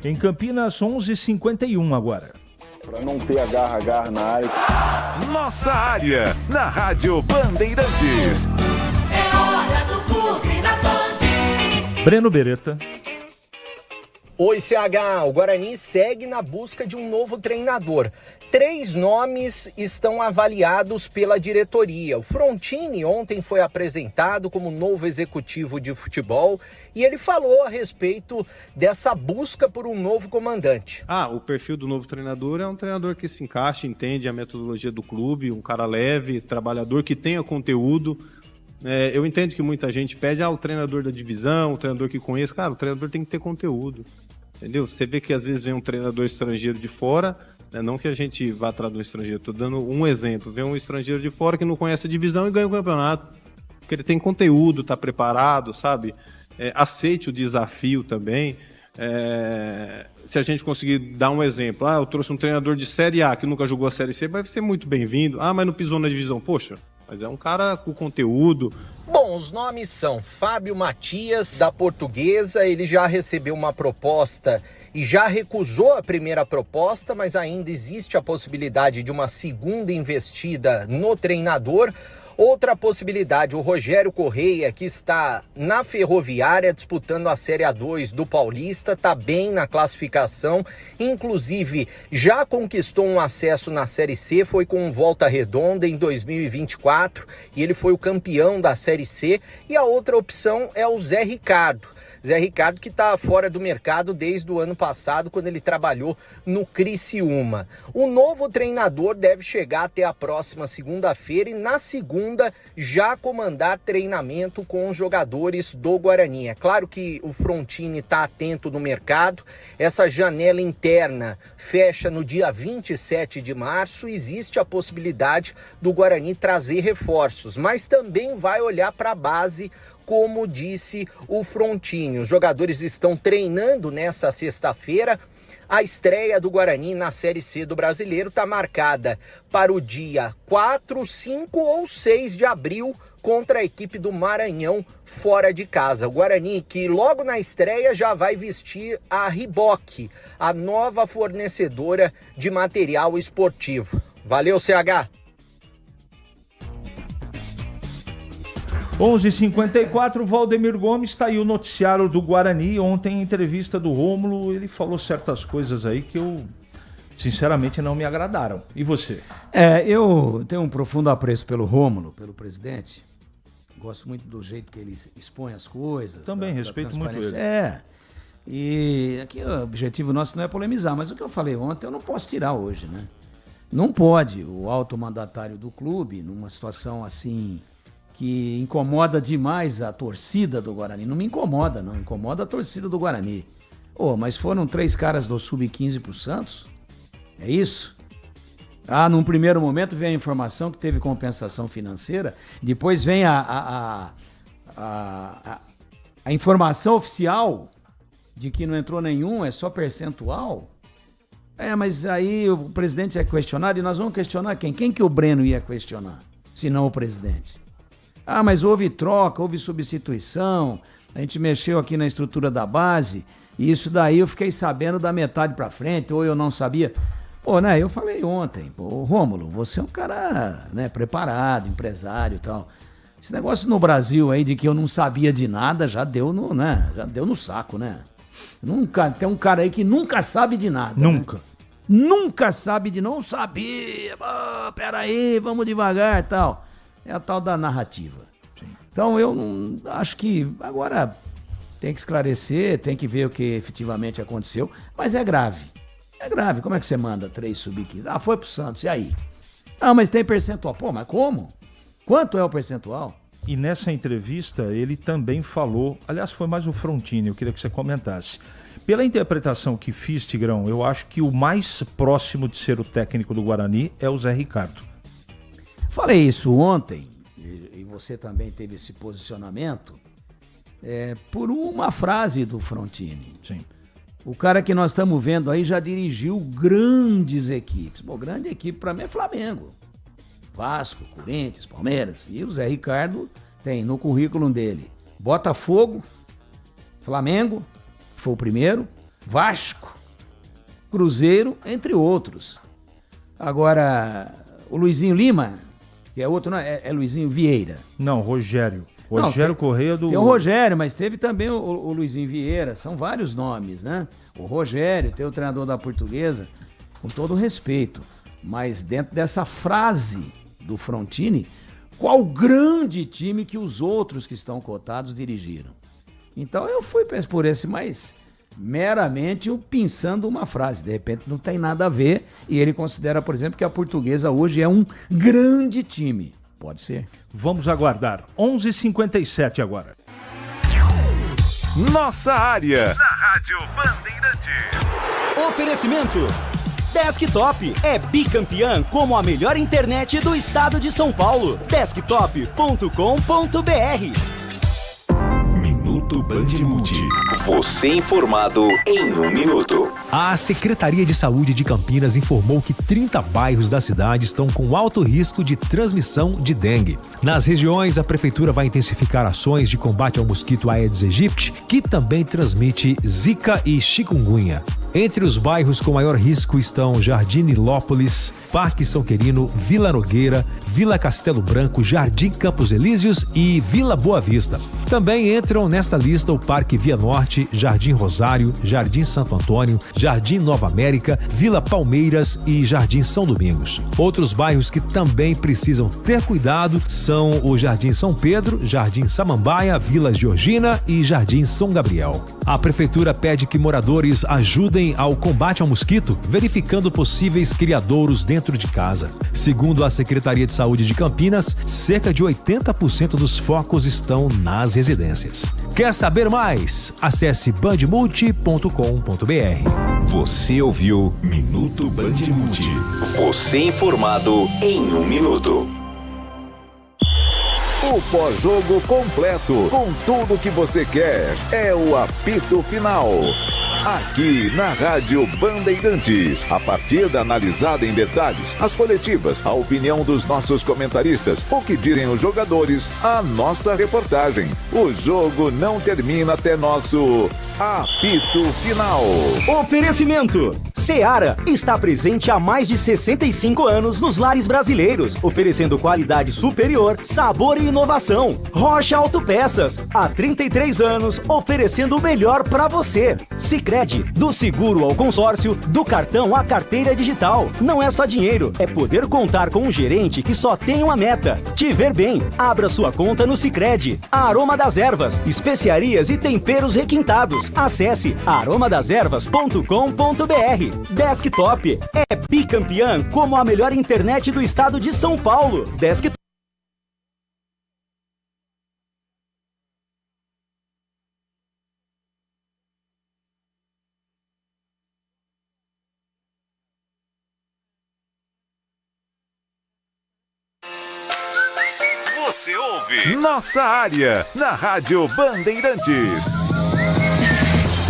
Speaker 13: Em Campinas, 11h51 agora.
Speaker 22: Para não ter agarra na área.
Speaker 21: Nossa Área, na Rádio Bandeirantes.
Speaker 9: É hora do Bugre da Band.
Speaker 13: Breno Beretta.
Speaker 23: Oi, CH, o Guarani segue na busca de um novo treinador. 3 nomes estão avaliados pela diretoria. O Frontini ontem foi apresentado como novo executivo de futebol e ele falou a respeito dessa busca por um novo comandante.
Speaker 24: O perfil do novo treinador é um treinador que se encaixa, entende a metodologia do clube, um cara leve, trabalhador, que tenha conteúdo. Eu entendo que muita gente pede o treinador da divisão, o treinador que conhece. Cara, o treinador tem que ter conteúdo. Entendeu? Você vê que às vezes vem um treinador estrangeiro de fora, né? Não que a gente vá atrás do estrangeiro, estou dando um exemplo. Vem um estrangeiro de fora que não conhece a divisão e ganha o campeonato. Porque ele tem conteúdo, está preparado, sabe? Aceite o desafio também. Se a gente conseguir dar um exemplo, eu trouxe um treinador de Série A que nunca jogou a Série C, vai ser muito bem-vindo. Mas não pisou na divisão. Poxa, mas é um cara com conteúdo.
Speaker 23: Bom, os nomes são Fábio Matias, da Portuguesa. Ele já recebeu uma proposta e já recusou a primeira proposta, mas ainda existe a possibilidade de uma segunda investida no treinador. Outra possibilidade, o Rogério Correia, que está na Ferroviária disputando a Série A2 do Paulista, está bem na classificação, inclusive já conquistou um acesso na Série C, foi com Volta Redonda em 2024 e ele foi o campeão da Série C. E a outra opção é o Zé Ricardo. Zé Ricardo, que está fora do mercado desde o ano passado, quando ele trabalhou no Criciúma. O novo treinador deve chegar até a próxima segunda-feira e na segunda já comandar treinamento com os jogadores do Guarani. É claro que o Frontini está atento no mercado. Essa janela interna fecha no dia 27 de março. Existe a possibilidade do Guarani trazer reforços, mas também vai olhar para a base, como disse o Frontini. Os jogadores estão treinando nessa sexta-feira. A estreia do Guarani na Série C do Brasileiro está marcada para o dia 4, 5 ou 6 de abril contra a equipe do Maranhão fora de casa. O Guarani que logo na estreia já vai vestir a Reebok, a nova fornecedora de material esportivo. Valeu, CH!
Speaker 13: 11h54, Valdemir Gomes, está aí o noticiário do Guarani. Ontem, em entrevista do Rômulo, ele falou certas coisas aí que eu, sinceramente, não me agradaram. E você?
Speaker 1: Eu tenho um profundo apreço pelo Rômulo, pelo presidente. Gosto muito do jeito que ele expõe as coisas.
Speaker 13: Também, respeito muito ele.
Speaker 1: E aqui o objetivo nosso não é polemizar, mas o que eu falei ontem eu não posso tirar hoje, né? Não pode o alto mandatário do clube, numa situação assim que incomoda demais a torcida do Guarani. Não me incomoda, não. Incomoda a torcida do Guarani. Mas foram 3 caras do Sub-15 pro Santos? É isso? Num primeiro momento vem a informação que teve compensação financeira, depois vem a informação oficial de que não entrou nenhum, é só percentual. Mas aí o presidente é questionado e nós vamos questionar quem? Quem que o Breno ia questionar, se não o presidente? Mas houve troca, houve substituição, a gente mexeu aqui na estrutura da base, e isso daí eu fiquei sabendo da metade pra frente, ou eu não sabia. Eu falei ontem, Rômulo, você é um cara, né, preparado, empresário e tal. Esse negócio no Brasil aí de que eu não sabia de nada já deu no saco, né? Tem um cara aí que nunca sabe de nada.
Speaker 13: Nunca.
Speaker 1: Né? Nunca sabe de não sabia. Peraí, vamos devagar e tal. É a tal da narrativa. Sim. Então eu não acho que agora tem que esclarecer, tem que ver o que efetivamente aconteceu, mas é grave. É grave. Como é que você manda 3 sub-15? Foi pro Santos, e aí? Mas tem percentual. Mas como? Quanto é o percentual?
Speaker 13: E nessa entrevista ele também falou, aliás foi mais o Frontini, eu queria que você comentasse. Pela interpretação que fiz, Tigrão, eu acho que o mais próximo de ser o técnico do Guarani é o Zé Ricardo.
Speaker 1: Falei isso ontem, e você também teve esse posicionamento, por uma frase do Frontini.
Speaker 13: Sim.
Speaker 1: O cara que nós estamos vendo aí já dirigiu grandes equipes. Grande equipe para mim é Flamengo. Vasco, Corinthians, Palmeiras. E o Zé Ricardo tem no currículo dele Botafogo, Flamengo, que foi o primeiro, Vasco, Cruzeiro, entre outros. Agora, o Luizinho Lima, que é outro, não, é Luizinho Vieira.
Speaker 13: Não, Rogério. Rogério Corrêa do...
Speaker 1: Tem o Rogério, mas teve também o Luizinho Vieira, são vários nomes, né? O Rogério, tem o treinador da Portuguesa, com todo respeito. Mas dentro dessa frase do Frontini, qual grande time que os outros que estão cotados dirigiram? Então eu fui por esse, mas meramente pensando uma frase. De repente não tem nada a ver e ele considera, por exemplo, que a Portuguesa hoje é um grande time. Pode ser.
Speaker 13: Vamos aguardar. 11h57 agora.
Speaker 6: Nossa área.
Speaker 2: Na Rádio Bandeirantes.
Speaker 3: Oferecimento. Desktop é bicampeã como a melhor internet do estado de São Paulo. Desktop.com.br.
Speaker 12: Minuto Band Multi.
Speaker 21: Você informado em 1 minuto.
Speaker 11: A Secretaria de Saúde de Campinas informou que 30 bairros da cidade estão com alto risco de transmissão de dengue. Nas regiões, a prefeitura vai intensificar ações de combate ao mosquito Aedes aegypti, que também transmite zika e chikungunya. Entre os bairros com maior risco estão Jardim Nilópolis, Parque São Quirino, Vila Nogueira, Vila Castelo Branco, Jardim Campos Elíseos e Vila Boa Vista. Também entram nesta lista o Parque Via Norte, Jardim Rosário, Jardim Santo Antônio, Jardim Nova América, Vila Palmeiras e Jardim São Domingos. Outros bairros que também precisam ter cuidado são o Jardim São Pedro, Jardim Samambaia, Vila Georgina e Jardim São Gabriel. A Prefeitura pede que moradores ajudem ao combate ao mosquito, verificando possíveis criadouros dentro de casa. Segundo a Secretaria de Saúde de Campinas, cerca de 80% dos focos estão nas residências. Quer saber mais? Acesse bandmulti.com.br.
Speaker 6: Você ouviu Minuto Bandmulti. Você informado em 1 minuto.
Speaker 21: O pós-jogo completo, com tudo que você quer, é o apito final. Aqui na Rádio Bandeirantes, a partida analisada em detalhes, as coletivas, a opinião dos nossos comentaristas, o que dizem os jogadores, a nossa reportagem. O jogo não termina até nosso apito final.
Speaker 3: Oferecimento: Seara está presente há mais de 65 anos nos lares brasileiros, oferecendo qualidade superior, sabor e inovação. Rocha Autopeças, há 33 anos, oferecendo o melhor para você. Sicredi, do seguro ao consórcio, do cartão à carteira digital. Não é só dinheiro, é poder contar com um gerente que só tem uma meta: te ver bem. Abra sua conta no Sicredi. Aroma das Ervas, especiarias e temperos requintados. Acesse aromadeservas.com.br. Desktop é bicampeã como a melhor internet do estado de São Paulo. Desktop.
Speaker 21: Você ouve Nossa Área, na Rádio Bandeirantes.